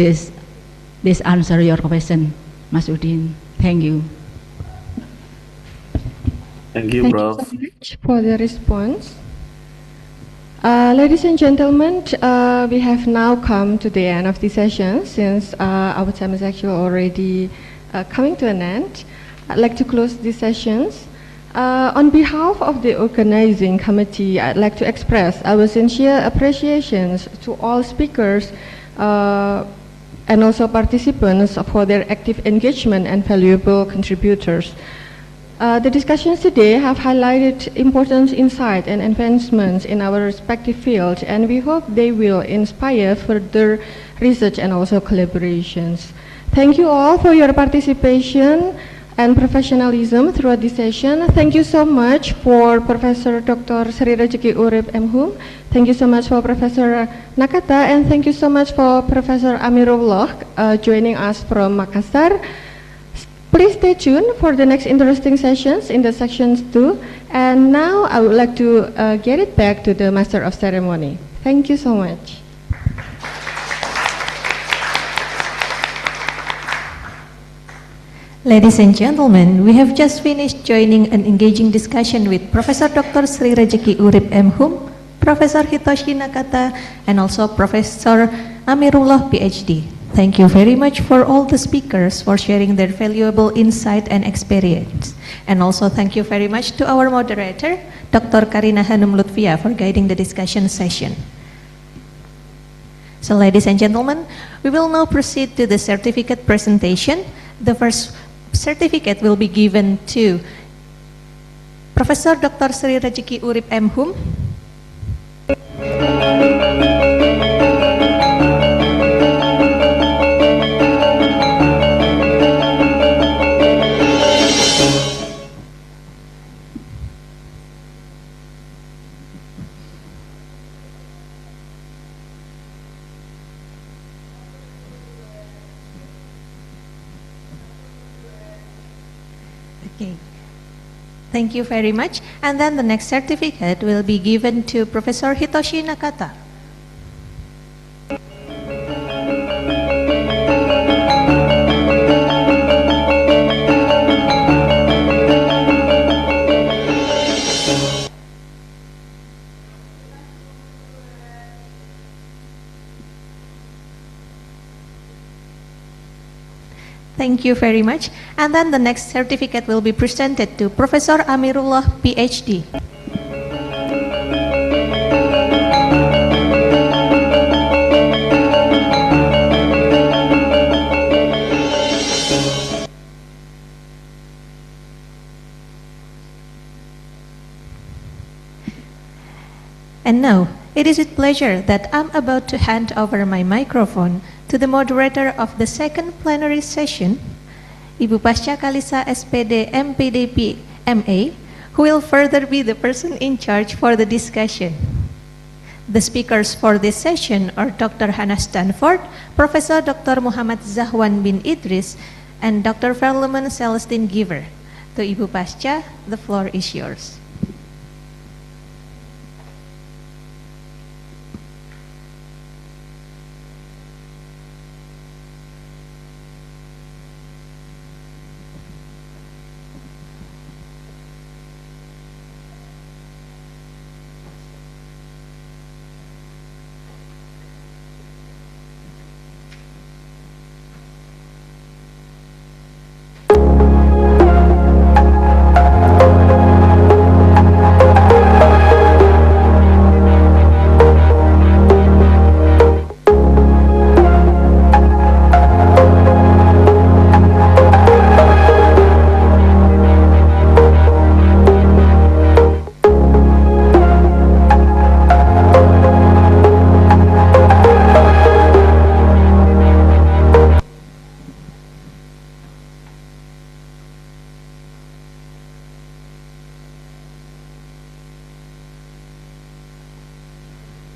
answer your question, Mas Udin. Thank you. Thank you so much for the response. Ladies and gentlemen, we have now come to the end of the session. Since our time is actually already coming to an end, I'd like to close these sessions. On behalf of the organizing committee, I'd like to express our sincere appreciations to all speakers and also participants for their active engagement and valuable contributors. The discussions today have highlighted important insight and advancements in our respective fields, and we hope they will inspire further research and also collaborations. Thank you all for your participation and professionalism throughout this session. Thank you so much for Professor Dr. Sri Rejeki Urip M.Hum. Thank you so much for Professor Nakata, and thank you so much for Professor Amirullah joining us from Makassar. Please stay tuned for the next interesting sessions in the sections 2. And now I would like to get it back to the Master of Ceremony. Thank you so much. Ladies and gentlemen, we have just finished joining an engaging discussion with Professor Dr. Sri Rejeki Urip M.Hum, Professor Hitoshi Nakata, and also Professor Amirullah, PhD. Thank you very much for all the speakers for sharing their valuable insight and experience. And also thank you very much to our moderator, Dr. Karina Hanum Lutfia, for guiding the discussion session. So ladies and gentlemen, we will now proceed to the certificate presentation. The first certificate will be given to Professor Dr. Sri Rejeki Urip M.Hum. Okay. Thank you very much. And then the next certificate will be given to Professor Hitoshi Nakata. Thank you very much. And then the next certificate will be presented to Professor Amirullah, PhD. And now, it is with pleasure that I'm about to hand over my microphone to the moderator of the second plenary session, Ibu Pasca Kalisa SPD MPDP MA, who will further be the person in charge for the discussion. The speakers for this session are Dr. Hannah Stanford, Professor Dr. Muhammad Zahwan bin Idris, and Dr. Verleman Celestine Giver. To Ibu Pasca, the floor is yours.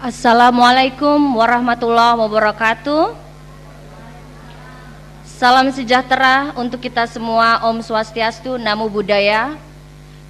Assalamualaikum warahmatullahi wabarakatuh. Salam sejahtera untuk kita semua. Om Swastiastu, Namo Buddhaya.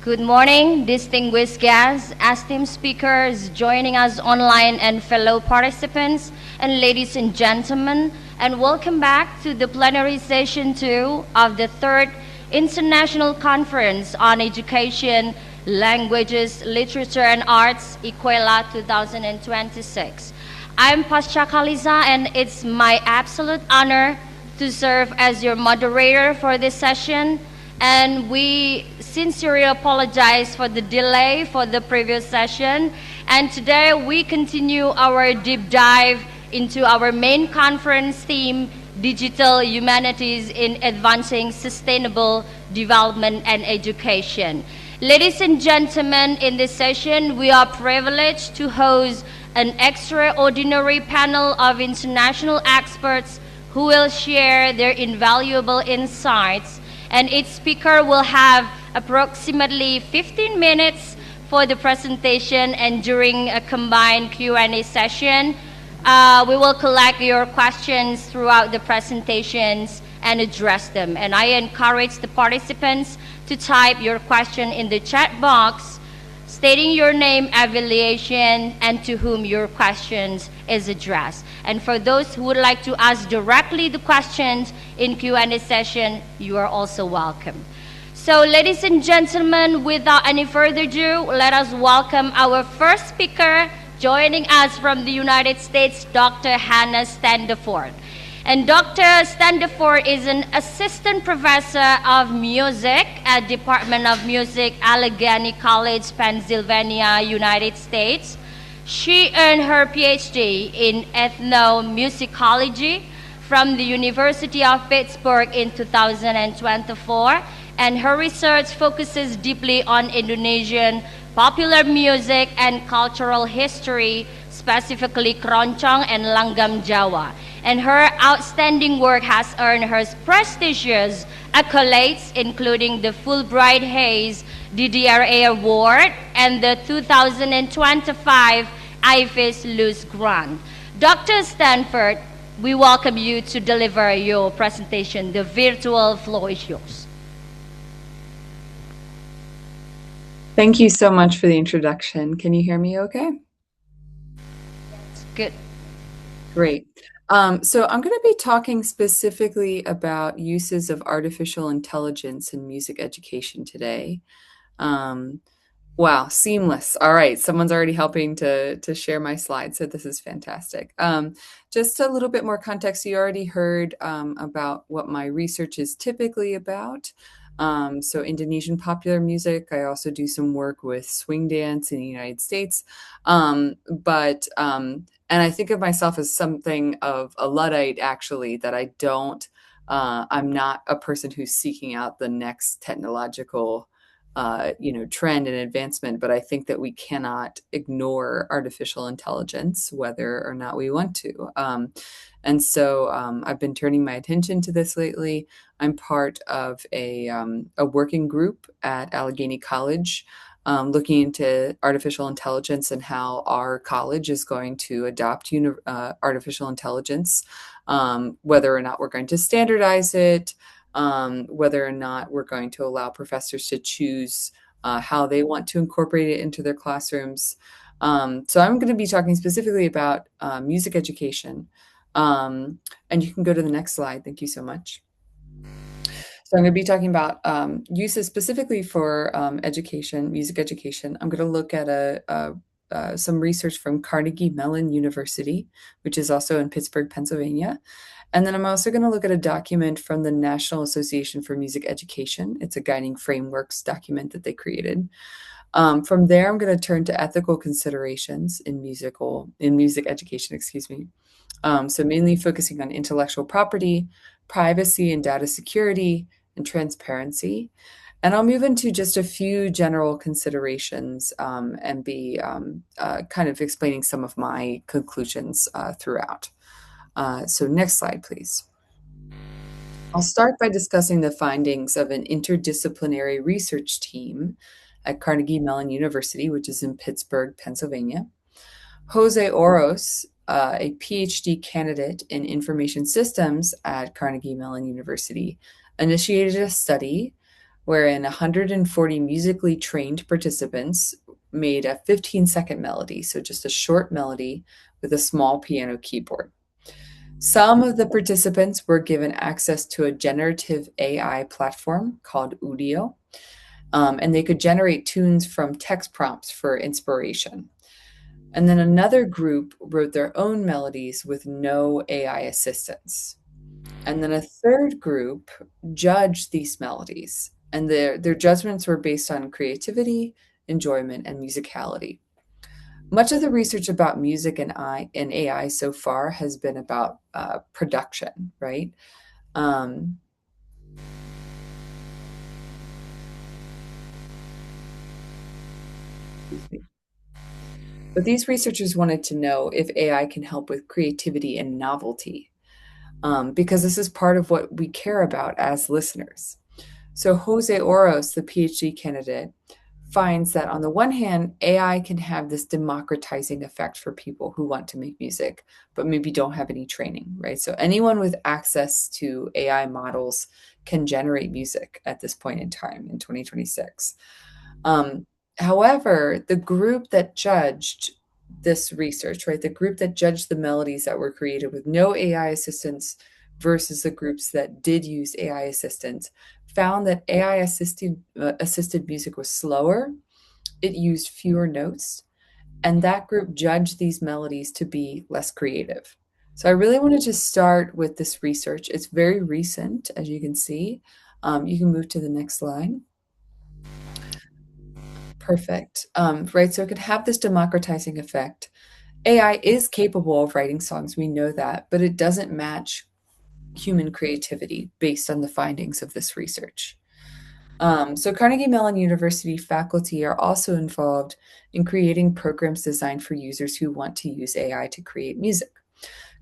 Good morning, distinguished guests, esteemed speakers joining us online, and fellow participants, and ladies and gentlemen, and welcome back to the plenary session 2 of the 3rd International Conference on Education, Languages, Literature and Arts, ICOELLA 2026. I'm Pasca Kalisa, and it's my absolute honor to serve as your moderator for this session. And we sincerely apologize for the delay for the previous session. And today we continue our deep dive into our main conference theme, Digital Humanities in Advancing Sustainable Development and Education. Ladies and gentlemen, in this session, we are privileged to host an extraordinary panel of international experts who will share their invaluable insights, and each speaker will have approximately 15 minutes for the presentation, and during a combined Q&A session, we will collect your questions throughout the presentations and address them. And I encourage the participants to type your question in the chat box, stating your name, affiliation, and to whom your questions is addressed. And for those who would like to ask directly the questions in Q&A session, you are also welcome. So ladies and gentlemen, without any further ado, let us welcome our first speaker, joining us from the United States, Dr. Hannah Standiford. And Dr. Standiford is an assistant professor of music at Department of Music, Allegheny College, Pennsylvania, United States. She earned her PhD in ethnomusicology from the University of Pittsburgh in 2024, and her research focuses deeply on Indonesian popular music and cultural history, specifically keroncong and langgam Jawa. And her outstanding work has earned her prestigious accolades, including the Fulbright Hayes DDRA Award and the 2025 IFES Luz Grant. Dr. Stanford, we welcome you to deliver your presentation. The virtual floor is yours. Thank you so much for the introduction. Can you hear me okay? Good. Great. So I'm going to be talking specifically about uses of artificial intelligence in music education today. Wow, seamless. All right, someone's already helping to share my slides, so this is fantastic. Just a little bit more context. You already heard about what my research is typically about. So Indonesian popular music. I also do some work with swing dance in the United States. And I think of myself as something of a Luddite, actually, that I don't, I'm not a person who's seeking out the next technological trend and advancement, but I think that we cannot ignore artificial intelligence, whether or not we want to. And so I've been turning my attention to this lately. I'm part of a working group at Allegheny College, looking into artificial intelligence and how our college is going to adopt artificial intelligence, whether or not we're going to standardize it, whether or not we're going to allow professors to choose how they want to incorporate it into their classrooms. So I'm going to be talking specifically about music education. And you can go to the next slide. Thank you so much. So I'm going to be talking about uses specifically for education, music education. I'm going to look at some research from Carnegie Mellon University, which is also in Pittsburgh, Pennsylvania. And then I'm also going to look at a document from the National Association for Music Education. It's a guiding frameworks document that they created. From there, I'm going to turn to ethical considerations in music education, excuse me. So mainly focusing on intellectual property, privacy and data security, and transparency. And I'll move into just a few general considerations and be kind of explaining some of my conclusions throughout. So next slide, please. I'll start by discussing the findings of an interdisciplinary research team at Carnegie Mellon University, which is in Pittsburgh, Pennsylvania. Jose Oros, a PhD candidate in information systems at Carnegie Mellon University, initiated a study wherein 140 musically trained participants made a 15-second melody, so just a short melody with a small piano keyboard. Some of the participants were given access to a generative AI platform called Udio, and they could generate tunes from text prompts for inspiration. And then another group wrote their own melodies with no AI assistance. And then a third group judged these melodies and their judgments were based on creativity, enjoyment, and musicality. Much of the research about music and AI so far has been about production, right? Excuse me. But these researchers wanted to know if AI can help with creativity and novelty, because this is part of what we care about as listeners. So Jose Oros, the PhD candidate, finds that on the one hand, AI can have this democratizing effect for people who want to make music, but maybe don't have any training, right? So anyone with access to AI models can generate music at this point in time in 2026. However, the group that judged this research, right, the group that judged the melodies that were created with no AI assistance versus the groups that did use AI assistance, found that AI assisted music was slower, it used fewer notes, and that group judged these melodies to be less creative. So I really wanted to start with this research. It's very recent, as you can see. You can move to the next slide. Perfect. Right, so it could have this democratizing effect. AI is capable of writing songs, we know that, but it doesn't match human creativity based on the findings of this research. So Carnegie Mellon University faculty are also involved in creating programs designed for users who want to use AI to create music.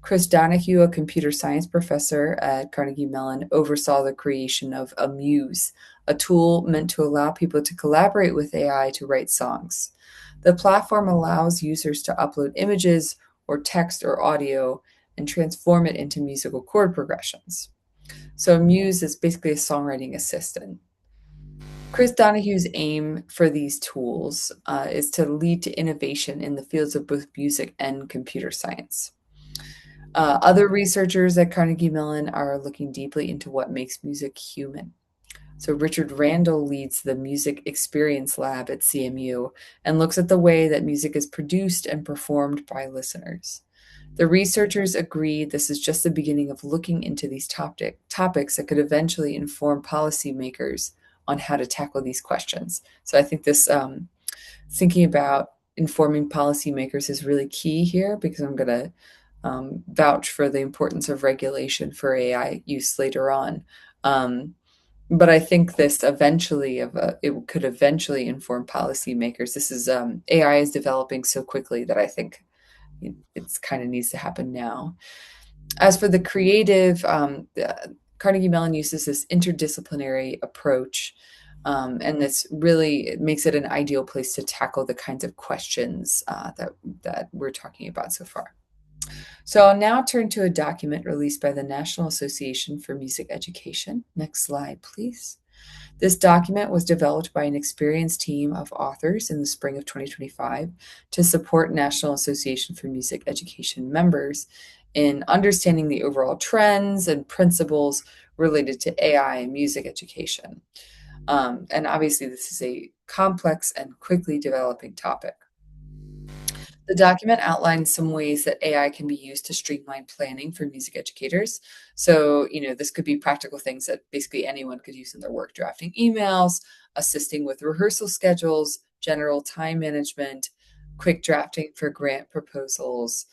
Chris Donahue, a computer science professor at Carnegie Mellon, oversaw the creation of a Muse, a tool meant to allow people to collaborate with AI to write songs. The platform allows users to upload images or text or audio and transform it into musical chord progressions. So Muse is basically a songwriting assistant. Chris Donahue's aim for these tools is to lead to innovation in the fields of both music and computer science. Other researchers at Carnegie Mellon are looking deeply into what makes music human. So Richard Randall leads the Music Experience Lab at CMU and looks at the way that music is produced and performed by listeners. The researchers agree this is just the beginning of looking into these topics that could eventually inform policymakers on how to tackle these questions. So I think this thinking about informing policymakers is really key here, because I'm going to vouch for the importance of regulation for AI use later on. But I think this it could eventually inform policymakers. This is AI is developing so quickly that I think it's kind of needs to happen now. As for the creative, Carnegie Mellon uses this interdisciplinary approach, and this really makes it an ideal place to tackle the kinds of questions that we're talking about so far. So I'll now turn to a document released by the National Association for Music Education. Next slide, please. This document was developed by an experienced team of authors in the spring of 2025 to support National Association for Music Education members in understanding the overall trends and principles related to AI and music education. And obviously, this is a complex and quickly developing topic. The document outlines some ways that AI can be used to streamline planning for music educators. So, this could be practical things that basically anyone could use in their work: drafting emails, assisting with rehearsal schedules, general time management, quick drafting for grant proposals,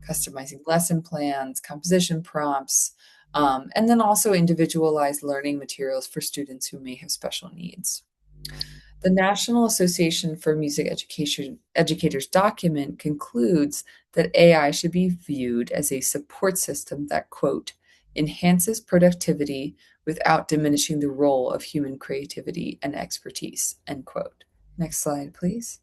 customizing lesson plans, composition prompts, and then also individualized learning materials for students who may have special needs. The National Association for Music Educators document concludes that AI should be viewed as a support system that, quote, enhances productivity without diminishing the role of human creativity and expertise, end quote. Next slide, please.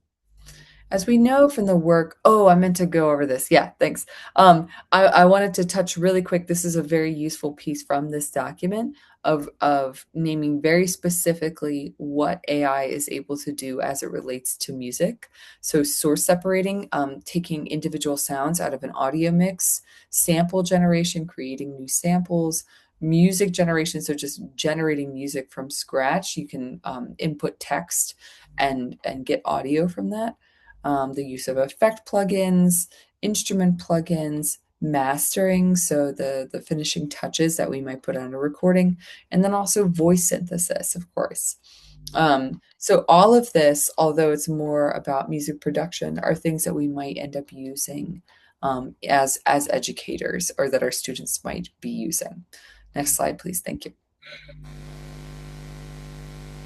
As we know from the work, I meant to go over this. Yeah, thanks. I wanted to touch really quick. This is a very useful piece from this document of naming very specifically what AI is able to do as it relates to music. So source separating, taking individual sounds out of an audio mix, sample generation, creating new samples, music generation, so just generating music from scratch. You can input text and get audio from that. The use of effect plugins, instrument plugins, mastering, so the finishing touches that we might put on a recording, and then also voice synthesis, of course. So all of this, although it's more about music production, are things that we might end up using as educators, or that our students might be using. Next slide, please. Thank you.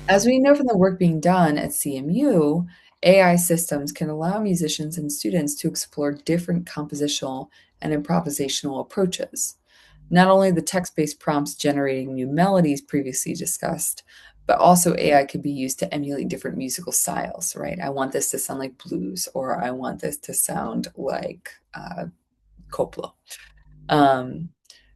As we know from the work being done at CMU, AI systems can allow musicians and students to explore different compositional and improvisational approaches. Not only the text-based prompts generating new melodies previously discussed, but also AI could be used to emulate different musical styles, right? I want this to sound like blues, or I want this to sound like copla.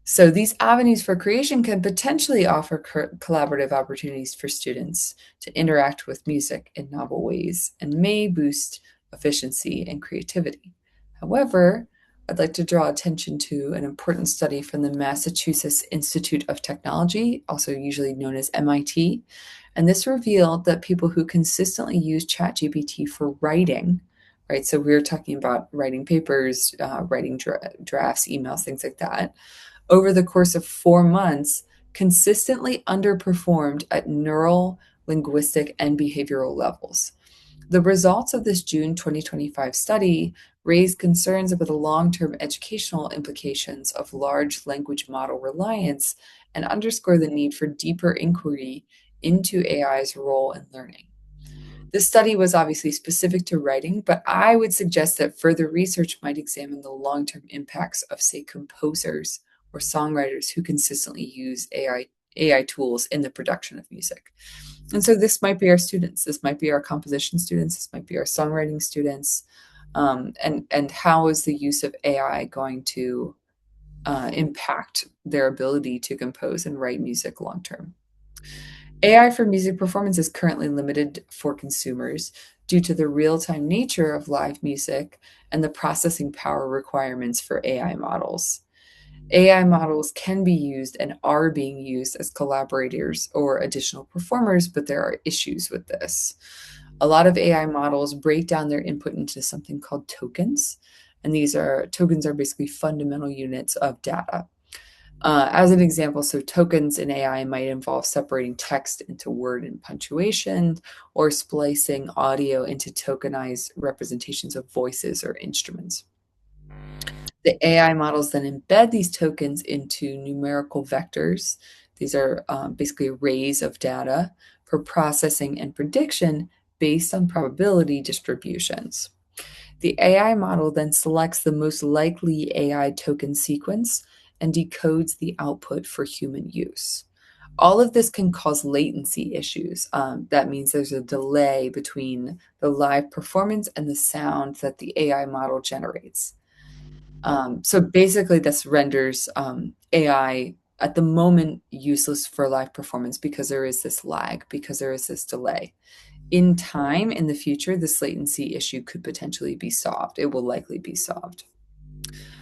So these avenues for creation can potentially offer collaborative opportunities for students to interact with music in novel ways, and may boost efficiency and creativity. However, I'd like to draw attention to an important study from the Massachusetts Institute of Technology, also usually known as MIT, and this revealed that people who consistently use ChatGPT for writing, right? So we're talking about writing papers, writing drafts, emails, things like that, over the course of 4 months, consistently underperformed at neural, linguistic, and behavioral levels. The results of this June 2025 study raised concerns about the long-term educational implications of large language model reliance, and underscore the need for deeper inquiry into AI's role in learning. This study was obviously specific to writing, but I would suggest that further research might examine the long-term impacts of, say, composers or songwriters who consistently use AI tools in the production of music. And so this might be our students, this might be our composition students, this might be our songwriting students, and how is the use of AI going to impact their ability to compose and write music long term? AI for music performance is currently limited for consumers due to the real-time nature of live music and the processing power requirements for AI models. AI models can be used and are being used as collaborators or additional performers, but there are issues with this. A lot of AI models break down their input into something called tokens, and tokens are basically fundamental units of data. As an example, so tokens in AI might involve separating text into word and punctuation, or splicing audio into tokenized representations of voices or instruments. The AI models then embed these tokens into numerical vectors. These are basically arrays of data for processing and prediction based on probability distributions. The AI model then selects the most likely AI token sequence and decodes the output for human use. All of this can cause latency issues. That means there's a delay between the live performance and the sound that the AI model generates. So basically, this renders AI at the moment useless for live performance because there is this lag, because there is this delay. In time, in the future, this latency issue could potentially be solved. It will likely be solved.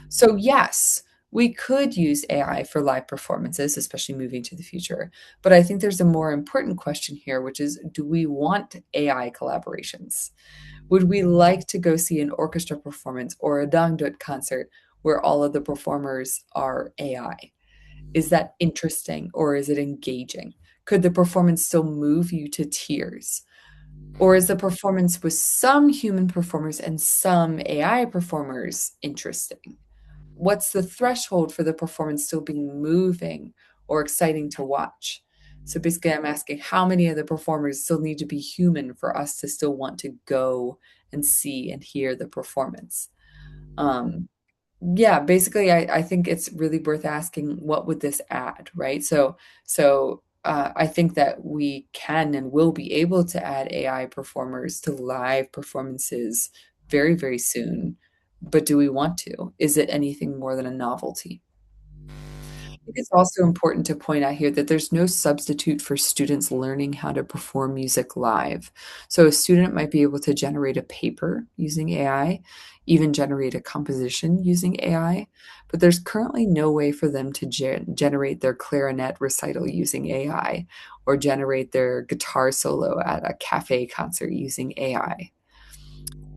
So yes, we could use AI for live performances, especially moving to the future. But I think there's a more important question here, which is, do we want AI collaborations? Would we like to go see an orchestra performance or a dangdut concert where all of the performers are AI? Is that interesting, or is it engaging? Could the performance still move you to tears? Or is the performance with some human performers and some AI performers interesting? What's the threshold for the performance still being moving or exciting to watch? So basically, I'm asking how many of the performers still need to be human for us to still want to go and see and hear the performance? Yeah, basically, I think it's really worth asking, what would this add, right? So I think that we can and will be able to add AI performers to live performances very, very soon. But do we want to? Is it anything more than a novelty? I think it's also important to point out here that there's no substitute for students learning how to perform music live. So a student might be able to generate a paper using AI, even generate a composition using AI, but there's currently no way for them to generate their clarinet recital using AI, or generate their guitar solo at a cafe concert using AI.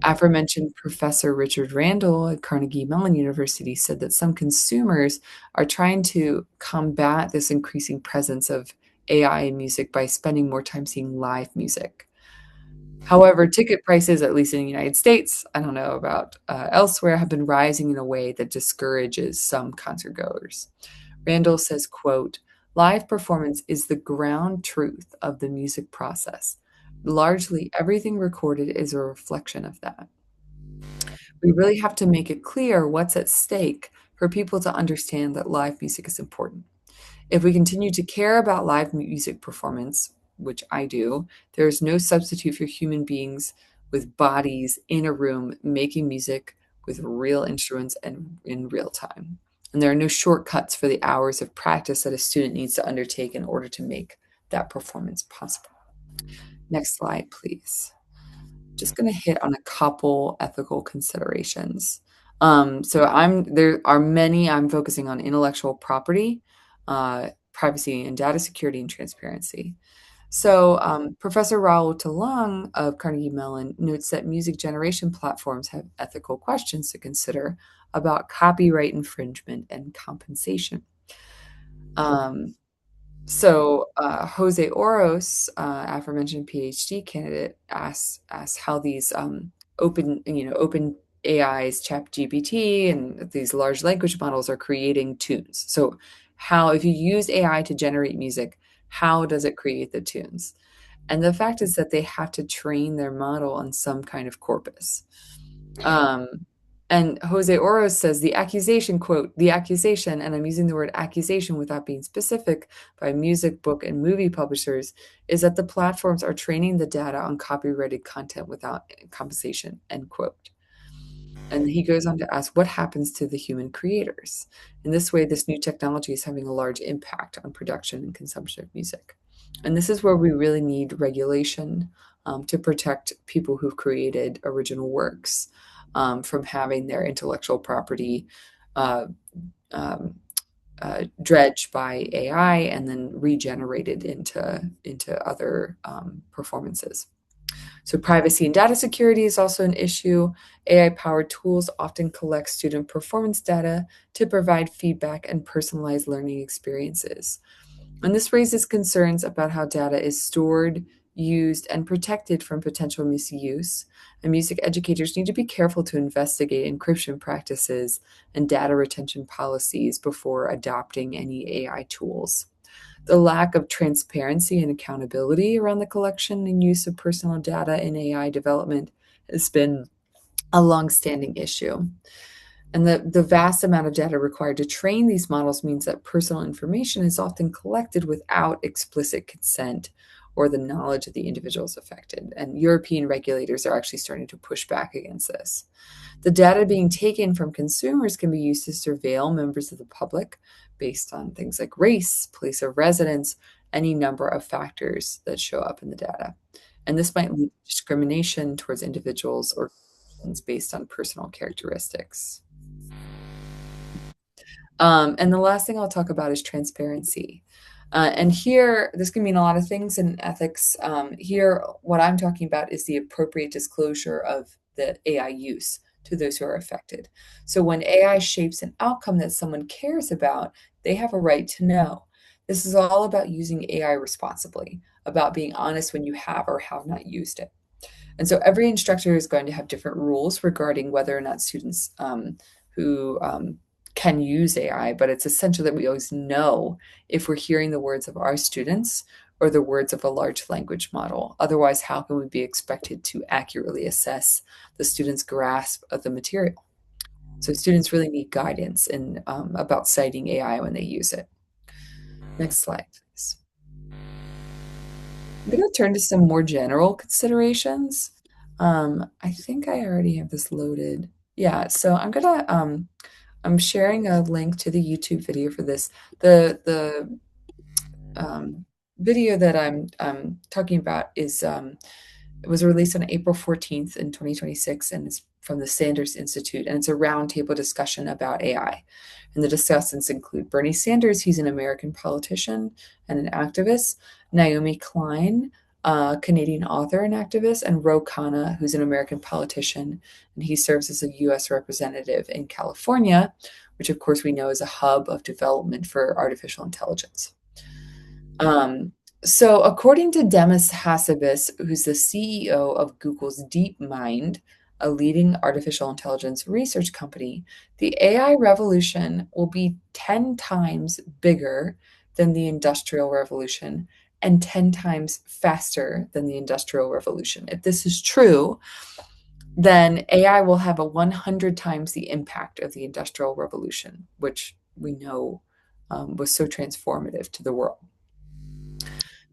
aforementioned Professor Richard Randall at Carnegie Mellon University said that some consumers are trying to combat this increasing presence of AI in music by spending more time seeing live music. However, ticket prices, at least in the United States, I don't know about elsewhere, have been rising in a way that discourages some concert goers. Randall says, quote, "Live performance is the ground truth of the music process. Largely everything recorded is a reflection of that. We really have to make it clear what's at stake for people to understand that live music is important. If we continue to care about live music performance, which I do, there is no substitute for human beings with bodies in a room making music with real instruments and in real time. And there are no shortcuts for the hours of practice that a student needs to undertake in order to make that performance possible." Next slide, please. Just going to hit on a couple ethical considerations. There are many. I'm focusing on intellectual property, privacy and data security and transparency. So Professor Raul Talang of Carnegie Mellon notes that music generation platforms have ethical questions to consider about copyright infringement and compensation. Jose Oros, aforementioned PhD candidate, asks how these open AIs, ChatGPT, and these large language models are creating tunes. So, how, if you use AI to generate music, how does it create the tunes? And the fact is that they have to train their model on some kind of corpus. And Jose Oros says the accusation, quote, "The accusation," and I'm using the word accusation without being specific, by music, book, and movie publishers, is that the platforms are training the data on copyrighted content without compensation, end quote. And he goes on to ask, what happens to the human creators? In this way, this new technology is having a large impact on production and consumption of music. And this is where we really need regulation to protect people who've created original works from having their intellectual property dredged by AI and then regenerated into other performances. So privacy and data security is also an issue. AI-powered tools often collect student performance data to provide feedback and personalized learning experiences. And this raises concerns about how data is stored, used, and protected from potential misuse. And music educators need to be careful to investigate encryption practices and data retention policies before adopting any AI tools. The lack of transparency and accountability around the collection and use of personal data in AI development has been a longstanding issue. And the vast amount of data required to train these models means that personal information is often collected without explicit consent or the knowledge of the individuals affected. And European regulators are actually starting to push back against this. The data being taken from consumers can be used to surveil members of the public based on things like race, place of residence, any number of factors that show up in the data. And this might lead to discrimination towards individuals or based on personal characteristics. And the last thing I'll talk about is transparency. And here, this can mean a lot of things in ethics. Here, what I'm talking about is the appropriate disclosure of the AI use to those who are affected. So when AI shapes an outcome that someone cares about, they have a right to know. This is all about using AI responsibly, about being honest when you have or have not used it. And so every instructor is going to have different rules regarding whether or not students who can use AI, but it's essential that we always know if we're hearing the words of our students or the words of a large language model. Otherwise, how can we be expected to accurately assess the student's grasp of the material? So students really need guidance in, about citing AI when they use it. Next slide, please. I'm going to turn to some more general considerations. I think I already have this loaded. Yeah, so I'm sharing a link to the YouTube video for this. The video that I'm talking about is it was released on April 14th in 2026, and it's from the Sanders Institute, and it's a roundtable discussion about AI. And the discussants include Bernie Sanders, he's an American politician and an activist, Naomi Klein, a Canadian author and activist, and Ro Khanna, who's an American politician, and he serves as a U.S. representative in California, which of course we know is a hub of development for artificial intelligence. So according to Demis Hassabis, who's the CEO of Google's DeepMind, a leading artificial intelligence research company, the AI revolution will be 10 times bigger than the Industrial Revolution and 10 times faster than the Industrial Revolution. If this is true, then AI will have a 100 times the impact of the Industrial Revolution, which we know was so transformative to the world.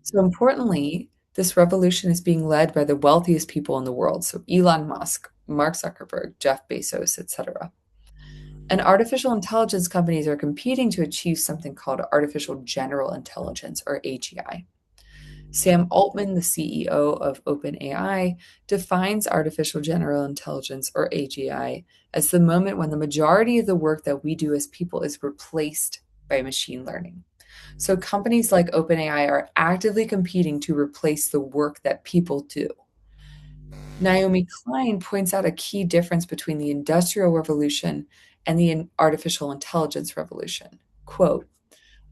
So importantly, this revolution is being led by the wealthiest people in the world. So Elon Musk, Mark Zuckerberg, Jeff Bezos, etc. And artificial intelligence companies are competing to achieve something called artificial general intelligence, or AGI. Sam Altman, the CEO of OpenAI, defines artificial general intelligence, or AGI, as the moment when the majority of the work that we do as people is replaced by machine learning. So companies like OpenAI are actively competing to replace the work that people do. Naomi Klein points out a key difference between the Industrial Revolution and the artificial intelligence revolution. Quote,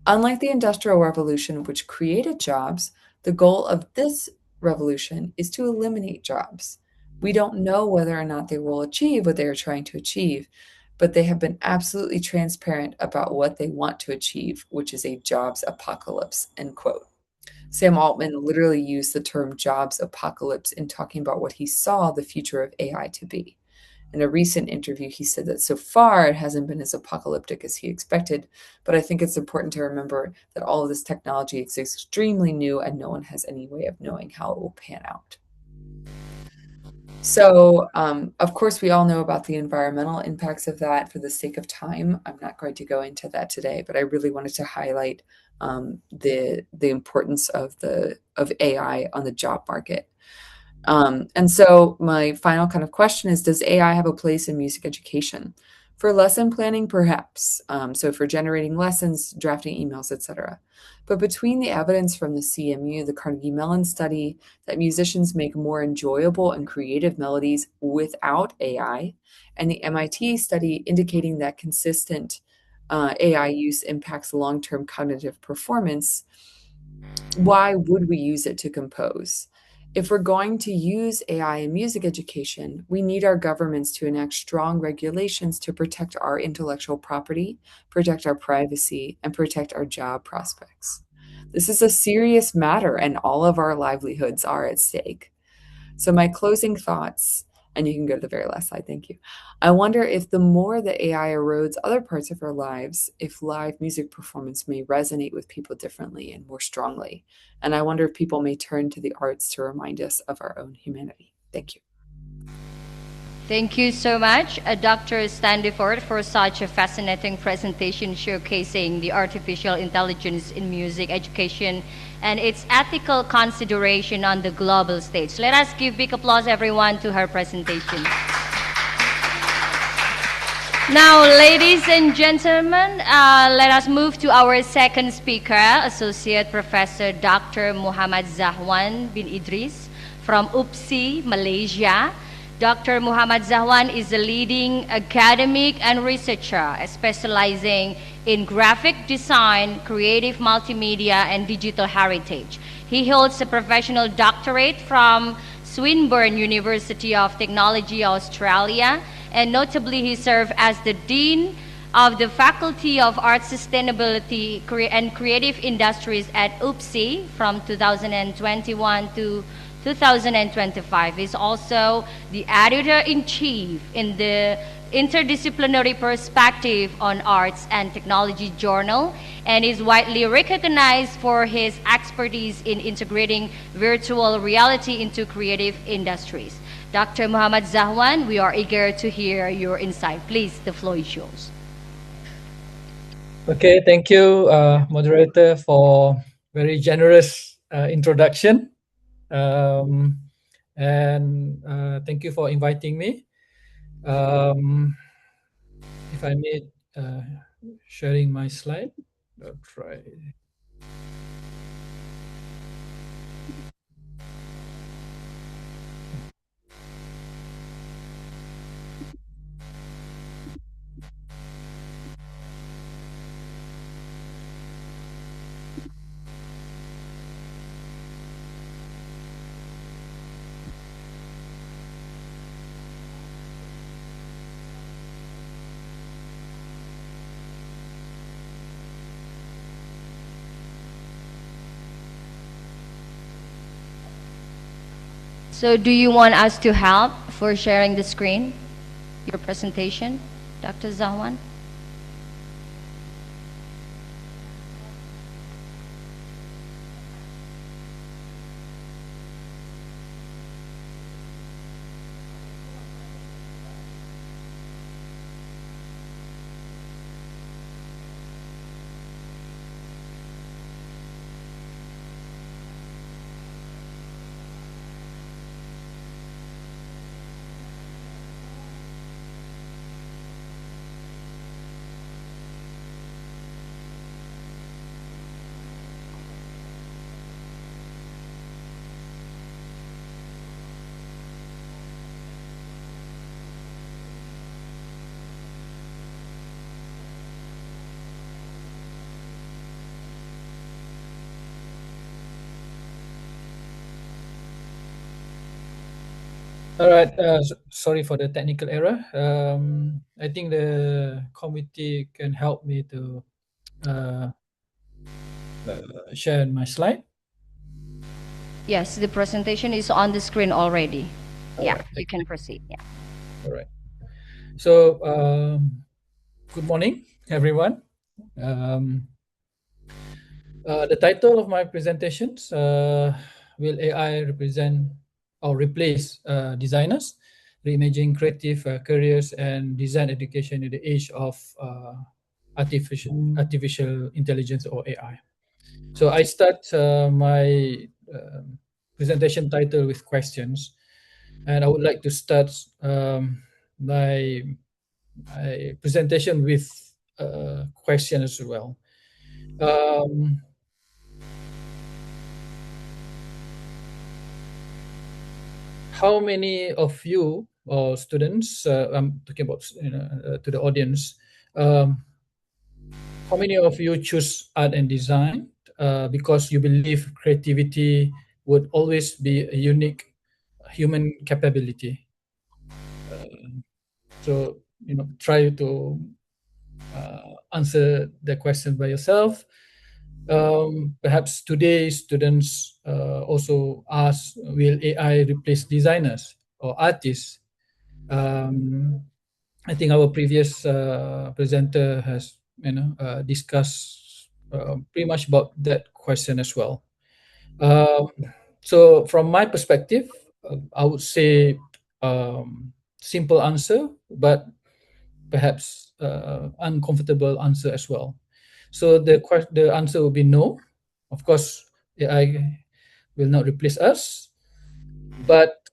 "Unlike the Industrial Revolution, which created jobs, the goal of this revolution is to eliminate jobs. We don't know whether or not they will achieve what they are trying to achieve, but they have been absolutely transparent about what they want to achieve, which is a jobs apocalypse," end quote. Sam Altman literally used the term jobs apocalypse in talking about what he saw the future of AI to be. In a recent interview, he said that so far it hasn't been as apocalyptic as he expected, but I think it's important to remember that all of this technology is extremely new and no one has any way of knowing how it will pan out. So, of course, we all know about the environmental impacts of that. For the sake of time, I'm not going to go into that today, but I really wanted to highlight the importance of AI on the job market. And so my final kind of question is, does AI have a place in music education? For lesson planning, perhaps. So for generating lessons, drafting emails, etc. But between the evidence from the CMU, the Carnegie Mellon study, that musicians make more enjoyable and creative melodies without AI, and the MIT study indicating that consistent AI use impacts long-term cognitive performance, why would we use it to compose? If we're going to use AI in music education, we need our governments to enact strong regulations to protect our intellectual property, protect our privacy, and protect our job prospects. This is a serious matter, and all of our livelihoods are at stake. So my closing thoughts, and you can go to the very last slide, thank you. I wonder if the more that AI erodes other parts of our lives, if live music performance may resonate with people differently and more strongly. And I wonder if people may turn to the arts to remind us of our own humanity. Thank you. Thank you so much, Dr. Standiford, for such a fascinating presentation showcasing the artificial intelligence in music education and its ethical consideration on the global stage. Let us give big applause, everyone, to her presentation. Now, ladies and gentlemen, let us move to our second speaker, Associate Professor Dr. Muhammad Zahwan bin Idris from UPSI, Malaysia. Dr. Muhammad Zahwan is a leading academic and researcher specializing in graphic design, creative multimedia, and digital heritage. He holds a professional doctorate from Swinburne University of Technology, Australia, and notably he served as the Dean of the Faculty of Art Sustainability and Creative Industries at UPSI from 2021 to 2025. He's also the editor-in-chief in the Interdisciplinary Perspective on Arts and Technology Journal, and is widely recognized for his expertise in integrating virtual reality into creative industries. Dr. Muhammad Zahwan, we are eager to hear your insight. Please, the floor is yours. Okay, thank you, moderator, for very generous introduction. And thank you for inviting me. If I may, sharing my slide, I'll try. So do you want us to help for sharing the screen, your presentation, Dr. Zahwan? All right. Sorry for the technical error. I think the committee can help me to share my slide. Yes, the presentation is on the screen already. All Yeah, right. you can proceed. Yeah. All right. So, good morning, everyone. The title of my presentations, will AI represent or replace designers, reimagining creative careers and design education in the age of artificial intelligence or AI. So I start my presentation title with questions, and I would like to start my presentation with a question as well. How many of you or students, I'm talking about to the audience, how many of you choose art and design because you believe creativity would always be a unique human capability? So, try to answer the question by yourself. Perhaps today students also ask, will AI replace designers or artists? I think our previous presenter has discussed pretty much about that question as well. So from my perspective, I would say simple answer, but perhaps uncomfortable answer as well. So the answer will be no. Of course, AI will not replace us, but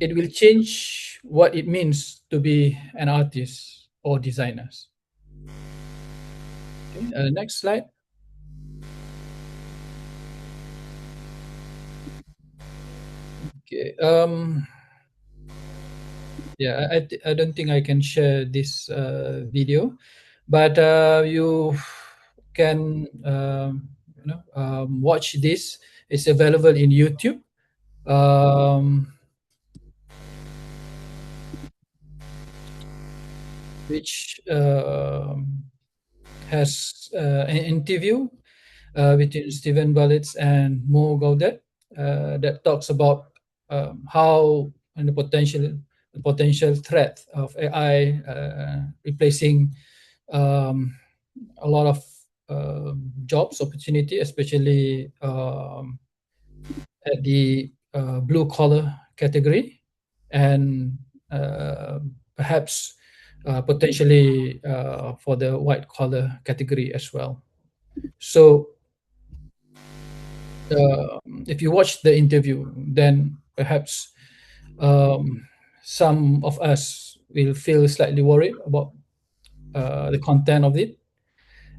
it will change what it means to be an artist or designers. Okay, next slide. Okay. Yeah, I don't think I can share this video, but you can watch this. It's available in YouTube. Which has an interview between Stephen Balitz and Mo Gaudet that talks about how and the potential threat of AI replacing a lot of jobs opportunity, especially at the blue collar category, and perhaps potentially for the white collar category as well. So if you watch the interview, then perhaps some of us will feel slightly worried about the content of it.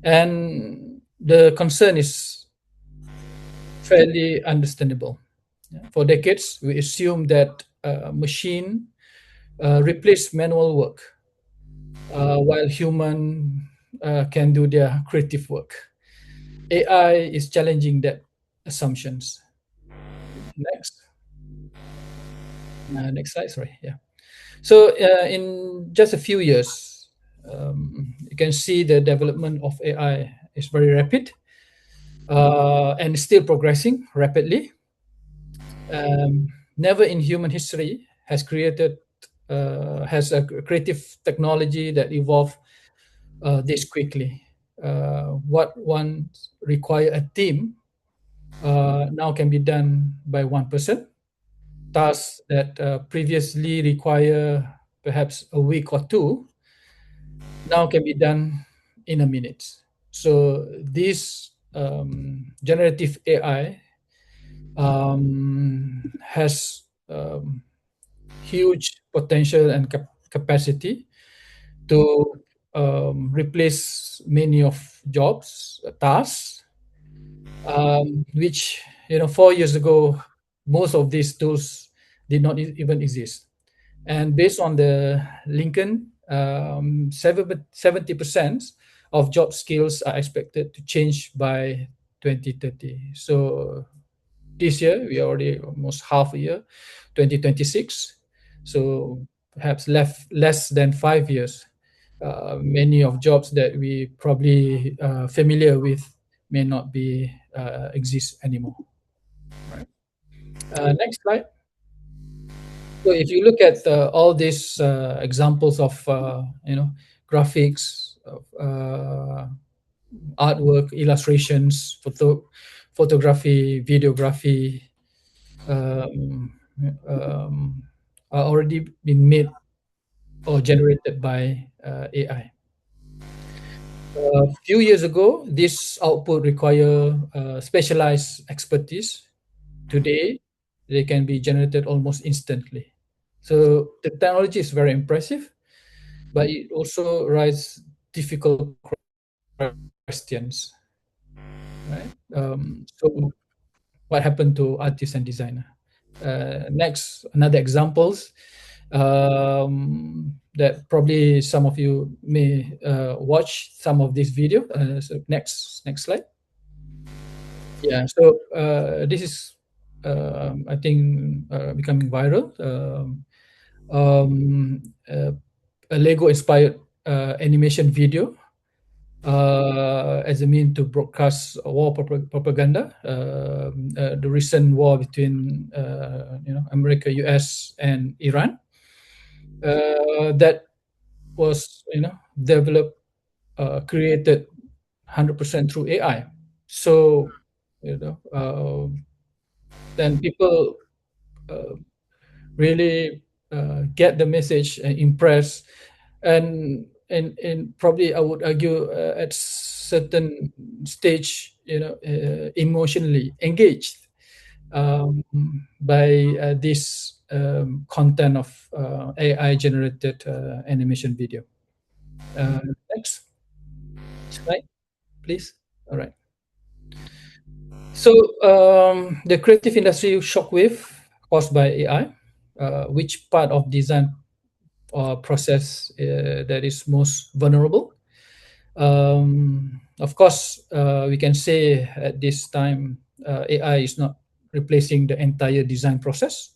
And the concern is fairly understandable. For decades, we assume that machine replace manual work while human can do their creative work. AI is challenging that assumptions. Next. Next slide, sorry. Yeah. So in just a few years, you can see the development of AI is very rapid and still progressing rapidly. never in human history has a creative technology that evolved this quickly. What once require a team now can be done by one person. Tasks that previously require perhaps a week or two now can be done in a minute. So this generative AI has huge potential and capacity to replace many of jobs, tasks, which 4 years ago most of these tools did not even exist. And based on the Lincoln, 70% of job skills are expected to change by 2030. So this year we are already almost half a year, 2026. So perhaps less than 5 years. Many of jobs that we probably familiar with may not be exist anymore. Right. Next slide. So if you look at all these examples of graphics, of, artwork, illustrations, photography, videography, are already been made or generated by AI. A few years ago, this output require specialized expertise. Today, they can be generated almost instantly. So the technology is very impressive, but it also raises difficult questions, right? So what happened to artists and designer? Next, another examples that probably some of you may watch some of this video. So next slide. Yeah, so this is I think becoming viral. A Lego inspired animation video as a mean to broadcast war propaganda. The recent war between America, US, and Iran that was developed, created 100% through AI. So then people really get the message and impress, and probably I would argue at certain stage emotionally engaged by this content of AI generated animation video. Next slide, please. All right. So the creative industry shockwave caused by AI, which part of design process that is most vulnerable? Of course, we can say at this time AI is not replacing the entire design process.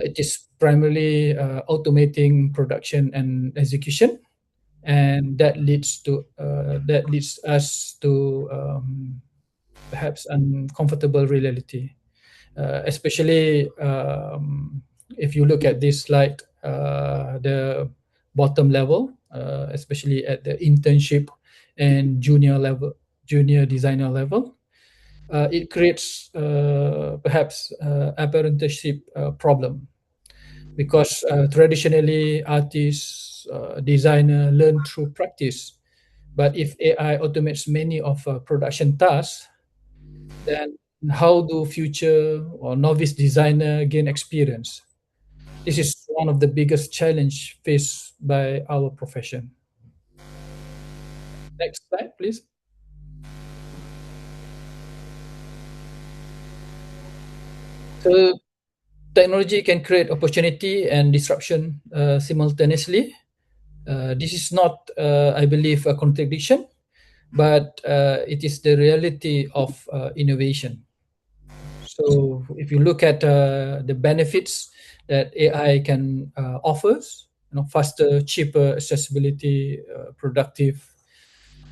It is primarily automating production and execution, and that leads us to perhaps uncomfortable reality, especially if you look at this slide, the bottom level, especially at the internship and junior designer level. It creates perhaps apprenticeship problem, because traditionally artists, designer learn through practice. But if AI automates many of production tasks, then how do future or novice designer gain experience? This is one of the biggest challenge faced by our profession. Next slide, please. So technology can create opportunity and disruption simultaneously. This is not, I believe, a contradiction, but it is the reality of innovation. So if you look at the benefits that AI can offers, faster, cheaper, accessibility, productive.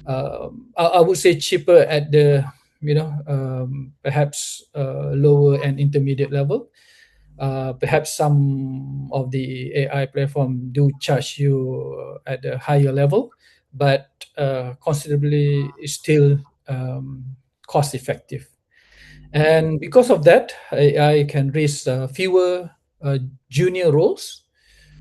I would say cheaper at the perhaps lower and intermediate level. Perhaps some of the AI platform do charge you at a higher level, but considerably is still cost effective. And because of that, AI can raise fewer junior roles.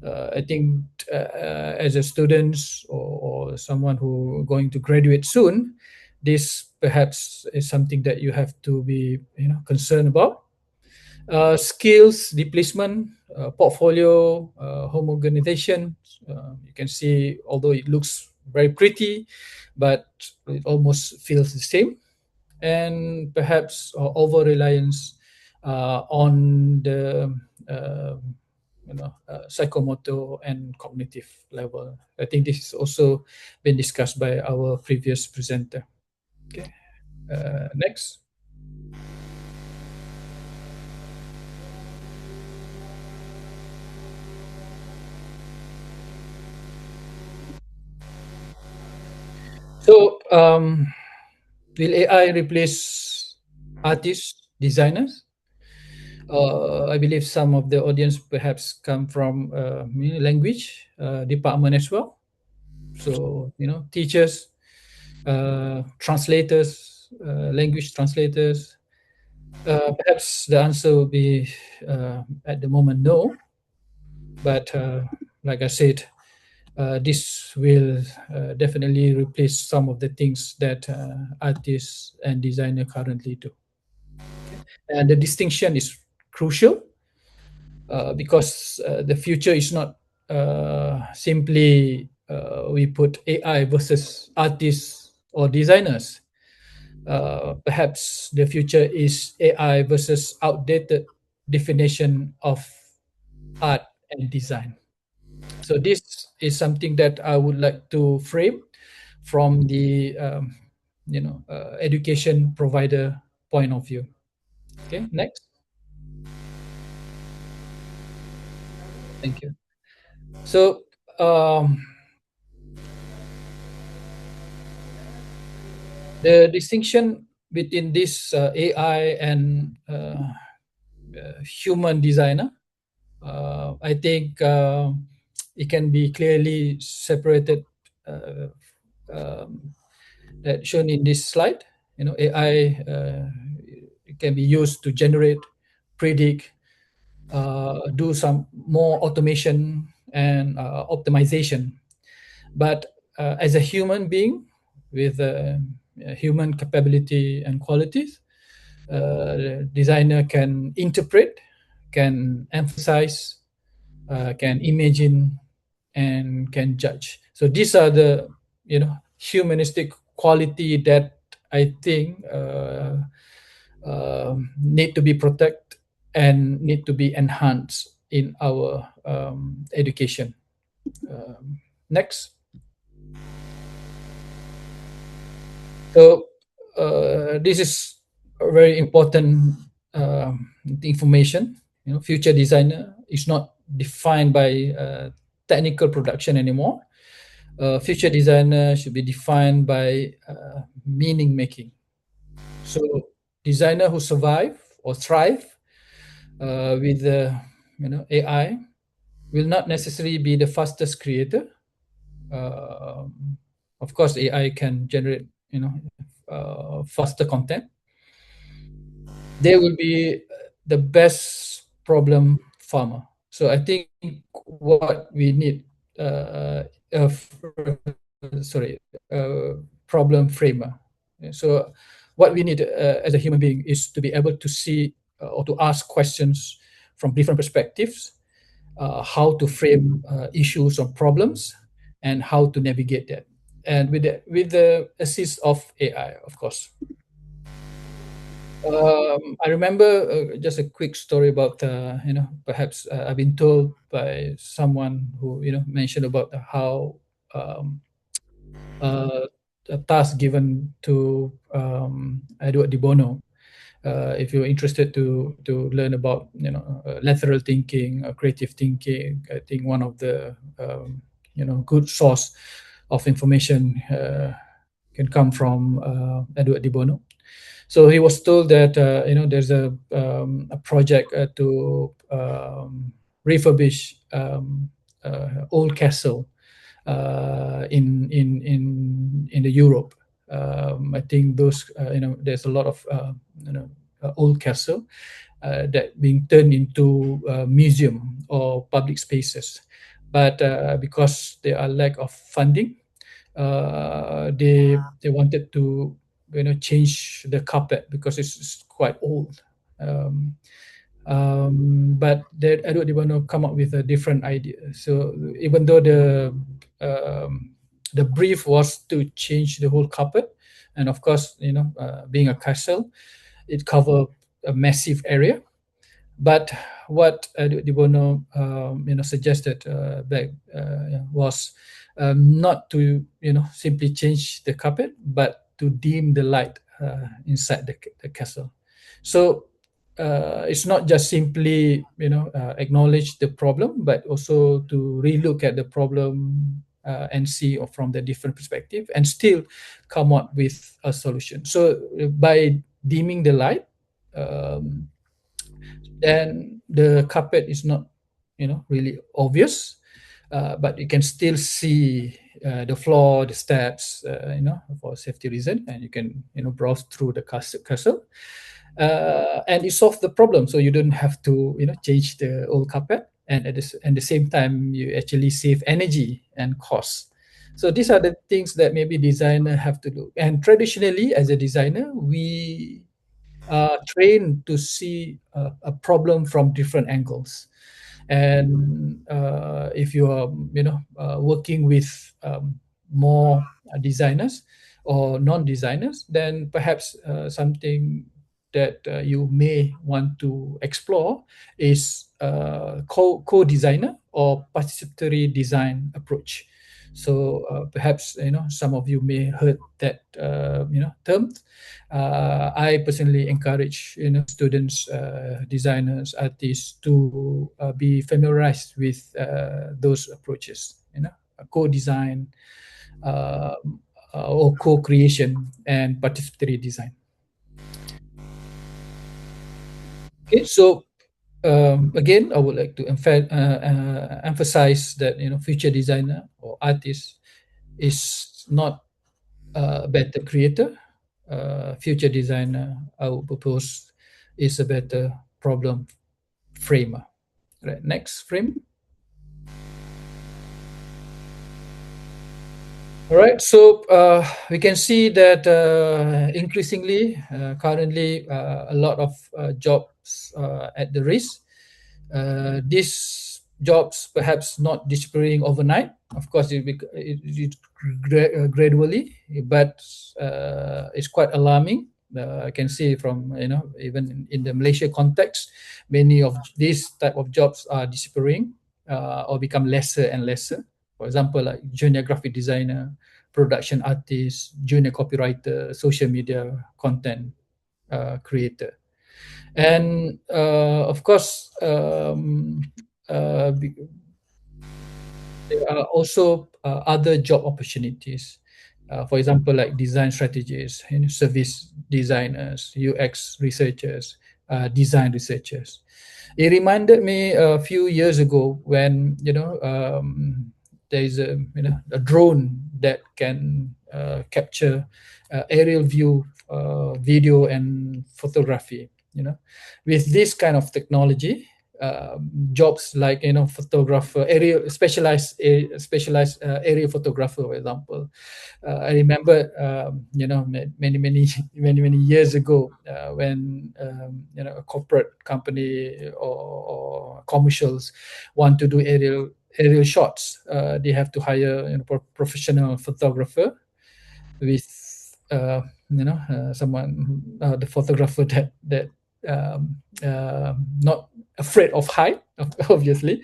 I think as a student or someone who going to graduate soon, this perhaps is something that you have to be concerned about. Skills displacement, portfolio homogenization. You can see, although it looks very pretty, but it almost feels the same. And perhaps over reliance on the psychomotor and cognitive level. I think this has also been discussed by our previous presenter. Okay, next. So, will AI replace artists, designers? I believe some of the audience perhaps come from language department as well. So, teachers, translators, language translators. Perhaps the answer will be at the moment no. But like I said, this will definitely replace some of the things that artists and designer currently do. Okay. And the distinction is crucial because the future is not simply we put AI versus artists or designers. Perhaps the future is AI versus outdated definition of art and design. So this is something that I would like to frame from the education provider point of view. Okay, next. Thank you. So the distinction between this AI and human designer, I think it can be clearly separated, that shown in this slide. AI it can be used to generate, predict, do some more automation and optimization. But as a human being with human capability and qualities, the designer can interpret, can emphasize, can imagine, and can judge. So these are the humanistic quality that I think need to be protected and need to be enhanced in our education. Next. So this is a very important information. Future designer is not defined by technical production anymore. Future designer should be defined by meaning making. So designer who survive or thrive with AI will not necessarily be the fastest creator. Of course, AI can generate faster content. They will be the best problem farmer. So I think what we need, problem framer. So what we need as a human being is to be able to see or to ask questions from different perspectives, how to frame issues or problems, and how to navigate that. And with the assist of AI, of course. I remember just a quick story about perhaps I've been told by someone who mentioned about how a task given to Edward de Bono. If you're interested to learn about lateral thinking, creative thinking, I think one of the good source of information can come from Edward de Bono. So he was told that there's a project to refurbish old castle in the Europe. I think those there's a lot of old castle that being turned into museum or public spaces, but because there are lack of funding, they wanted to change the carpet because it's quite old. But I don't want to come up with a different idea. So even though the brief was to change the whole carpet, and of course, being a castle, it covered a massive area. But what Dibono suggested back was not to simply change the carpet, but to dim the light inside the castle. So it's not just simply acknowledge the problem, but also to relook at the problem and see from the different perspective, and still come up with a solution. So by dimming the light, then the carpet is not really obvious, but you can still see the floor, the steps, for safety reason, and you can browse through the castle, and it solves the problem. So you don't have to change the old carpet, and at the same time you actually save energy and cost. So these are the things that maybe designer have to do. And traditionally, as a designer, we trained to see a problem from different angles. And if you are working with more designers or non-designers, then perhaps something that you may want to explore is co-designer or participatory design approach. So perhaps some of you may heard that term. I personally encourage students, designers, artists to be familiarized with those approaches. Co-design or co-creation and participatory design. Okay, so again, I would like to emphasize that future designer or artist is not a better creator. Future designer, I would propose, is a better problem framer. Right, next frame. All right, so we can see that increasingly, currently, a lot of jobs at the risk. These jobs perhaps not disappearing overnight. Of course, it gradually, but it's quite alarming. I can see from even in the Malaysia context, many of these type of jobs are disappearing or become lesser and lesser. For example, like junior graphic designer, production artist, junior copywriter, social media content creator. And of course, there are also other job opportunities. For example, like design strategists, service designers, UX researchers, design researchers. It reminded me a few years ago when there is a drone that can capture aerial view, video, and photography. With this kind of technology, jobs like photographer, area specialized area photographer, for example. I remember many years ago when a corporate company or commercials want to do aerial shots, they have to hire professional photographer with someone, the photographer that not afraid of height, obviously.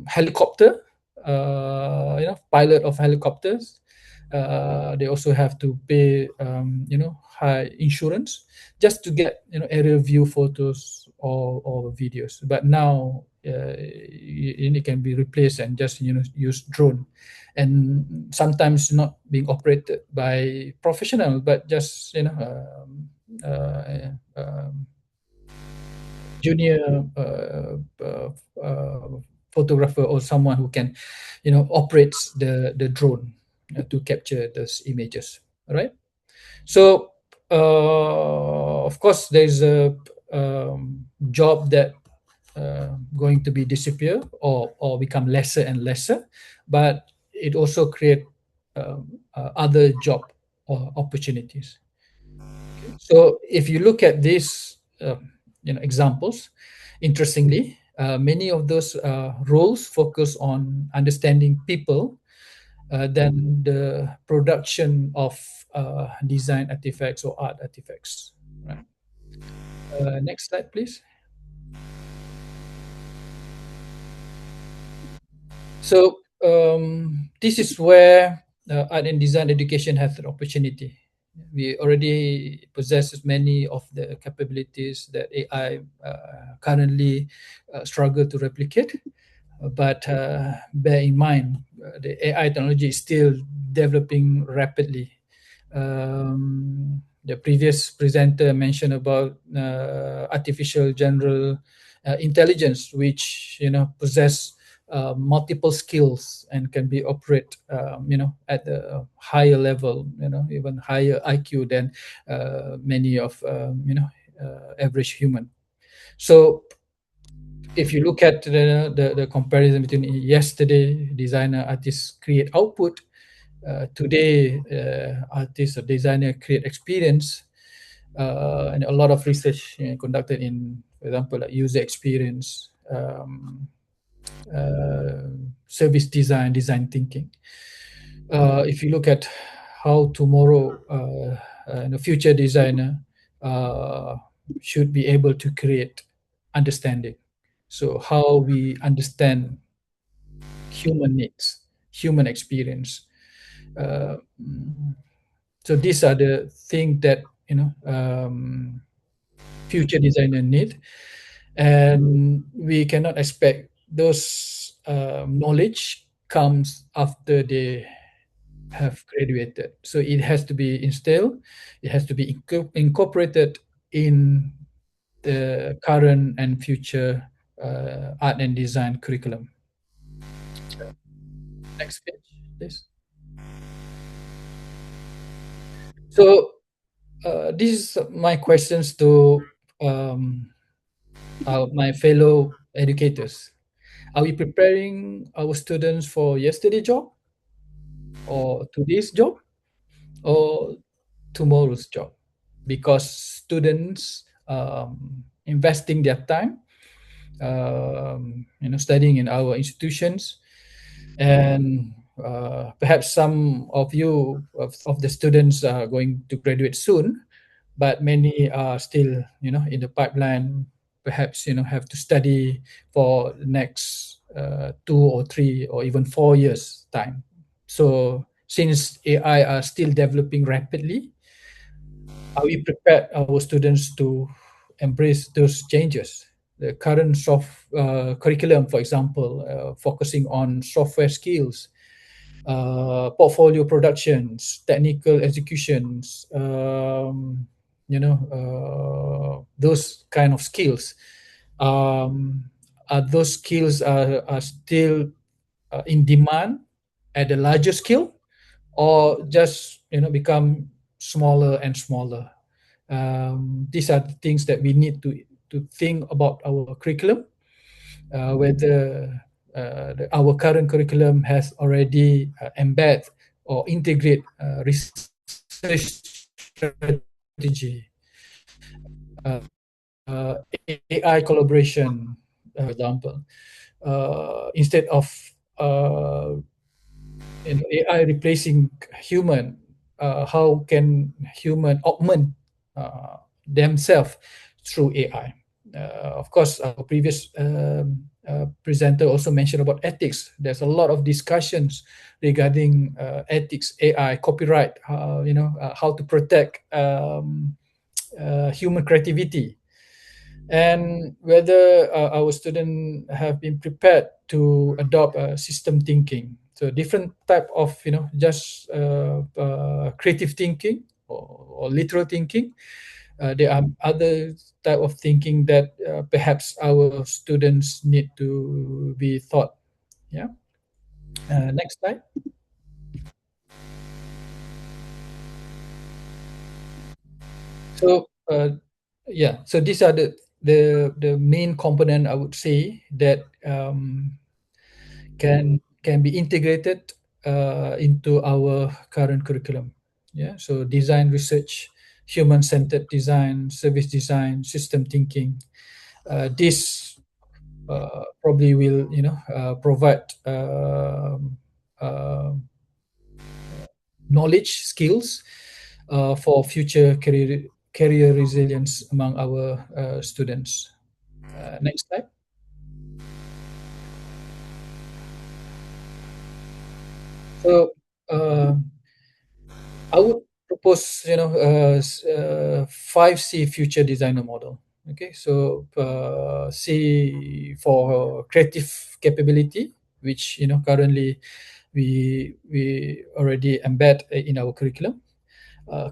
Helicopter, pilot of helicopters. They also have to pay, high insurance just to get aerial view photos or videos. But now it can be replaced and just use drone, and sometimes not being operated by professional, but just junior photographer or someone who can, operates the drone to capture those images. All right. So of course, there's a job that going to be disappear or become lesser and lesser, but it also create other job opportunities. Okay. So if you look at these examples, interestingly, many of those roles focus on understanding people than the production of design artifacts or art artifacts. Right. Next slide, please. So this is where art and design education has an opportunity. We already possess many of the capabilities that AI currently struggle to replicate. But bear in mind, the AI technology is still developing rapidly. The previous presenter mentioned about artificial general intelligence, which possess multiple skills and can be operate at a higher level, even higher IQ than many of average human. So if you look at the comparison between yesterday designer artists create output, today artists or designer create experience, and a lot of research conducted in, for example, like user experience, service design, design thinking. If you look at how tomorrow the future designer should be able to create understanding. So how we understand human needs, human experience. So these are the things that future designer need, and we cannot expect those knowledge comes after they have graduated. So it has to be instilled, it has to be incorporated in the current and future art and design curriculum. Next page, please. So these are my questions to my fellow educators. Are we preparing our students for yesterday's job, or today's job, or tomorrow's job? Because students investing their time, studying in our institutions, and perhaps some of you of the students are going to graduate soon, but many are still in the pipeline, perhaps have to study for the next 2 or 3 or even 4 years time. So since AI are still developing rapidly, are we prepared our students to embrace those changes? The current curriculum, for example, focusing on software skills, portfolio productions, technical executions, those kind of skills. Are those skills are still in demand at a larger scale, or just become smaller and smaller? These are the things that we need to think about our curriculum, whether our current curriculum has already embed or integrate research strategy, AI collaboration, for example, instead of AI replacing human. How can human augment themselves through AI? Of course, our previous presenter also mentioned about ethics. There's a lot of discussions regarding ethics, AI, copyright, how to protect human creativity, and whether our students have been prepared to adopt system thinking, So different type of just creative thinking or literal thinking. There are other type of thinking that perhaps our students need to be taught. Yeah. Next slide. So yeah, so these are the main component I would say that can be integrated into our current curriculum. Yeah, so design research, human-centered design, service design, system thinking. This probably will provide knowledge skills for future career resilience among our students. Next slide. So I would propose, 5C future designer model. Okay, so C for creative capability, which currently we already embed in our curriculum.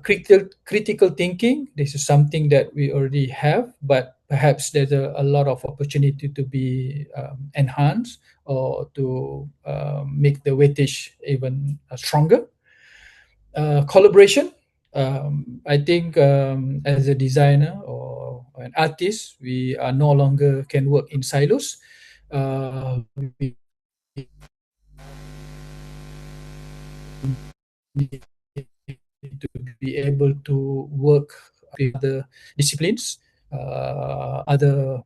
Critical thinking. This is something that we already have, but perhaps there's a lot of opportunity to be enhanced or to make the weightage even stronger. Collaboration. I think as a designer or an artist, we are no longer can work in silos. We need to be able to work with other disciplines, other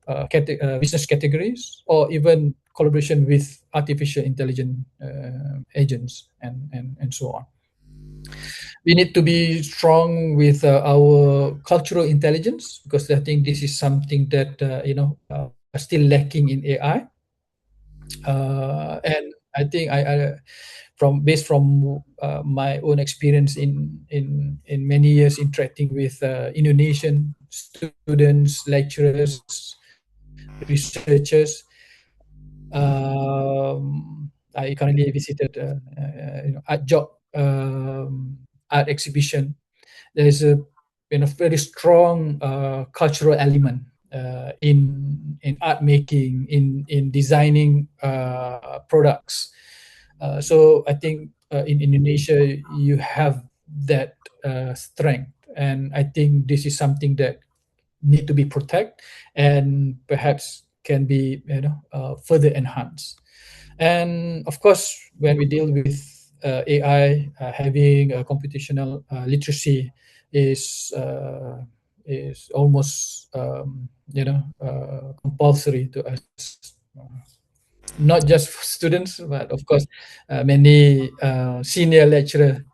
business categories, or even collaboration with artificial intelligence agents and so on. We need to be strong with our cultural intelligence, because I think this is something that are still lacking in AI. And I think I based from my own experience in many years interacting with Indonesian students, lecturers, researchers. I currently visited art job, art exhibition. There is a very strong cultural element in art making, in designing products. So I think in Indonesia you have that strength, and I think this is something that need to be protected and perhaps can be further enhanced. And of course, when we deal with AI, having computational literacy is almost compulsory to us. Not just for students, but of course, many senior lecturer,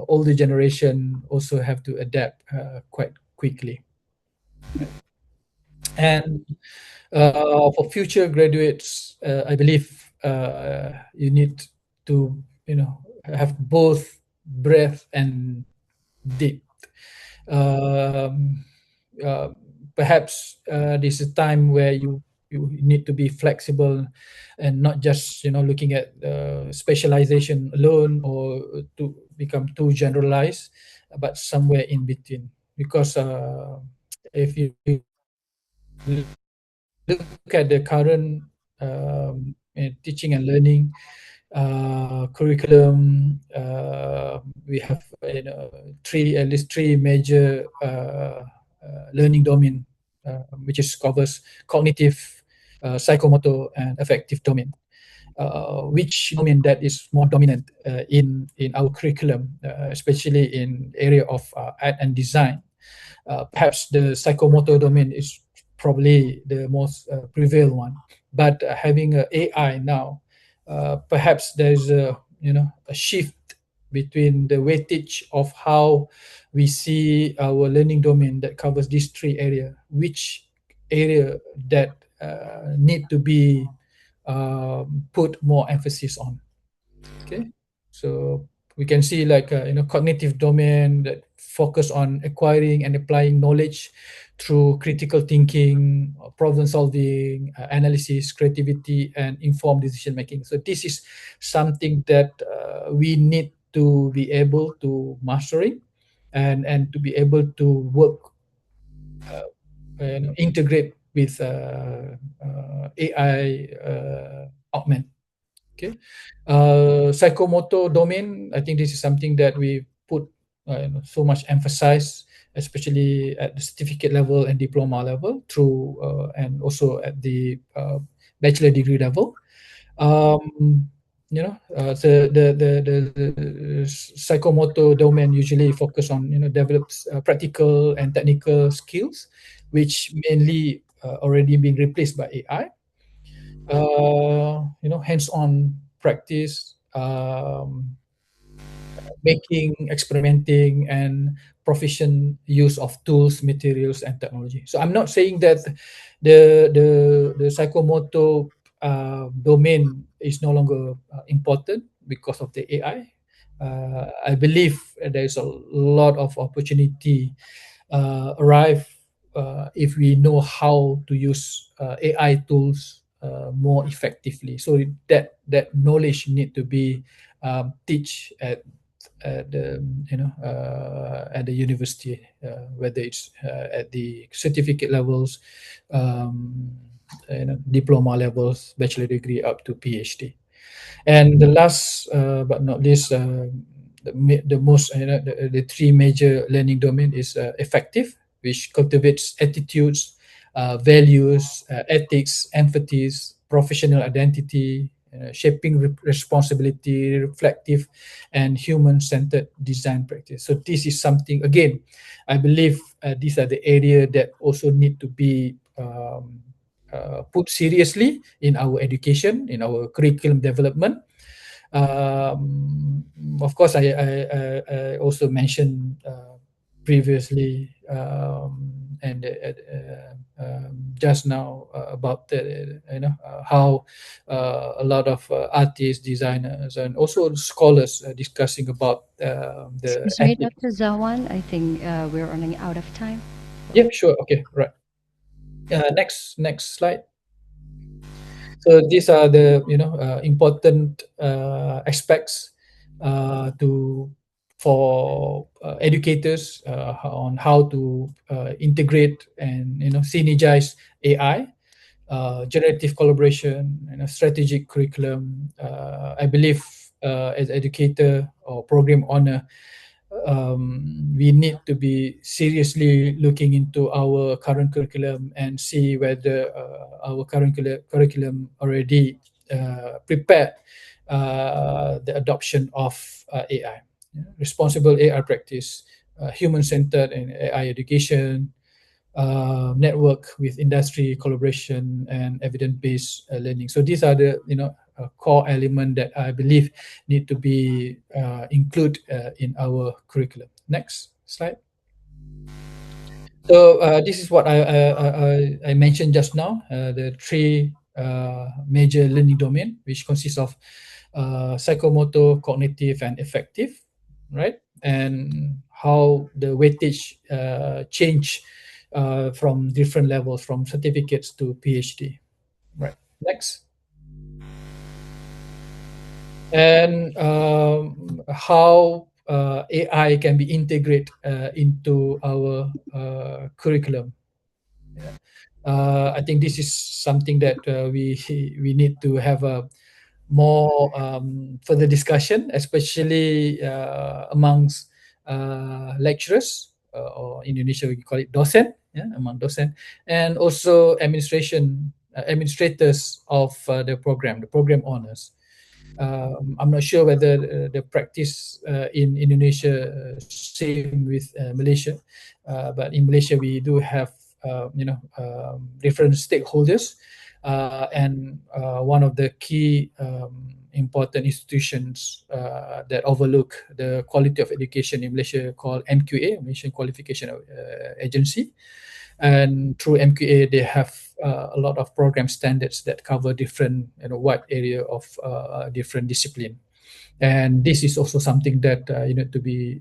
older generation also have to adapt quite quickly. And for future graduates, I believe you need to have both breadth and depth. Um, uh, Perhaps this is a time where you need to be flexible and not just looking at specialization alone or to become too generalized, but somewhere in between. Because if you look at the current teaching and learning curriculum, we have at least three major learning domain, which is covers cognitive, psychomotor, and affective domain. Which domain that is more dominant in our curriculum, especially in area of art and design. Perhaps the psychomotor domain is probably the most prevalent one. But having a AI now, perhaps there's a a shift between the weightage of how we see our learning domain that covers these three areas. Which area that need to be put more emphasis on. Okay, so we can see like cognitive domain that focus on acquiring and applying knowledge through critical thinking, problem solving, analysis, creativity, and informed decision making. So this is something that we need to be able to mastering and to be able to work and integrate with AI augment. Okay, psychomotor domain. I think this is something that we put so much emphasis, especially at the certificate level and diploma level, through and also at the bachelor degree level. The psychomotor domain usually focus on develops practical and technical skills, which mainly already being replaced by AI. Hands-on practice, making, experimenting, and proficient use of tools, materials, and technology. So I'm not saying that the psychomotor domain is no longer important because of the AI. I believe there is a lot of opportunity arrive if we know how to use AI tools more effectively. So that knowledge need to be teach at the at the university, whether it's at the certificate levels, diploma levels, bachelor degree up to PhD. And the last but not least, the most the three major learning domain is effective, which cultivates attitudes, values, ethics, empathy, professional identity, shaping responsibility, reflective, and human-centered design practice. So this is something, again, I believe these are the area that also need to be put seriously in our education, in our curriculum development. Of course, I also mentioned previously and just now about how a lot of artists, designers, and also scholars are discussing about the Excuse me, ethics. Dr. Zawan, I think we're running out of time. Yep, sure. Okay, right. Next slide. So these are the important aspects to for educators on how to integrate and synergize AI, generative collaboration, and a strategic curriculum. I believe as educator or program owner, we need to be seriously looking into our current curriculum and see whether our current curriculum already prepared the adoption of AI. Responsible AI practice, human-centered and AI education, network with industry collaboration, and evidence-based learning. So these are the core element that I believe need to be included in our curriculum. Next slide. So this is what I mentioned just now, the three major learning domain, which consists of psychomotor, cognitive, and affective, right? And how the weightage change from different levels, from certificates to PhD, right? Next. And how AI can be integrated into our curriculum. Yeah. I think this is something that we need to have a more further discussion, especially amongst lecturers, or in Indonesia we call it dosen, among dosen, and also administrators of the program owners. I'm not sure whether the practice in Indonesia same with Malaysia, but in Malaysia we do have different stakeholders, and one of the key important institutions that overlook the quality of education in Malaysia called MQA, Malaysian Qualification Agency. And through MQA, they have a lot of program standards that cover different wide area of different discipline. and this is also something that you know to be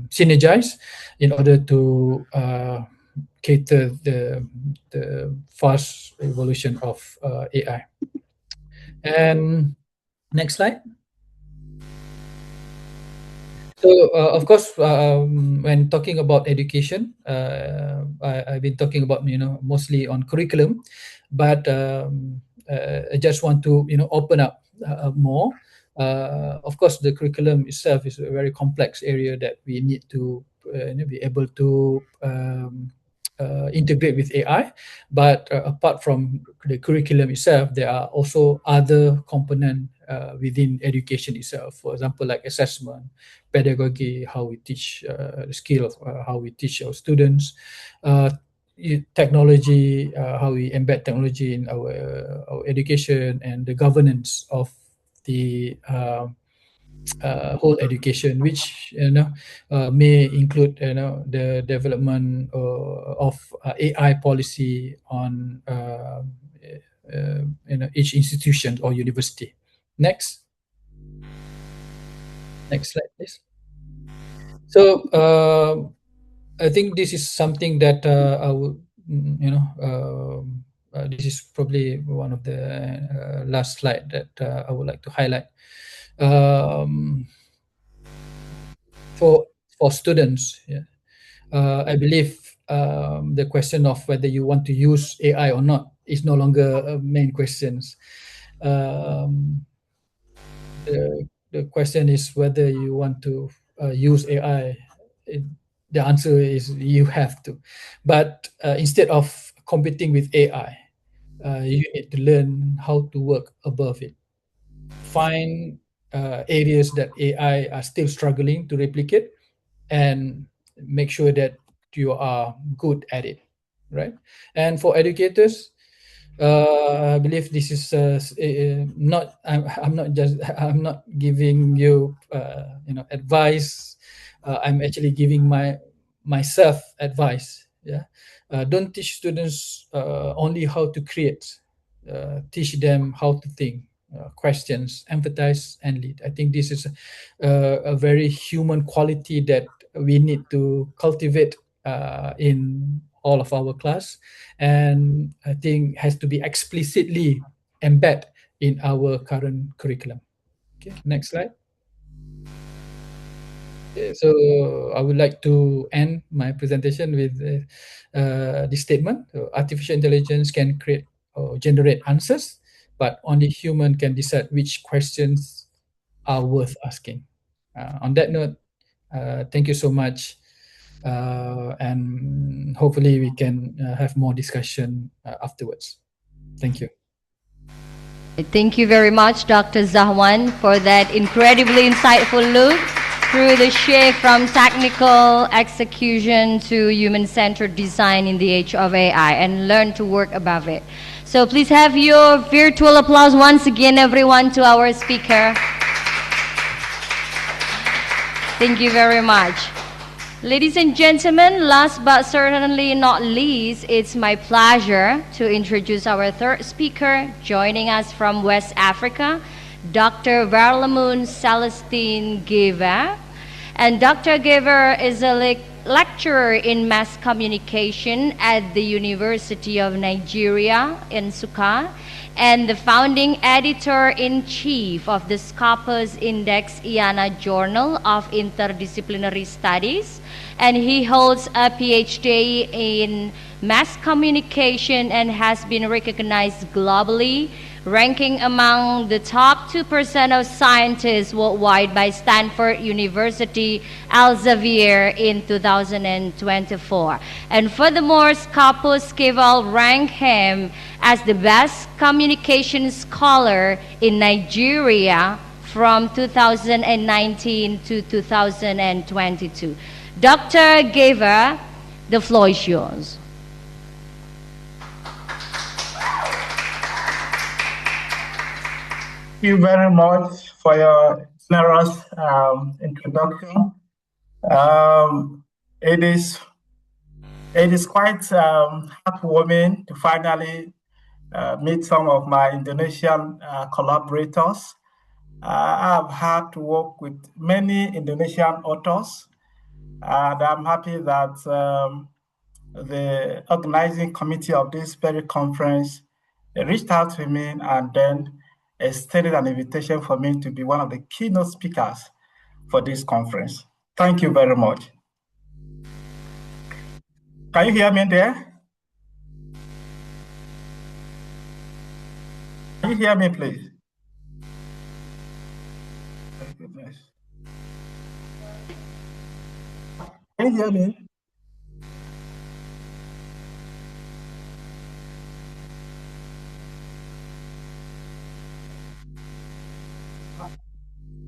synergized in order to cater the fast evolution of AI. And next slide. So, of course, when talking about education, I've been talking about, you know, mostly on curriculum, but I just want to, you know, open up more. Of course, the curriculum itself is a very complex area that we need to you know, be able to integrate with AI. But apart from the curriculum itself, there are also other component within education itself. For example, like assessment, pedagogy, how we teach the skill of how we teach our students, technology, how we embed technology in our education, and the governance of the whole education, which may include the development of AI policy on each institution or university. Next slide, please. So I think this is something that I would, this is probably one of the last slide that I would like to highlight. For students, yeah, I believe the question of whether you want to use AI or not is no longer a main questions. The question is whether you want to use AI. The answer is you have to. But instead of competing with AI, you need to learn how to work above it. Find areas that AI are still struggling to replicate, and make sure that you are good at it, right? And for educators, I believe this is not. I'm not just. I'm not giving you, advice. I'm actually giving myself advice. Yeah, don't teach students only how to create. Teach them how to think, questions, empathize, and lead. I think this is a very human quality that we need to cultivate in all of our class, and I think has to be explicitly embedded in our current curriculum. Okay, next slide. So I would like to end my presentation with this statement. Artificial intelligence can create or generate answers, but only human can decide which questions are worth asking. On that note, thank you so much. And hopefully we can have more discussion afterwards. Thank you. Thank you very much, Dr. Zahwan, for that incredibly insightful look through the shift from technical execution to human-centered design in the age of AI, and learn to work above it. So please have your virtual applause once again, everyone, to our speaker. Thank you very much. Ladies and gentlemen, last but certainly not least, it's my pleasure to introduce our third speaker, joining us from West Africa, Dr. Verlamun Celestine Gever. And Dr. Gever is a lecturer in mass communication at the University of Nigeria in Nsukka, and the founding editor-in-chief of the Scopus Index IANA Journal of Interdisciplinary Studies. And he holds a PhD in mass communication and has been recognized globally, ranking among the top 2% of scientists worldwide by Stanford University Elsevier in 2024. And furthermore, Scopus Keval ranked him as the best communication scholar in Nigeria from 2019 to 2022. Dr. Gever, the floor is yours. Thank you very much for your generous introduction. It is quite heartwarming to finally meet some of my Indonesian collaborators. I've had to work with many Indonesian authors, and I'm happy that the organizing committee of this very conference reached out to me and then extended an invitation for me to be one of the keynote speakers for this conference. Thank you very much. Can you hear me there? Can you hear me, please? My goodness. Can you hear me?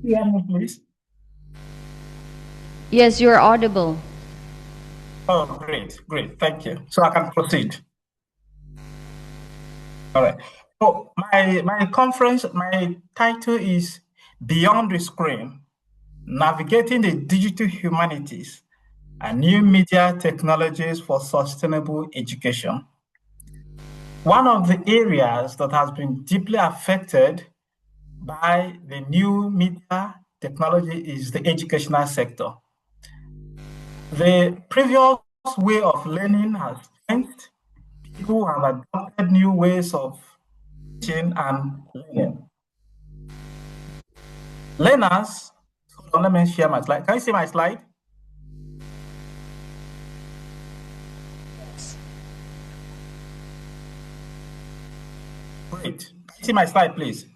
Hear me, please. Yes, you're audible. Oh, great, great. Thank you. So I can proceed. All right. So my conference, my title is Beyond the Screen, Navigating the Digital Humanities and New Media Technologies for Sustainable Education. One of the areas that has been deeply affected by the new media technology is the educational sector. The previous way of learning has changed. People have adopted new ways of teaching and learning. Learners, hold on, let me share my slide. Can you see my slide? Great. Can you see my slide, please?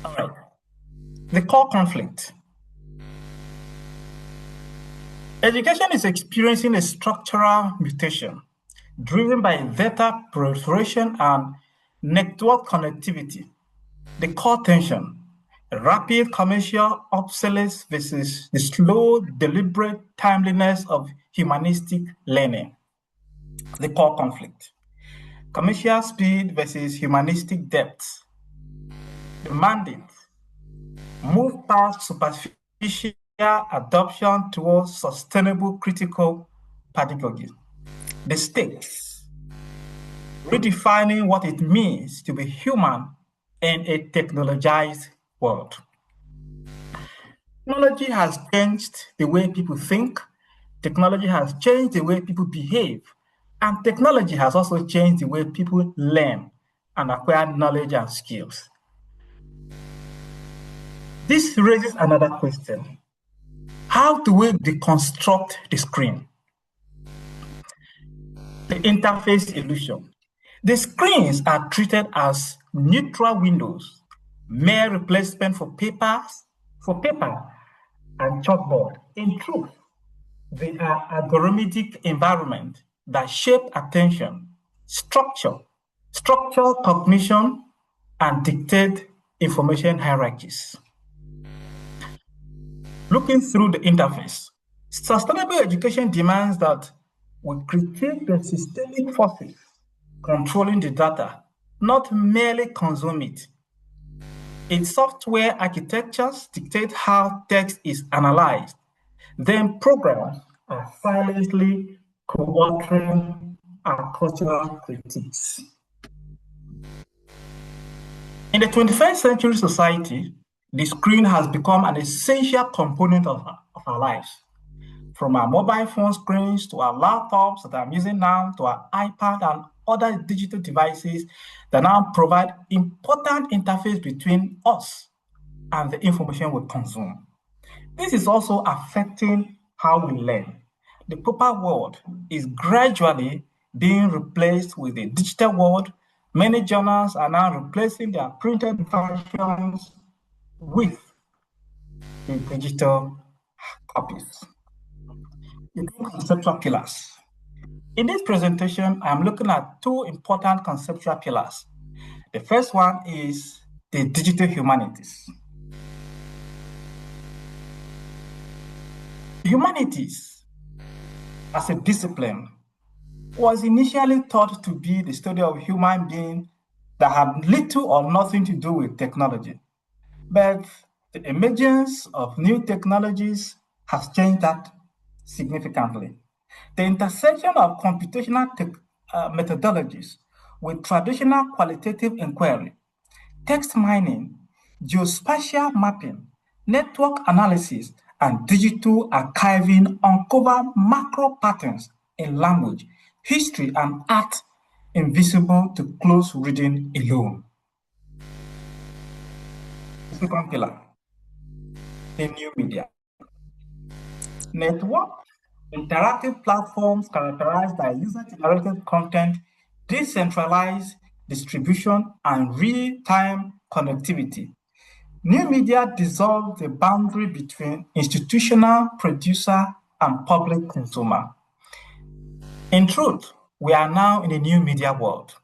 All right. The core conflict. Education is experiencing a structural mutation driven by data proliferation and network connectivity. The core tension, rapid commercial obsolescence versus the slow, deliberate timeliness of humanistic learning. The core conflict, commercial speed versus humanistic depth. The mandate, move past superficial adoption towards sustainable critical pedagogy. The stakes, redefining what it means to be human in a technologized world. Technology has changed the way people think, technology has changed the way people behave, and technology has also changed the way people learn and acquire knowledge and skills. This raises another question. How do we deconstruct the screen? The interface illusion. The screens are treated as neutral windows, mere replacement for paper and chalkboard. In truth, they are algorithmic environment that shape attention, structure cognition, and dictate information hierarchies. Looking through the interface, sustainable education demands that we critique the systemic forces controlling the data, not merely consume it. Its software architectures dictate how text is analyzed. Then programs are silently co-authoring our cultural critiques. In the 21st century society, the screen has become an essential component of our lives. From our mobile phone screens to our laptops that I'm using now, to our iPad and other digital devices that now provide important interface between us and the information we consume. This is also affecting how we learn. The paper world is gradually being replaced with a digital world. Many journals are now replacing their printed versions with the digital copies. The conceptual pillars. In this presentation, I'm looking at two important conceptual pillars. The first one is the digital humanities. Humanities, as a discipline, was initially thought to be the study of human beings that had little or nothing to do with technology. But the emergence of new technologies has changed that significantly. The intersection of computational methodologies with traditional qualitative inquiry, text mining, geospatial mapping, network analysis, and digital archiving uncover macro patterns in language, history, and art invisible to close reading alone. Second pillar, the new media. Network interactive platforms characterized by user-generated content, decentralized distribution, and real-time connectivity. New media dissolve the boundary between institutional producer and public consumer. In truth, we are now in a new media world.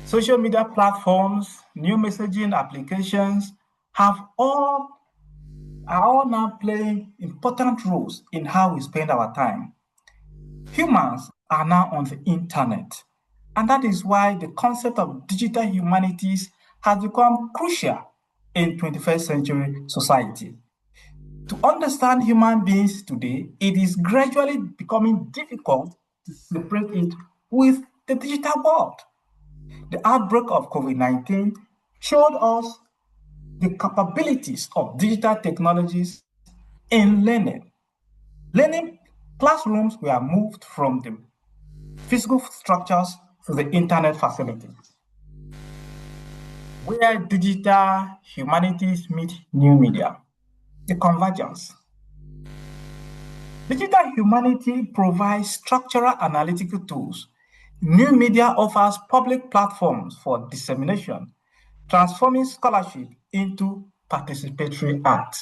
Social media platforms, new messaging applications are all now playing important roles in how we spend our time. Humans are now on the internet, and that is why the concept of digital humanities has become crucial in 21st century society. To understand human beings today, it is gradually becoming difficult to separate it with the digital world. The outbreak of COVID-19 showed us the capabilities of digital technologies in learning. Learning classrooms were moved from the physical structures to the internet facilities, where digital humanities meet new media, the convergence. Digital humanity provides structural analytical tools. New media offers public platforms for dissemination, transforming scholarship into participatory art.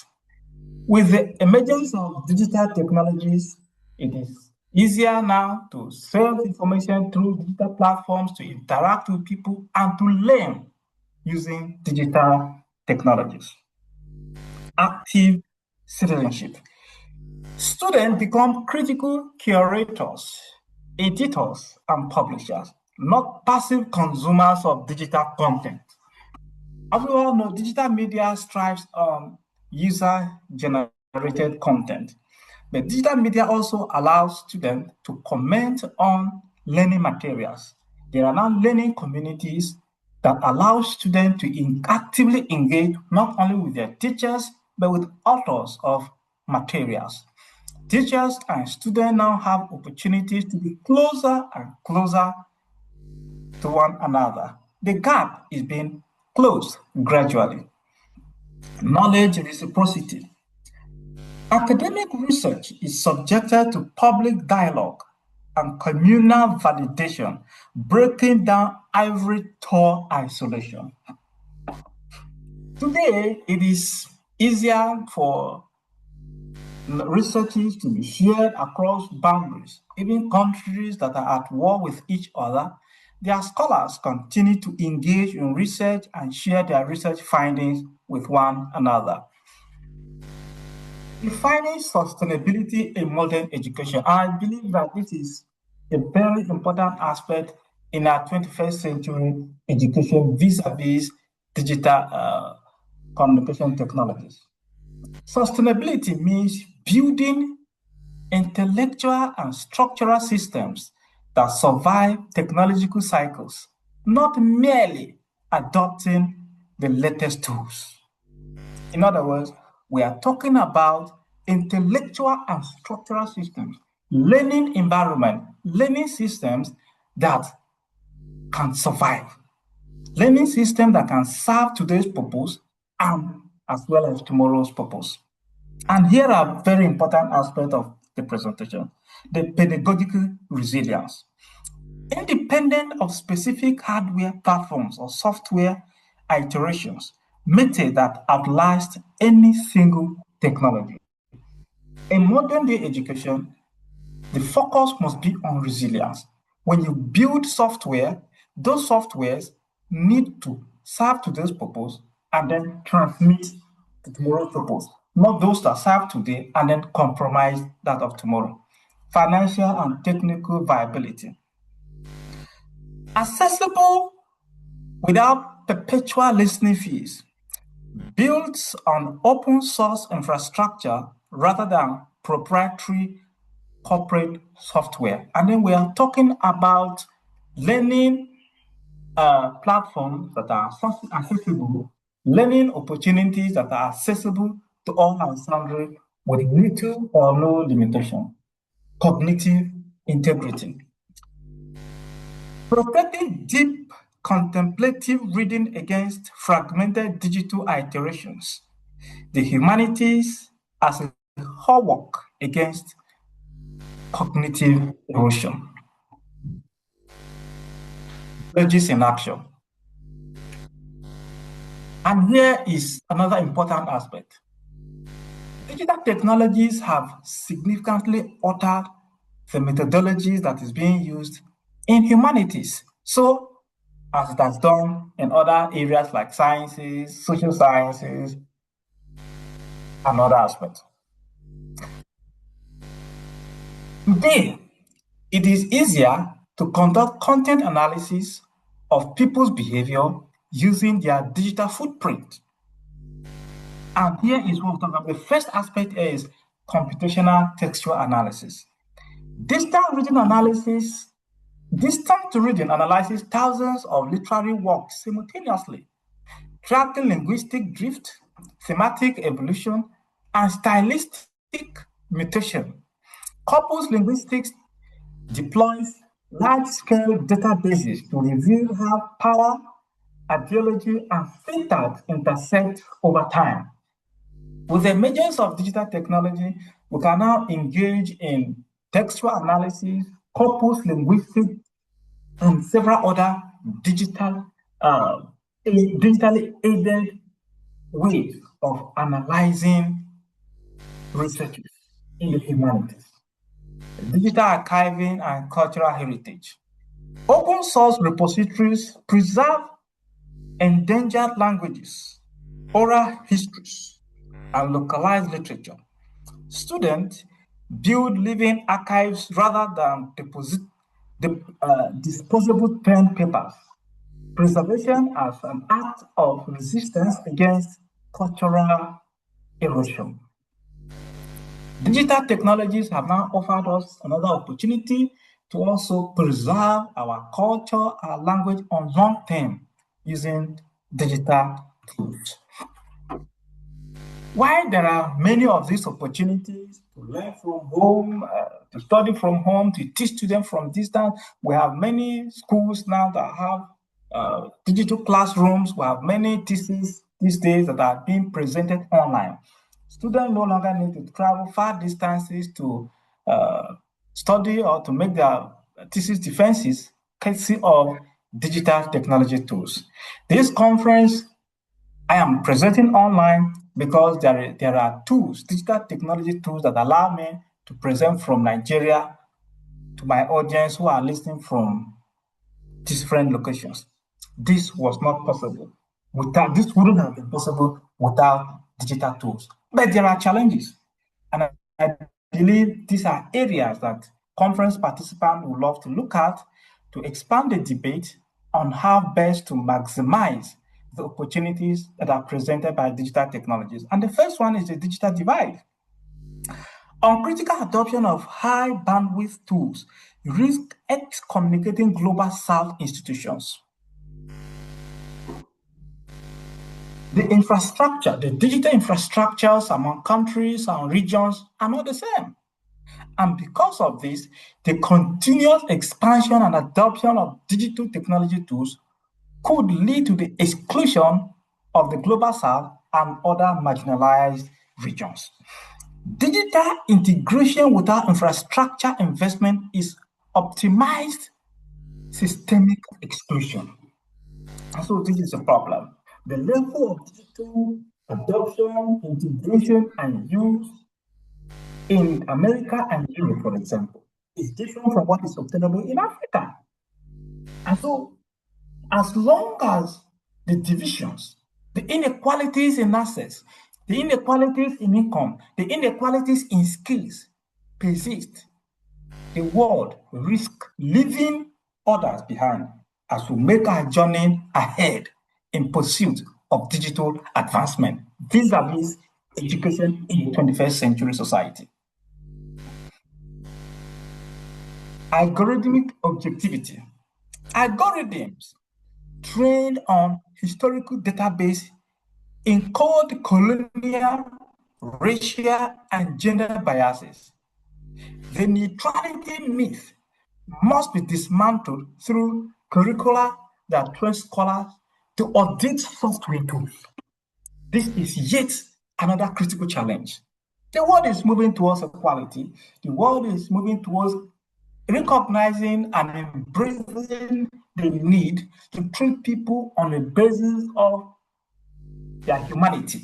With the emergence of digital technologies, it is easier now to share information through digital platforms, to interact with people, and to learn using digital technologies. Active citizenship. Students become critical curators, editors, and publishers, not passive consumers of digital content. As we all know, digital media strives on user-generated content. But digital media also allows students to comment on learning materials. There are now learning communities that allow students to actively engage not only with their teachers, but with authors of materials. Teachers and students now have opportunities to be closer and closer to one another. The gap is being closed gradually. Knowledge reciprocity. Academic research is subjected to public dialogue and communal validation, breaking down ivory tower isolation. Today, it is easier for researches to be shared across boundaries. Even countries that are at war with each other, their scholars continue to engage in research and share their research findings with one another. Defining sustainability in modern education. I believe that this is a very important aspect in our 21st century education vis-a-vis digital communication technologies. Sustainability means building intellectual and structural systems that survive technological cycles, not merely adopting the latest tools. In other words, we are talking about intellectual and structural systems, learning environment, learning systems that can survive, learning systems that can serve today's purpose and as well as tomorrow's purpose. And here are very important aspects of the presentation: the pedagogical resilience. Independent of specific hardware platforms or software iterations, method that outlast any single technology. In modern day education, the focus must be on resilience. When you build software, those softwares need to serve today's purpose and then transmit to tomorrow's purpose, not those that serve today and then compromise that of tomorrow. Financial and technical viability. Accessible without perpetual listening fees, built on open source infrastructure rather than proprietary corporate software. And then we are talking about learning platforms that are accessible, learning opportunities that are accessible to all and sundry with little or no limitation, cognitive integrity. Protecting deep contemplative reading against fragmented digital iterations, the humanities as a hallmark against cognitive erosion. Strategies in action. And here is another important aspect. Digital technologies have significantly altered the methodologies that is being used in humanities. So, as it has done in other areas like sciences, social sciences, and other aspects. Today, it is easier to conduct content analysis of people's behavior using their digital footprint. And here is what we're talking about. The first aspect is computational textual analysis. Distant reading analyzes thousands of literary works simultaneously, tracking linguistic drift, thematic evolution, and stylistic mutation. Corpus linguistics deploys large-scale databases to reveal how power, ideology, and syntax intersect over time. With the emergence of digital technology, we can now engage in textual analysis, corpus linguistics, and several other digitally aided ways of analyzing researches in the humanities. Digital archiving and cultural heritage. Open source repositories preserve endangered languages, oral histories, and localized literature. Students build living archives rather than disposable pen papers. Preservation as an act of resistance against cultural erosion. Digital technologies have now offered us another opportunity to also preserve our culture, our language on long term using digital tools. While there are many of these opportunities to learn from home, to study from home, to teach students from distance, we have many schools now that have digital classrooms. We have many theses these days that are being presented online. Students no longer need to travel far distances to study or to make their thesis defenses courtesy of digital technology tools. This conference I am presenting online because there are tools, digital technology tools that allow me to present from Nigeria to my audience who are listening from different locations. This was not possible. This wouldn't have been possible without digital tools. But there are challenges. And I believe these are areas that conference participants would love to look at to expand the debate on how best to maximize the opportunities that are presented by digital technologies. And the first one is the digital divide. Uncritical adoption of high bandwidth tools risk excommunicating global South institutions. The infrastructure, the digital infrastructures among countries and regions are not the same. And because of this, the continuous expansion and adoption of digital technology tools could lead to the exclusion of the global South and other marginalized regions. Digital integration without infrastructure investment is optimized systemic exclusion. And so this is a problem. The level of digital adoption, integration, and use in America and Europe, for example, is different from what is obtainable in Africa. And so, as long as the divisions, the inequalities in access, the inequalities in income, the inequalities in skills persist, the world risks leaving others behind as we make our journey ahead in pursuit of digital advancement vis-a-vis education in the 21st century society. algorithmic objectivity. Algorithms trained on historical database encode colonial, racial, and gender biases. The neutrality myth must be dismantled through curricula that train scholars to audit software tools. This is yet another critical challenge. The world is moving towards equality. The world is moving towards recognizing and embracing the need to treat people on the basis of their humanity.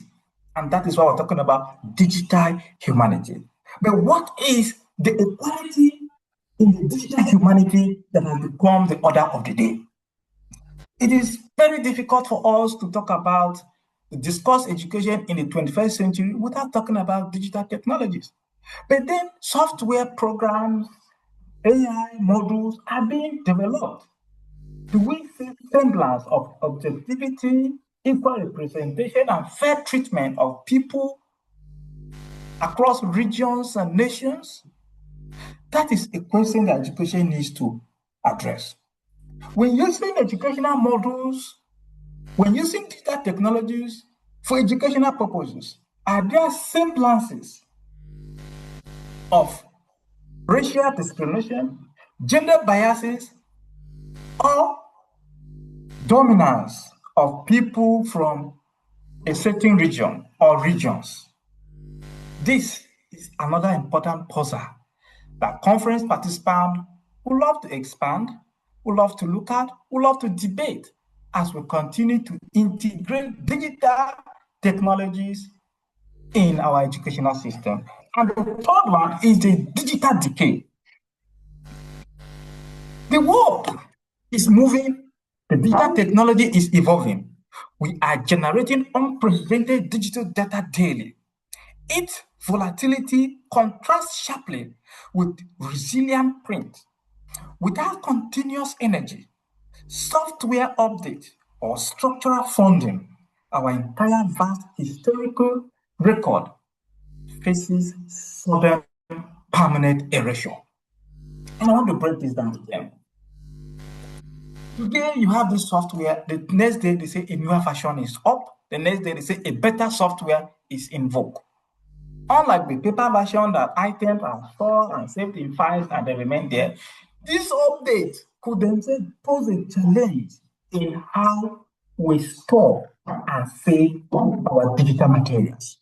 And that is why we're talking about digital humanity. But what is the equality in the digital humanity that has become the order of the day? It is very difficult for us to talk about, discuss education in the 21st century without talking about digital technologies. But then software programs, AI models are being developed. Do we see semblance of objectivity, equal representation, and fair treatment of people across regions and nations? That is a question that education needs to address. When using educational models, when using digital technologies for educational purposes, are there semblances of racial discrimination, gender biases, or dominance of people from a certain region or regions? This is another important puzzle that conference participants would love to expand, would love to look at, would love to debate as we continue to integrate digital technologies in our educational system. And the third one is the digital decay. The world is moving, the digital technology is evolving. We are generating unprecedented digital data daily. Its volatility contrasts sharply with resilient print. Without continuous energy, software update, or structural funding, our entire vast historical record faces sudden permanent erasure. And I want to break this down to them. Today, you have this software, the next day they say a newer version is up, the next day they say a better software is in vogue. Unlike the paper version that items are stored and saved in files and they remain there, this update could themselves pose a challenge in how we store and save our digital materials.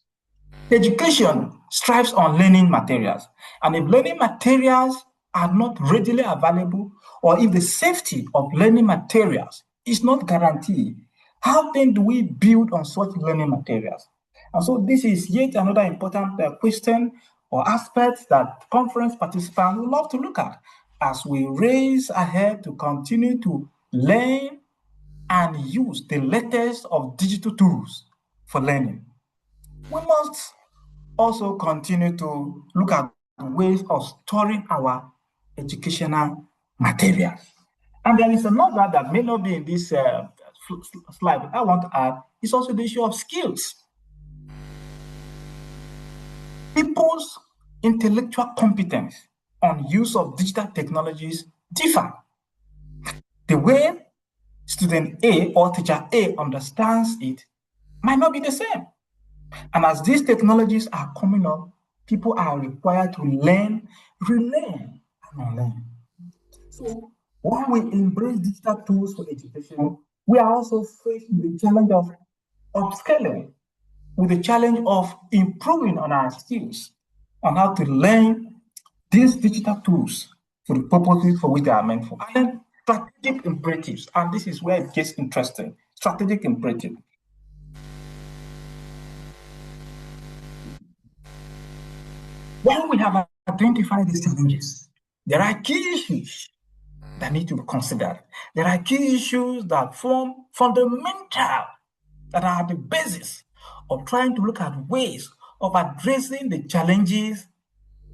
Education strives on learning materials, and if learning materials are not readily available, or if the safety of learning materials is not guaranteed, how then do we build on such learning materials? And so this is yet another important question or aspect that conference participants would love to look at as we race ahead to continue to learn and use the latest of digital tools for learning. We must also continue to look at ways of storing our educational materials. And there is another that may not be in this slide, but I want to add, is also the issue of skills. People's intellectual competence on use of digital technologies differ. The way student A or teacher A understands it might not be the same. And as these technologies are coming up, people are required to learn, relearn, and unlearn. So while we embrace digital tools for education, we are also faced with the challenge of upscaling, with the challenge of improving on our skills on how to learn these digital tools for the purposes for which they are meant for. And then strategic imperatives, and this is where it gets interesting. Strategic imperative. While we have identified these challenges, there are key issues that need to be considered. There are key issues that form fundamental, that are the basis of trying to look at ways of addressing the challenges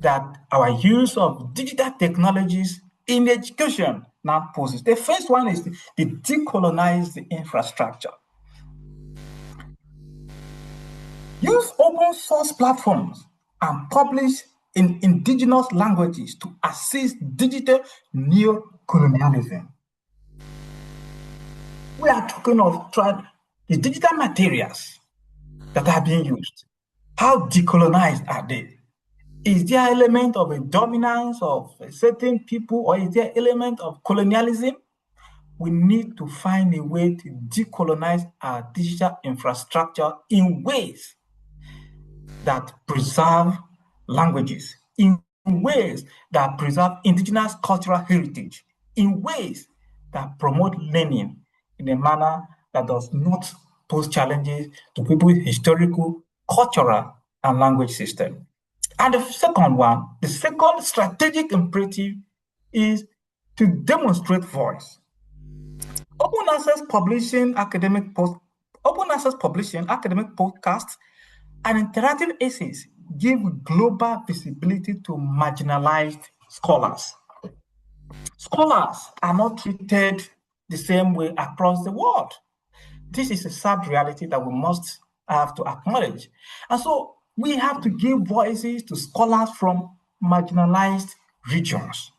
that our use of digital technologies in education now poses. The first one is to decolonize the infrastructure. Use open source platforms and publish in indigenous languages to assist digital neo-colonialism. We are talking of the digital materials that are being used. How decolonized are they? Is there an element of a dominance of certain people, or is there an element of colonialism? We need to find a way to decolonize our digital infrastructure in ways that preserve languages, in ways that preserve indigenous cultural heritage, in ways that promote learning in a manner that does not pose challenges to people's historical, cultural, and language system. And the second one, the second strategic imperative is to demonstrate voice. Open access publishing, academic podcasts, and interactive essays give global visibility to marginalized scholars. Scholars are not treated the same way across the world. This is a sad reality that we must have to acknowledge. And so we have to give voices to scholars from marginalized regions.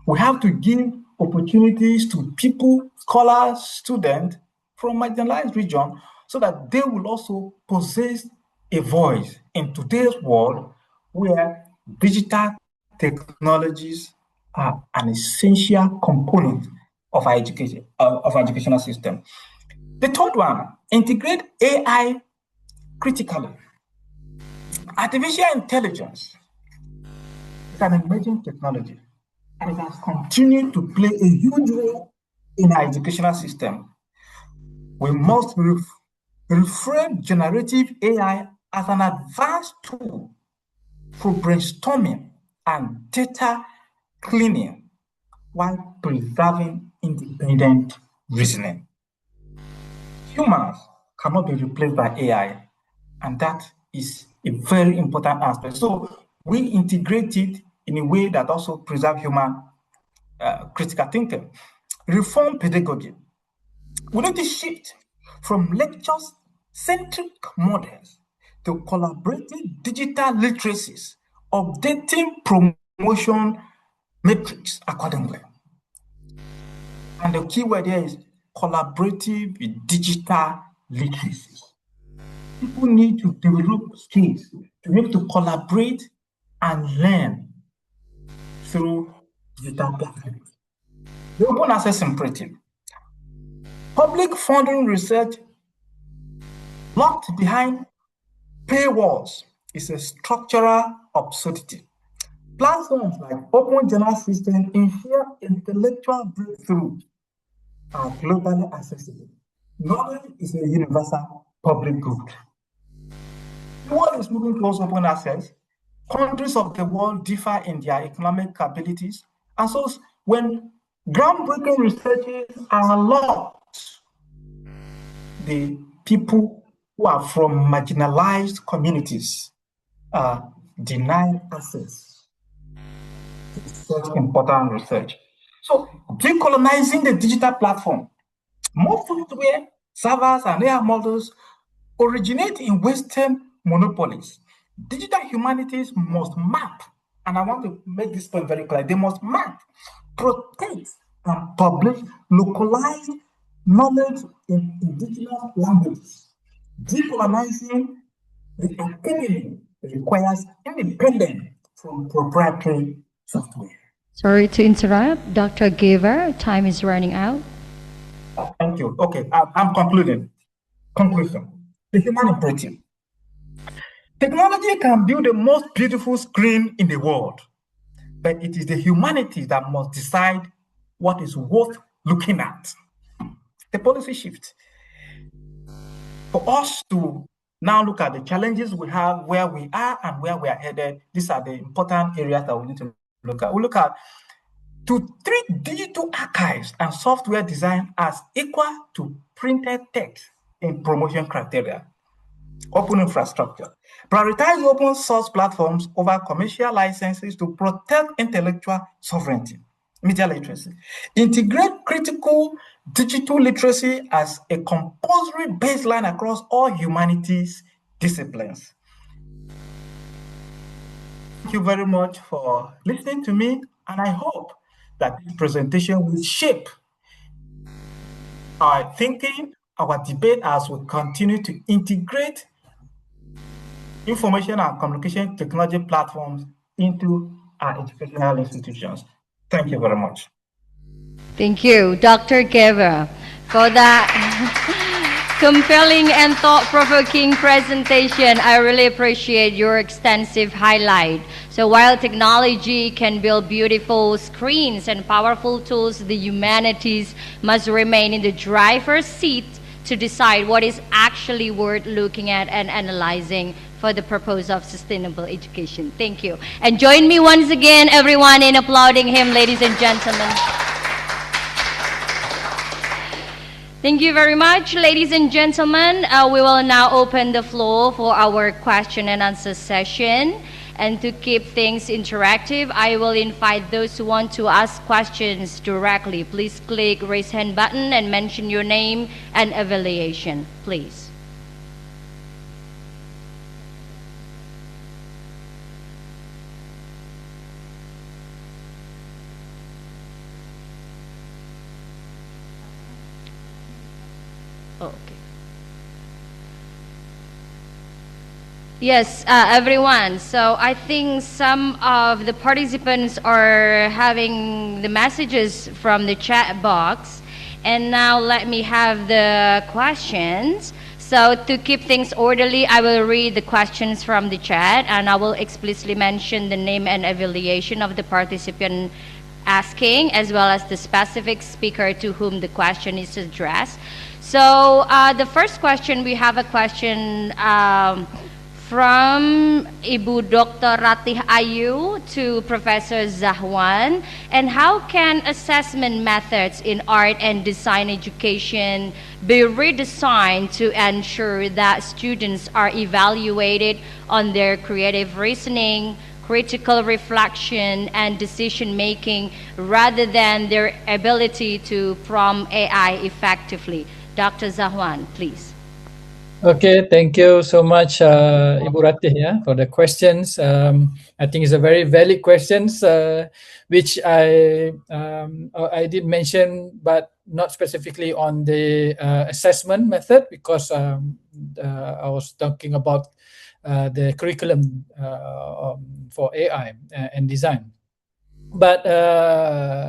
We have to give opportunities to people, scholars, students from marginalized regions, so that they will also possess a voice in today's world where digital technologies are an essential component of our educational system. The third one, integrate AI critically. Artificial intelligence is an emerging technology, and it has continued to play a huge role in our educational system. We must reframe generative AI as an advanced tool for brainstorming and data cleaning while preserving independent reasoning. Humans cannot be replaced by AI, and that is a very important aspect. So we integrate it in a way that also preserves human critical thinking. Reform pedagogy. We need to shift from lecture-centric models to collaborative digital literacies, updating promotion metrics accordingly. And the key word here is collaborative digital literacy. People need to develop skills to be able to collaborate and learn through digital platforms. The open access imperative. Public funding research locked behind paywalls is a structural absurdity. Platforms like Open Journal System ensure intellectual breakthrough are globally accessible. Knowledge is a universal public good. The world is moving towards open access. Countries of the world differ in their economic abilities, and so when groundbreaking researches are locked, the people who are from marginalized communities are denied access to such important research. So decolonizing the digital platform. Most software, servers, and AI models originate in Western monopolies. Digital humanities must map, and I want to make this point very clear, they must map, protect, and publish localized knowledge in indigenous languages. Decolonizing the academy requires independence from proprietary software. Sorry to interrupt, Dr. Giver, time is running out. Thank you. Okay, I'm concluding. Conclusion. The human imperative. Technology can build the most beautiful screen in the world, but it is the humanity that must decide what is worth looking at. The policy shift. For us to now look at the challenges we have, where we are and where we are headed, these are the important areas that we need to look at. We look at to treat digital archives and software design as equal to printed text in promotion criteria. Open infrastructure. Prioritize open source platforms over commercial licenses to protect intellectual sovereignty. Media literacy. Integrate critical digital literacy as a compulsory baseline across all humanities disciplines. Thank you very much for listening to me, and I hope that this presentation will shape our thinking, our debate as we continue to integrate information and communication technology platforms into our educational institutions. Thank you very much. Thank you, Dr. Keva, for that compelling and thought-provoking presentation. I really appreciate your extensive highlight. So while technology can build beautiful screens and powerful tools, the humanities must remain in the driver's seat to decide what is actually worth looking at and analyzing for the purpose of sustainable education. Thank you. And join me once again, everyone, in applauding him, ladies and gentlemen. Thank you very much, ladies and gentlemen. We will now open the floor for our question and answer session. And to keep things interactive, I will invite those who want to ask questions directly. Please click raise hand button and mention your name and affiliation, please. Okay. Yes, everyone. So I think some of the participants are having the messages from the chat box. And now let me have the questions. So to keep things orderly, I will read the questions from the chat and I will explicitly mention the name and affiliation of the participant asking, as well as the specific speaker to whom the question is addressed. So the first question, we have a question from Ibu Dr. Ratih Ayu to Professor Zahwan. And how can assessment methods in art and design education be redesigned to ensure that students are evaluated on their creative reasoning, critical reflection, and decision making rather than their ability to prompt AI effectively? Dr. Zahwan, please. Okay, thank you so much, Ibu Ratih, for the questions. I think it's a very valid questions, which I did mention, but not specifically on the assessment method, because I was talking about the curriculum for AI and design. But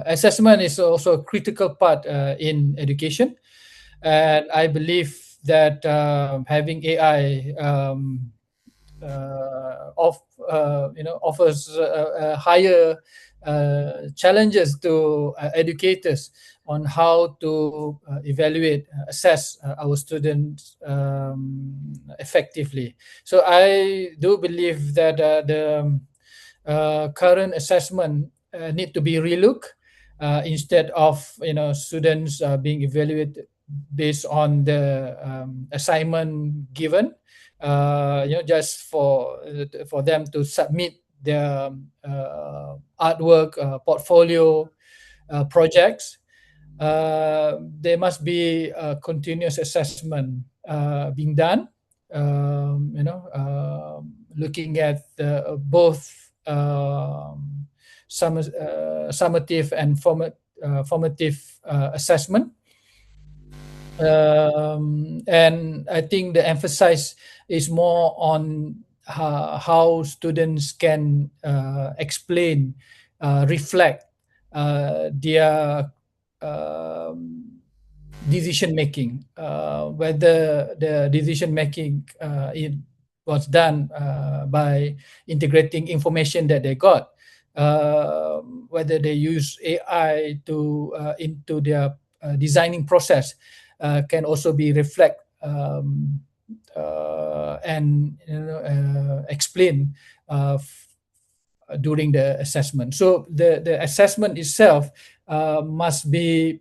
assessment is also a critical part in education, and I believe that having AI offers higher challenges to educators on how to evaluate, assess our students effectively. So I do believe that the current assessment need to be relooked instead of students being evaluated based on the assignment given, just for them to submit their artwork, portfolio, projects. There must be a continuous assessment being done. Looking at both summative and formative assessment. And I think the emphasis is more on how students can explain, reflect their decision making, whether the decision making it was done by integrating information that they got, whether they use AI to into their designing process, can also be reflect and explain during the assessment. So the assessment itself must be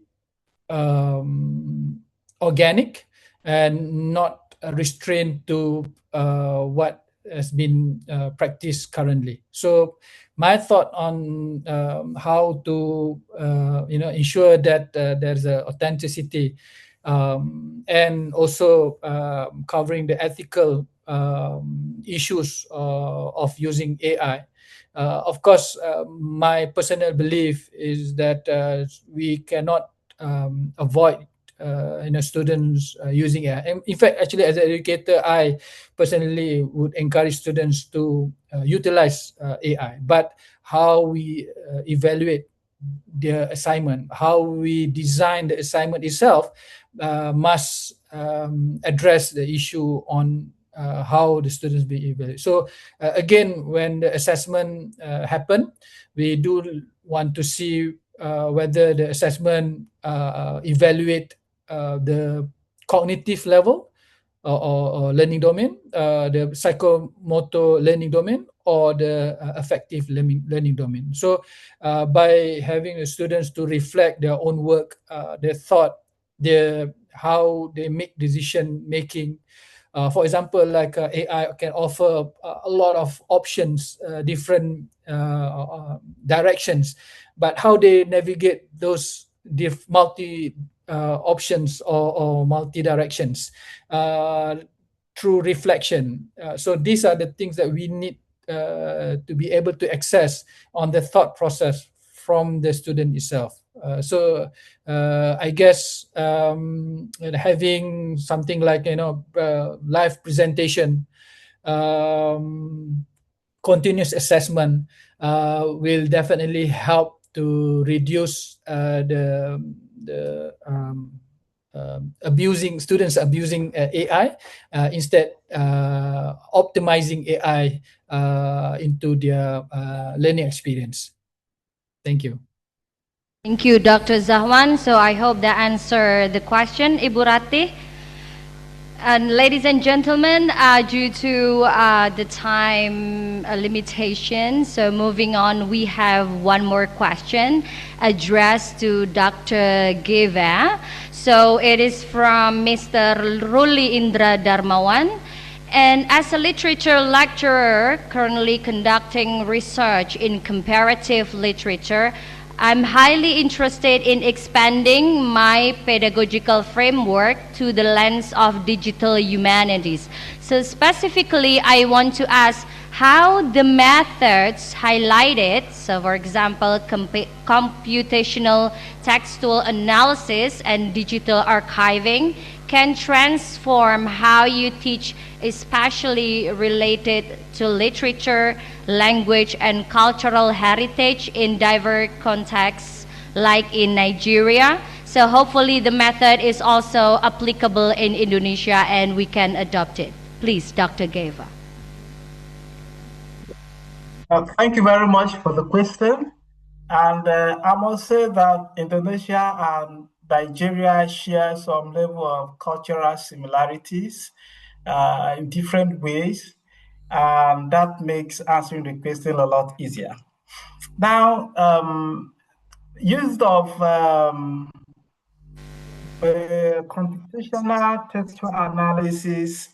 organic and not restrained to what has been practiced currently. So my thought on how to ensure that there's a authenticity and also covering the ethical issues of using AI. Of course, my personal belief is that we cannot avoid students using AI. And in fact, actually, as an educator, I personally would encourage students to utilize AI. But how we evaluate the assignment, how we design the assignment itself, must address the issue on how the students be evaluated. So again, when the assessment happen, we do want to see whether the assessment evaluate the cognitive level or learning domain, the psychomotor learning domain, or the affective learning domain. So by having the students to reflect their own work, their thought, how they make decision making. For example, like AI can offer a lot of options, different directions, but how they navigate those multi options or multi directions through reflection. So these are the things that we need to be able to access on the thought process from the student itself. So I guess having something like live presentation, continuous assessment will definitely help to reduce the students abusing AI, instead optimizing AI into their learning experience. Thank you. Thank you, Dr. Zahwan. So I hope that answered the question, Ibu Ratih. And ladies and gentlemen, due to the time limitation, so moving on, we have one more question addressed to Dr. Geva. So it is from Mr. Ruli Indra Darmawan. And as a literature lecturer currently conducting research in comparative literature, I'm highly interested in expanding my pedagogical framework to the lens of digital humanities. So specifically, I want to ask how the methods highlighted, so for example, computational textual analysis and digital archiving, can transform how you teach, especially related to literature, language, and cultural heritage in diverse contexts like in Nigeria. So hopefully the method is also applicable in Indonesia and we can adopt it. Please, Dr. Geva. Thank you very much for the question. And I must say that Indonesia and Nigeria share some level of cultural similarities in different ways. And that makes answering the question a lot easier. Now, use of computational textual analysis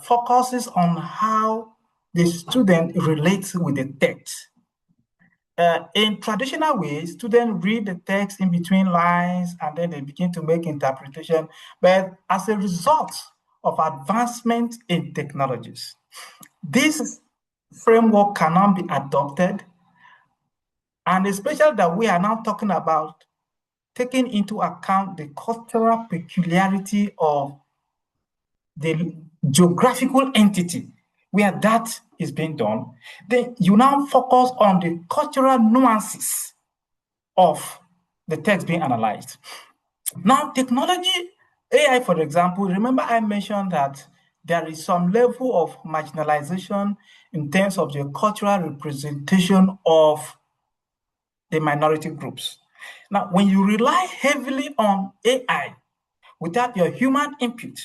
focuses on how the student relates with the text. In traditional ways, students read the text in between lines and then they begin to make interpretation. But as a result of advancement in technologies, this framework cannot be adopted. And especially that we are now talking about taking into account the cultural peculiarity of the geographical entity where that is being done, then you now focus on the cultural nuances of the text being analyzed. Now, technology, AI, for example, remember I mentioned that there is some level of marginalization in terms of the cultural representation of the minority groups. Now, when you rely heavily on AI without your human input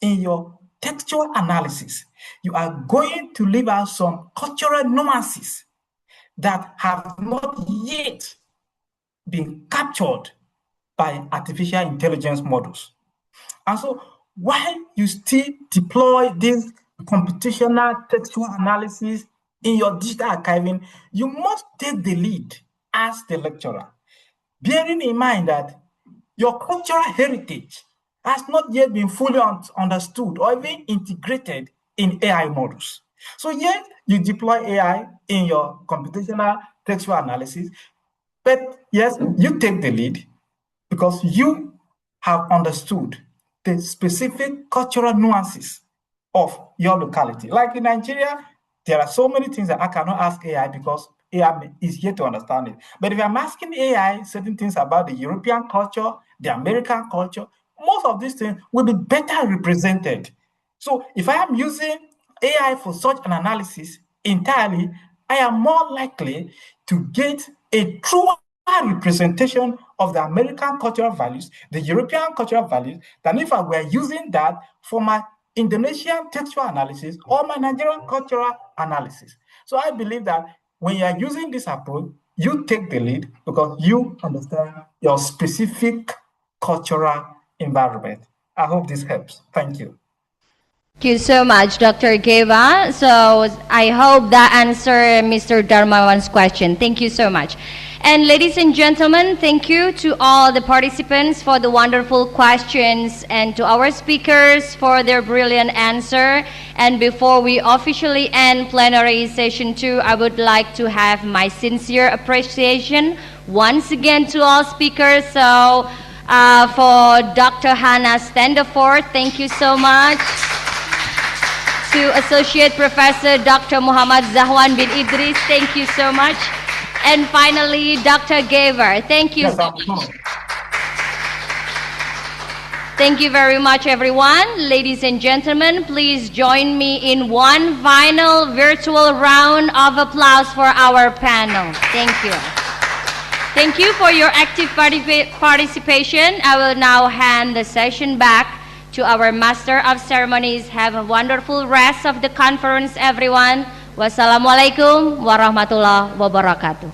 in your textual analysis, you are going to leave out some cultural nuances that have not yet been captured by artificial intelligence models. And so while you still deploy this computational textual analysis in your digital archiving, you must take the lead as the lecturer, bearing in mind that your cultural heritage has not yet been fully understood or even integrated in AI models. So yes, you deploy AI in your computational textual analysis, but yes, you take the lead because you have understood the specific cultural nuances of your locality. Like in Nigeria, there are so many things that I cannot ask AI because AI is yet to understand it. But if I'm asking AI certain things about the European culture, the American culture, most of these things will be better represented. So if I am using AI for such an analysis entirely, I am more likely to get a true representation of the American cultural values, the European cultural values, than if I were using that for my Indonesian textual analysis or my Nigerian cultural analysis. So I believe that when you are using this approach, you take the lead because you understand your specific cultural environment. I hope this helps. Thank you. Thank you so much, Dr. Geva. So I hope that answered Mr. Darmawan's question. Thank you so much. And ladies and gentlemen, thank you to all the participants for the wonderful questions and to our speakers for their brilliant answer. And before we officially end plenary session 2, I would like to have my sincere appreciation once again to all speakers. So for Dr. Hannah Standerford, thank you so much. To Associate Professor Dr. Muhammad Zahwan bin Idris, thank you so much. And finally, Dr. Gaver, thank you so much. Thank you very much, everyone. Ladies and gentlemen, please join me in one final virtual round of applause for our panel. Thank you. Thank you for your active participation. I will now hand the session back to our Master of Ceremonies. Have a wonderful rest of the conference, everyone. Wassalamualaikum warahmatullahi wabarakatuh.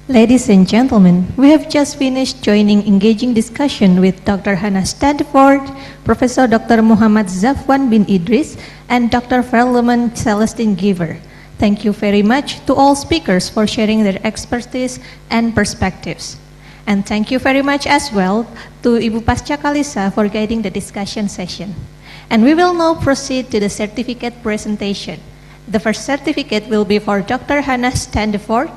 Ladies and gentlemen, we have just finished joining engaging discussion with Dr. Hannah Standford, Professor Dr. Muhammad Zafwan bin Idris, and Dr. Verleman Celestine Giver. Thank you very much to all speakers for sharing their expertise and perspectives. And thank you very much as well to Ibu Pasca Kalisa for guiding the discussion session. And we will now proceed to the certificate presentation. The first certificate will be for Dr. Hannah Standford.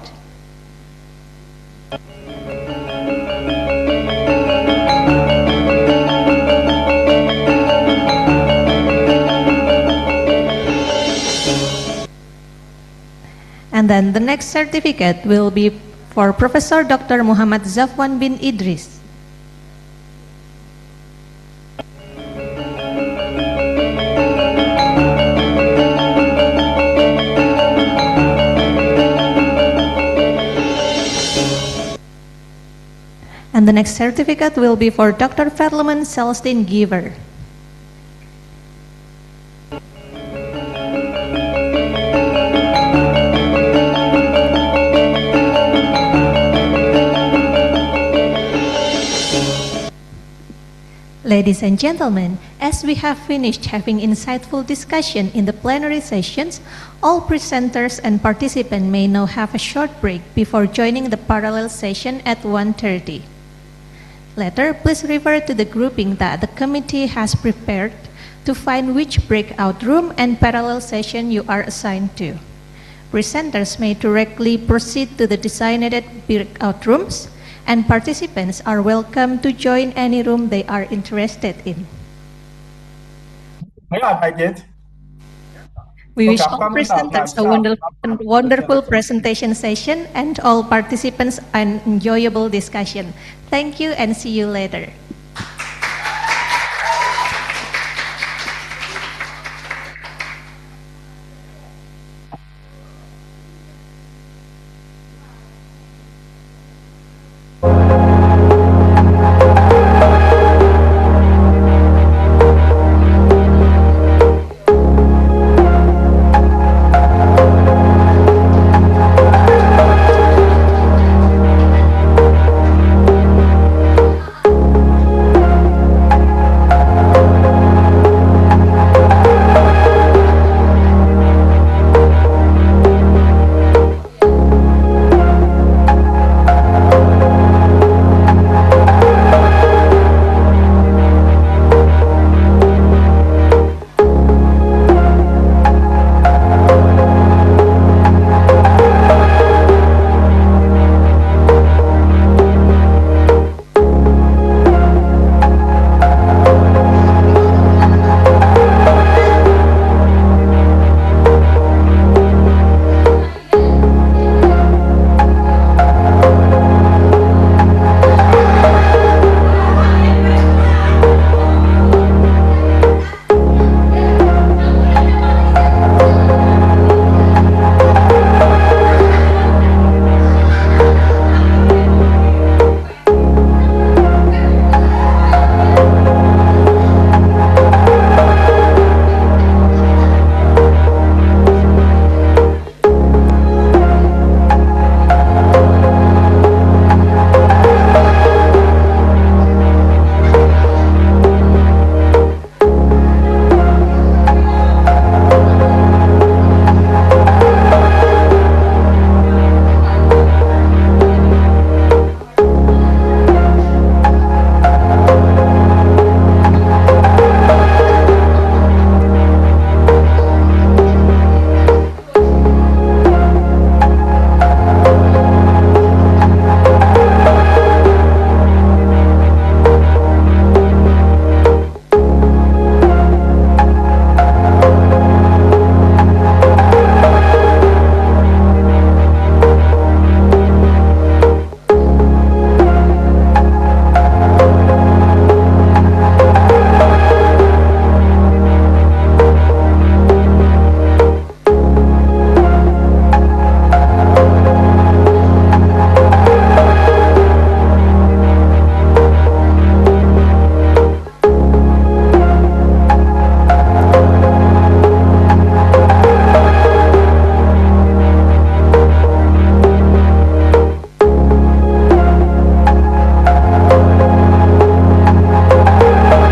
And then the next certificate will be for Professor Dr. Muhammad Zafwan bin Idris. And the next certificate will be for Dr. Verleman Celestine Giver. Ladies and gentlemen, as we have finished having insightful discussion in the plenary sessions, all presenters and participants may now have a short break before joining the parallel session at 1:30. Later, please refer to the grouping that the committee has prepared to find which breakout room and parallel session you are assigned to. Presenters may directly proceed to the designated breakout rooms, and participants are welcome to join any room they are interested in. We wish all presenters a wonderful presentation session and all participants an enjoyable discussion. Thank you and see you later.